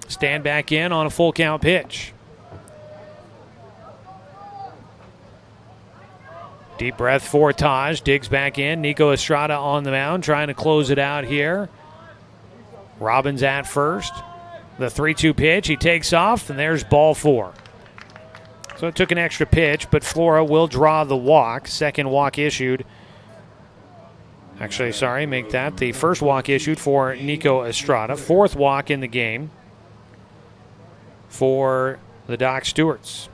stand back in on a full count pitch. Deep breath for Taj. Digs back in. Nico Estrada on the mound trying to close it out here. Robbins at first. The 3-2 pitch. He takes off, and there's ball 4. So it took an extra pitch, but Flora will draw the walk. Second walk issued. Actually, sorry, make that the first walk issued for Nico Estrada. 4th walk in the game for the Doc Stewarts.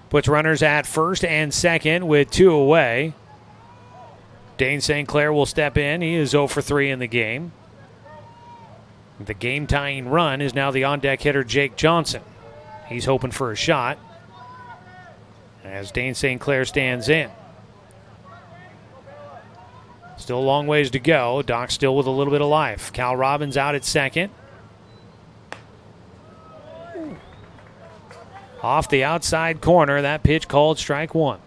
Puts runners at first and second with 2 away. Dane St. Clair will step in. He is 0 for 3 in the game. The game-tying run is now the on-deck hitter, Jake Johnson. He's hoping for a shot as Dane St. Clair stands in. Still a long ways to go. Doc still with a little bit of life. Cal Robbins out at second. Off the outside corner, that pitch called strike 1.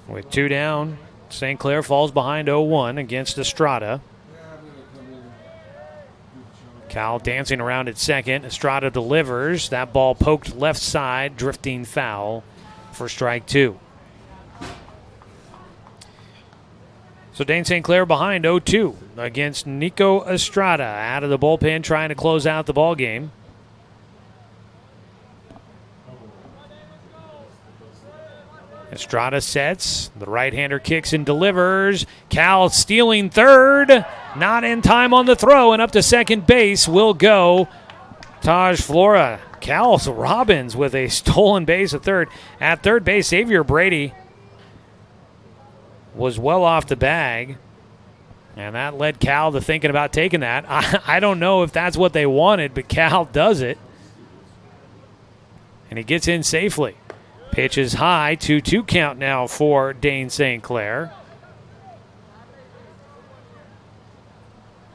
With 2 down, St. Clair falls behind 0-1 against Estrada. Cal dancing around at second. Estrada delivers. That ball poked left side, drifting foul for strike 2. So Dane St. Clair behind 0-2 against Nico Estrada out of the bullpen trying to close out the ball game. Estrada sets. The right-hander kicks and delivers. Cal stealing third. Not in time on the throw, and up to second base will go Taj Flora. Cal Robbins with a stolen base at third. At third base, Xavier Brady was well off the bag, and that led Cal to thinking about taking that. I don't know if that's what they wanted, but Cal does it, and he gets in safely. Pitch is high, 2-2 count now for Dane St. Clair.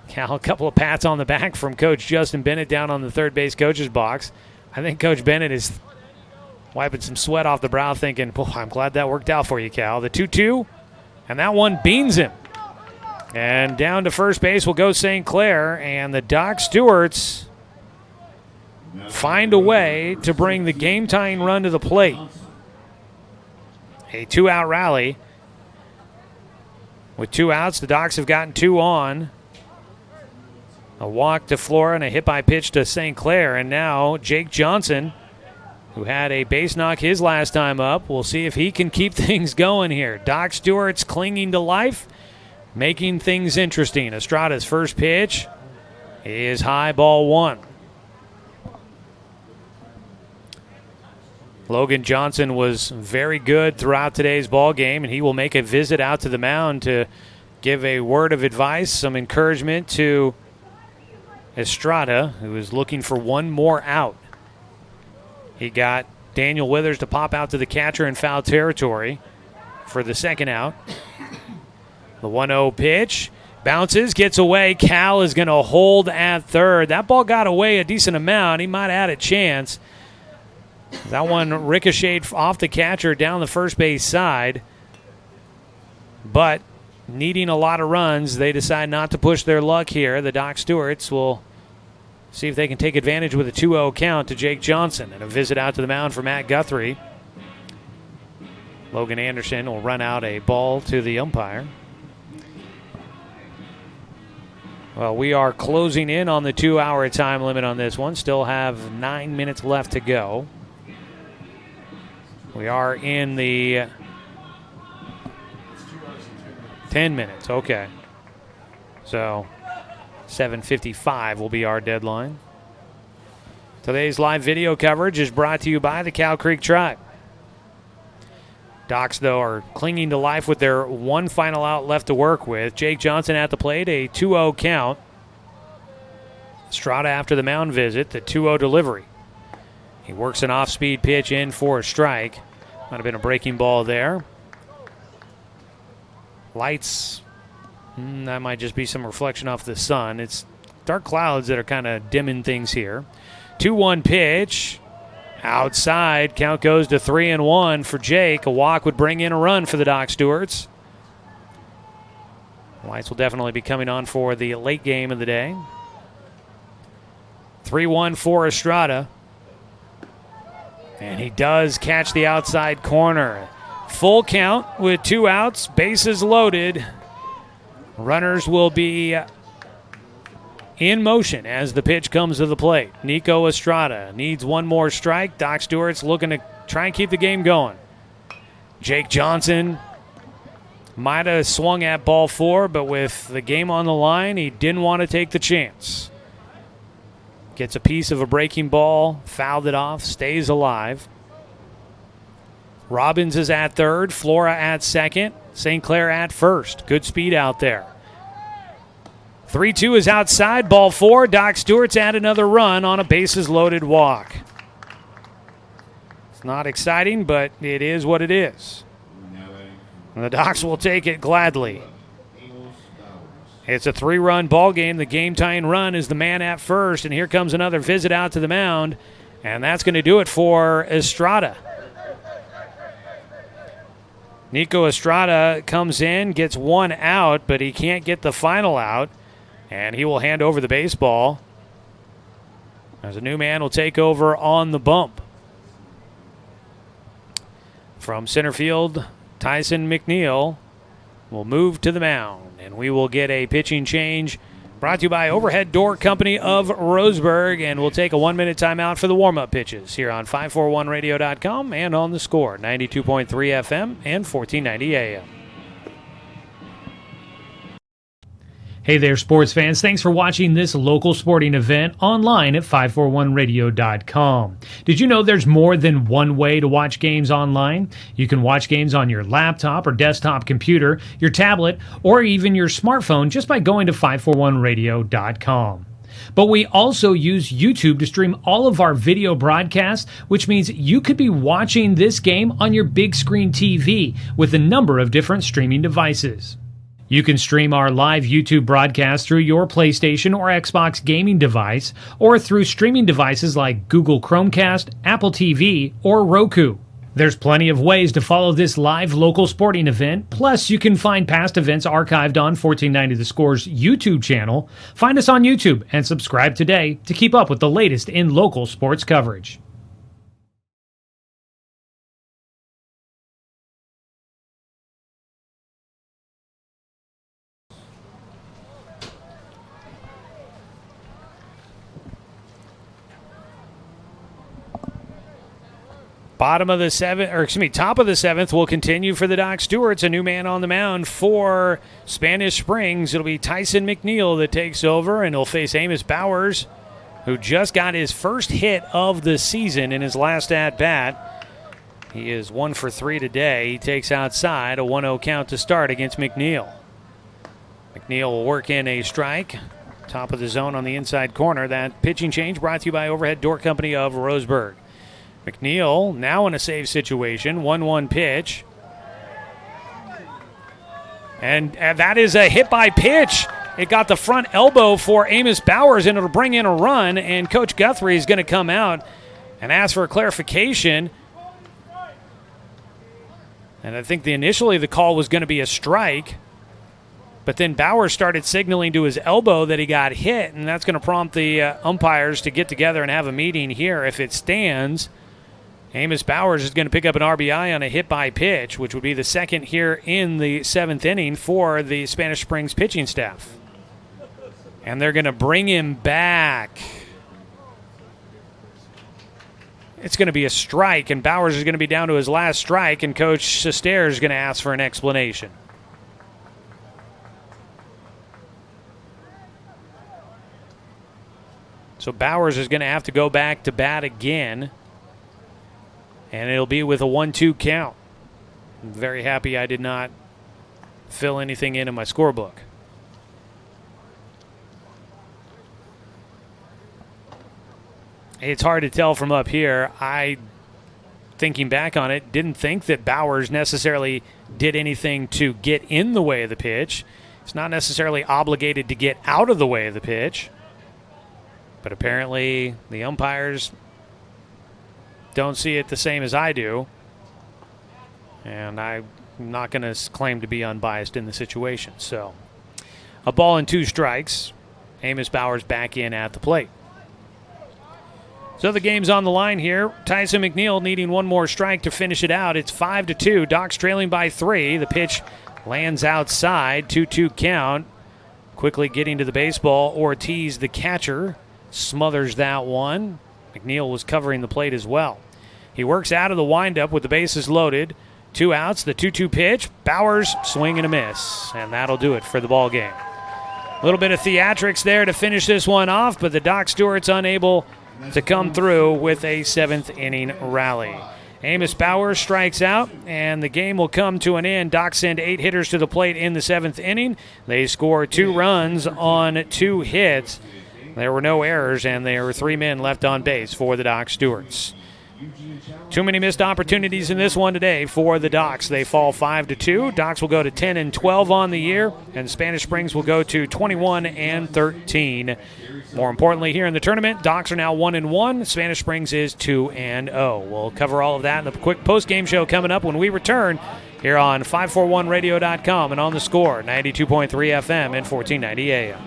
Cal, a couple of pats on the back from Coach Justin Bennett down on the third base coach's box. I think Coach Bennett is wiping some sweat off the brow thinking, boy, I'm glad that worked out for you, Cal. The 2-2, and that one beans him. And down to first base will go St. Clair, and the Doc Stewarts find a way to bring the game-tying run to the plate. A 2-out rally. With 2 outs, the Docs have gotten 2 on. A walk to Flora and a hit by pitch to St. Clair. And now Jake Johnson, who had a base knock his last time up, we'll see if he can keep things going here. Doc Stewart's clinging to life, making things interesting. Estrada's first pitch is high, ball 1. Logan Johnson was very good throughout today's ball game, and he will make a visit out to the mound to give a word of advice, some encouragement to Estrada, who is looking for one more out. He got Daniel Withers to pop out to the catcher in foul territory for the second out. The 1-0 pitch bounces, gets away. Cal is going to hold at third. That ball got away a decent amount. He might have had a chance. That one ricocheted off the catcher down the first base side. But needing a lot of runs, they decide not to push their luck here. The Doc Stewarts will see if they can take advantage with a 2-0 count to Jake Johnson. And a visit out to the mound for Matt Guthrie. Logan Anderson will run out a ball to the umpire. Well, we are closing in on the 2-hour time limit on this one. Still have 9 minutes left to go. We are in the 10 minutes. Okay. So 7:55 will be our deadline. Today's live video coverage is brought to you by the Cow Creek Tribe. Docs, though, are clinging to life with their one final out left to work with. Jake Johnson at the plate, a 2-0 count. Estrada after the mound visit, the 2-0 delivery. He works an off-speed pitch in for a strike. Might have been a breaking ball there. Lights, that might just be some reflection off the sun. It's dark clouds that are kind of dimming things here. 2-1 pitch. Outside, count goes to 3-1 for Jake. A walk would bring in a run for the Doc Stewarts. Lights will definitely be coming on for the late game of the day. 3-1 for Estrada. And he does catch the outside corner. Full count with 2 outs, bases loaded. Runners will be in motion as the pitch comes to the plate. Nico Estrada needs one more strike. Doc Stewart's looking to try and keep the game going. Jake Johnson might have swung at ball 4, but with the game on the line, he didn't want to take the chance. Gets a piece of a breaking ball, fouled it off, stays alive. Robbins is at third, Flora at second, St. Clair at first. Good speed out there. 3-2 is outside, ball 4. Doc Stewart's add another run on a bases-loaded walk. It's not exciting, but it is what it is. And the Docs will take it gladly. It's a 3-run ball game. The game-tying run is the man at first, and here comes another visit out to the mound, and that's going to do it for Estrada. Nico Estrada comes in, gets 1 out, but he can't get the final out, and he will hand over the baseball as a new man will take over on the bump. From center field, Tyson McNeil will move to the mound, and we will get a pitching change brought to you by Overhead Door Company of Roseburg, and we'll take a 1-minute timeout for the warm-up pitches here on 541radio.com and on the Score, 92.3 FM and 1490 AM. Hey there, sports fans. Thanks for watching this local sporting event online at 541radio.com. Did you know there's more than one way to watch games online? You can watch games on your laptop or desktop computer, your tablet, or even your smartphone just by going to 541radio.com. But we also use YouTube to stream all of our video broadcasts, which means you could be watching this game on your big screen TV with a number of different streaming devices. You can stream our live YouTube broadcast through your PlayStation or Xbox gaming device, or through streaming devices like Google Chromecast, Apple TV, or Roku. There's plenty of ways to follow this live local sporting event, plus you can find past events archived on 1490 The Score's YouTube channel. Find us on YouTube and subscribe today to keep up with the latest in local sports coverage. Top of the seventh will continue for the Doc Stewarts. A new man on the mound for Spanish Springs. It'll be Tyson McNeil that takes over, and he'll face Amos Bowers, who just got his first hit of the season in his last at-bat. He is 1 for 3 today. He takes outside, a 1-0 count to start against McNeil. McNeil will work in a strike. Top of the zone on the inside corner. That pitching change brought to you by Overhead Door Company of Roseburg. McNeil now in a save situation. 1-1 pitch. And that is a hit by pitch. It got the front elbow for Amos Bowers, and it'll bring in a run. And Coach Guthrie is going to come out and ask for a clarification. And I think initially the call was going to be a strike. But then Bowers started signaling to his elbow that he got hit, and that's going to prompt the umpires to get together and have a meeting here. If it stands, Amos Bowers is going to pick up an RBI on a hit by pitch, which would be the second here in the 7th inning for the Spanish Springs pitching staff. And they're going to bring him back. It's going to be a strike, and Bowers is going to be down to his last strike, and Coach Sester is going to ask for an explanation. So Bowers is going to have to go back to bat again. And it'll be with a 1-2 count. I'm very happy I did not fill anything in my scorebook. It's hard to tell from up here. Thinking back on it, didn't think that Bowers necessarily did anything to get in the way of the pitch. He's not necessarily obligated to get out of the way of the pitch. But apparently the umpires don't see it the same as I do. And I'm not going to claim to be unbiased in the situation. So a ball and 2 strikes. Amos Bowers back in at the plate. So the game's on the line here. Tyson McNeil needing one more strike to finish it out. It's 5-2. Docs trailing by 3. The pitch lands outside. 2-2 count. Quickly getting to the baseball. Ortiz, the catcher, smothers that one. McNeil was covering the plate as well. He works out of the windup with the bases loaded. 2 outs. The 2-2 pitch. Bowers swing and a miss. And that'll do it for the ball game. A little bit of theatrics there to finish this one off, but the Doc Stewart's unable to come through with a 7th inning rally. Amos Bowers strikes out, and the game will come to an end. Docs send 8 hitters to the plate in the 7th inning. They score 2 runs on 2 hits. There were no errors, and there were 3 men left on base for the Doc Stewarts. Too many missed opportunities in this one today for the Docs. They fall 5-2. Docs will go to 10-12 on the year, and Spanish Springs will go to 21-13. More importantly, here in the tournament, Docs are now 1-1. Spanish Springs is 2-0. We'll cover all of that in the quick post-game show coming up when we return here on 541radio.com and on the Score, 92.3 FM and 1490 AM.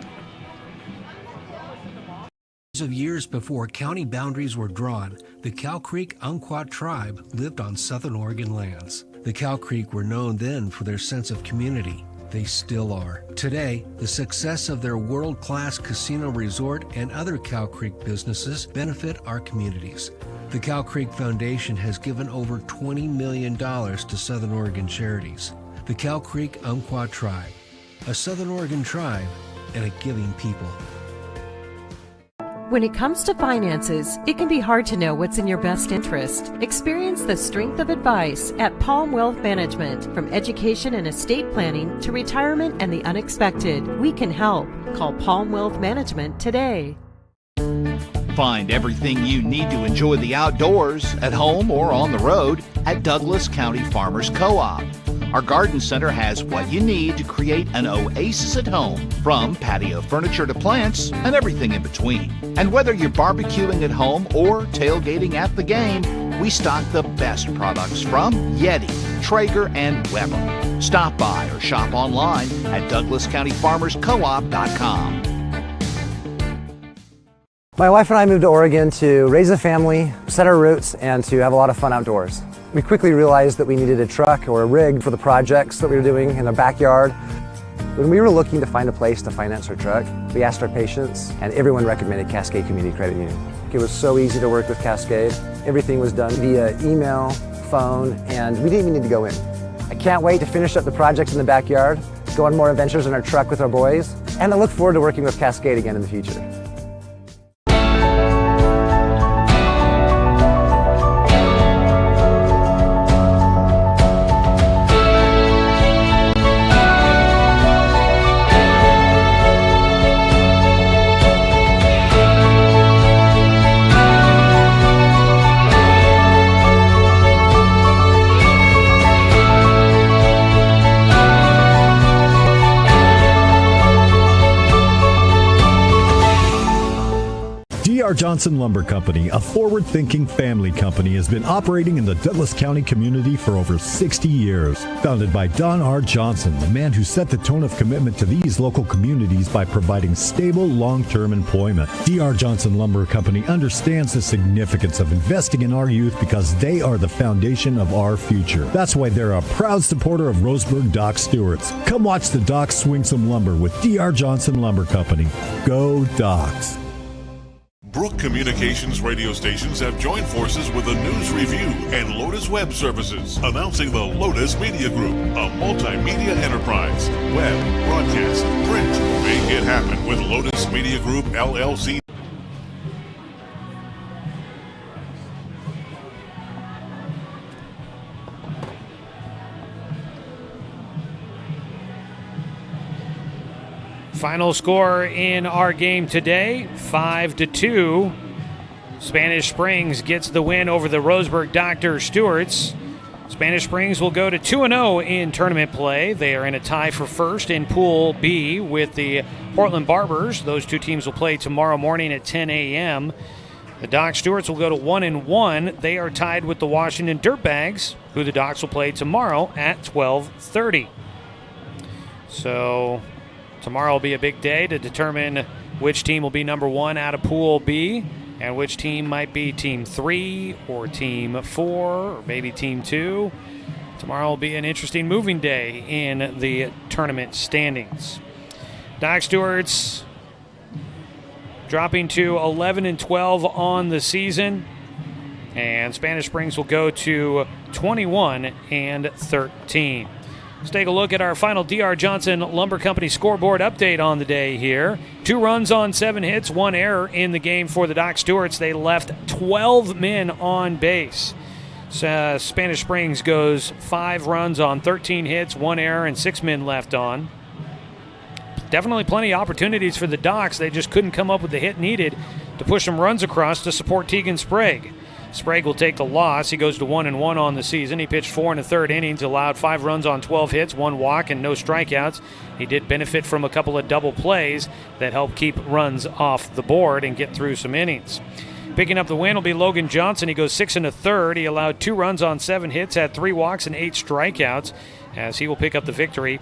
Of years before county boundaries were drawn, the Cow Creek Umpqua tribe lived on Southern Oregon lands. The Cow Creek were known then for their sense of community. They still are. Today, the success of their world-class casino resort and other Cow Creek businesses benefit our communities. The Cow Creek Foundation has given over $20 million to Southern Oregon charities. The Cow Creek Umpqua tribe, a Southern Oregon tribe and a giving people. When it comes to finances, it can be hard to know what's in your best interest. Experience the strength of advice at Palm Wealth Management. From education and estate planning to retirement and the unexpected, we can help. Call Palm Wealth Management today. Find everything you need to enjoy the outdoors, at home or on the road, at Douglas County Farmers Co-op. Our garden center has what you need to create an oasis at home, from patio furniture to plants and everything in between. And whether you're barbecuing at home or tailgating at the game, we stock the best products from Yeti, Traeger, and Weber. Stop by or shop online at DouglasCountyFarmersCoop.com. My wife and I moved to Oregon to raise a family, set our roots, and to have a lot of fun outdoors. We quickly realized that we needed a truck or a rig for the projects that we were doing in our backyard. When we were looking to find a place to finance our truck, we asked our patients, and everyone recommended Cascade Community Credit Union. It was so easy to work with Cascade. Everything was done via email, phone, and we didn't even need to go in. I can't wait to finish up the projects in the backyard, go on more adventures in our truck with our boys, and I look forward to working with Cascade again in the future. D.R. Johnson Lumber Company, a forward-thinking family company, has been operating in the Douglas County community for over 60 years. Founded by Don R. Johnson, the man who set the tone of commitment to these local communities by providing stable, long-term employment. D.R. Johnson Lumber Company understands the significance of investing in our youth because they are the foundation of our future. That's why they're a proud supporter of Roseburg Dr. Stewart's. Come watch the Docs swing some lumber with D.R. Johnson Lumber Company. Go Docs! Brook Communications radio stations have joined forces with the News Review and Lotus Web Services, announcing the Lotus Media Group, a multimedia enterprise. Web, broadcast, print. Make it happen with Lotus Media Group, LLC. Final score in our game today, 5-2. Spanish Springs gets the win over the Roseburg Dr. Stewarts. Spanish Springs will go to 2-0 in tournament play. They are in a tie for first in Pool B with the Portland Barbers. Those two teams will play tomorrow morning at 10 a.m. The Dock Stewarts will go to 1-1. They are tied with the Washington Dirtbags, who the Docks will play tomorrow at 12:30. So tomorrow will be a big day to determine which team will be number one out of Pool B and which team might be Team 3 or Team 4 or maybe Team 2. Tomorrow will be an interesting moving day in the tournament standings. Dock Stewarts dropping to 11-12 on the season, and Spanish Springs will go to 21-13. Let's take a look at our final D.R. Johnson Lumber Company scoreboard update on the day here. 2 runs on 7 hits, 1 error in the game for the Dock Stewarts. They left 12 men on base. Spanish Springs goes 5 runs on 13 hits, 1 error, and 6 men left on. Definitely plenty of opportunities for the Docks. They just couldn't come up with the hit needed to push some runs across to support Tegan Sprague. Sprague will take the loss. He goes to 1-1 on the season. He pitched 4 1/3 innings, allowed 5 runs on 12 hits, 1 walk, and no strikeouts. He did benefit from a couple of double plays that helped keep runs off the board and get through some innings. Picking up the win will be Logan Johnson. He goes 6 1/3. He allowed 2 runs on 7 hits, had 3 walks and 8 strikeouts, as he will pick up the victory.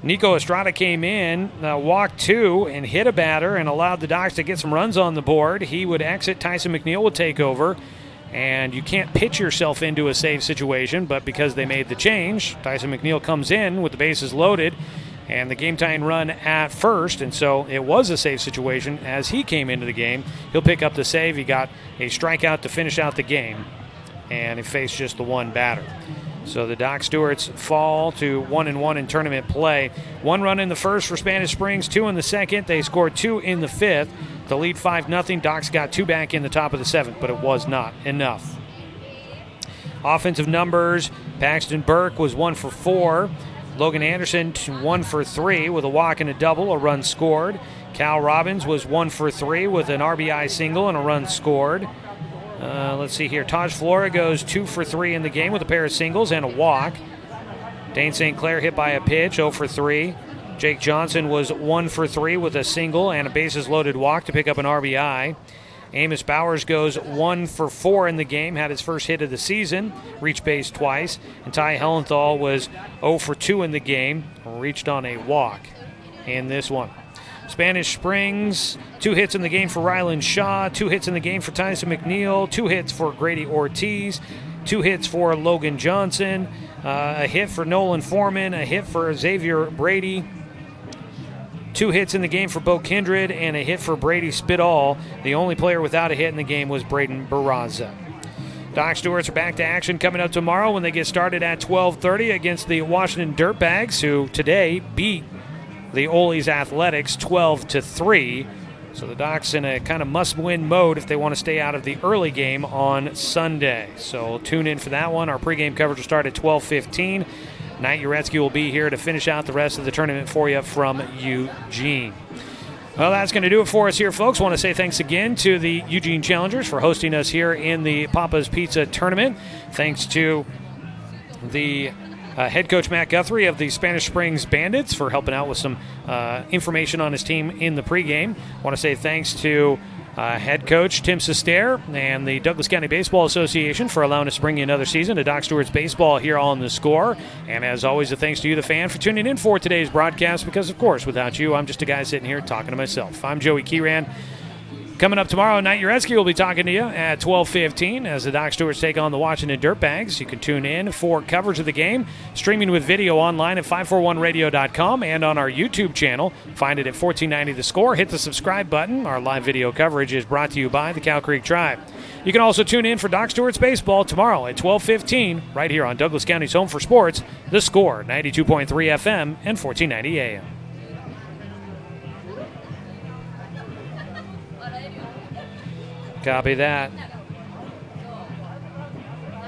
Nico Estrada came in, walked 2, and hit a batter and allowed the Docks to get some runs on the board. He would exit. Tyson McNeil would take over. And you can't pitch yourself into a save situation, but because they made the change, Tyson McNeil comes in with the bases loaded and the game-tying run at first, and so it was a save situation as he came into the game. He'll pick up the save. He got a strikeout to finish out the game, and he faced just the 1 batter. So the Dock Stewarts fall to 1-1 in tournament play. 1 run in the first for Spanish Springs, 2 in the second. They scored 2 in the fifth. The lead 5-0. Docks got 2 back in the top of the 7th, but it was not enough. Offensive numbers, Paxton Burke was 1 for 4. Logan Anderson 1 for 3 with a walk and a double, a run scored. Cal Robbins was 1 for 3 with an RBI single and a run scored. Let's see here. Taj Flora goes 2 for 3 in the game with a pair of singles and a walk. Dane St. Clair hit by a pitch, 0 for 3. Jake Johnson was 1 for 3 with a single and a bases-loaded walk to pick up an RBI. Amos Bowers goes 1 for 4 in the game, had his first hit of the season, reached base twice. And Ty Hellenthal was 0 for 2 in the game, reached on a walk in this one. Spanish Springs, 2 hits in the game for Ryland Shaw, 2 hits in the game for Tyson McNeil, 2 hits for Grady Ortiz, 2 hits for Logan Johnson, a hit for Nolan Foreman, a hit for Xavier Brady, 2 hits in the game for Bo Kindred, and a hit for Brady Spitall. The only player without a hit in the game was Braden Barraza. Dock Stewarts are back to action coming up tomorrow when they get started at 12:30 against the Washington Dirtbags, who today beat the Ole's Athletics 12-3. So the Docks in a kind of must-win mode if they want to stay out of the early game on Sunday. So tune in for that one. Our pregame coverage will start at 12:15. Knight Uretsky will be here to finish out the rest of the tournament for you from Eugene. Well, that's going to do it for us here, folks. I want to say thanks again to the Eugene Challengers for hosting us here in the Papa's Pizza Tournament. Thanks to the head coach Matt Guthrie of the Spanish Springs Bandits for helping out with some information on his team in the pregame. I want to say thanks to head coach Tim Sester and the Douglas County Baseball Association for allowing us to bring you another season of Dock Stewarts Baseball here on The Score. And as always, a thanks to you, the fan, for tuning in for today's broadcast, because, of course, without you, I'm just a guy sitting here talking to myself. I'm Joey Kieran. Coming up tomorrow, Knight Uretsky will be talking to you at 12:15 as the Dock Stewarts take on the Washington Dirtbags. You can tune in for coverage of the game, streaming with video online at 541radio.com and on our YouTube channel. Find it at 1490 The Score. Hit the subscribe button. Our live video coverage is brought to you by the Cow Creek Tribe. You can also tune in for Dock Stewarts Baseball tomorrow at 12:15 right here on Douglas County's home for sports, The Score, 92.3 FM and 1490 AM. Copy that.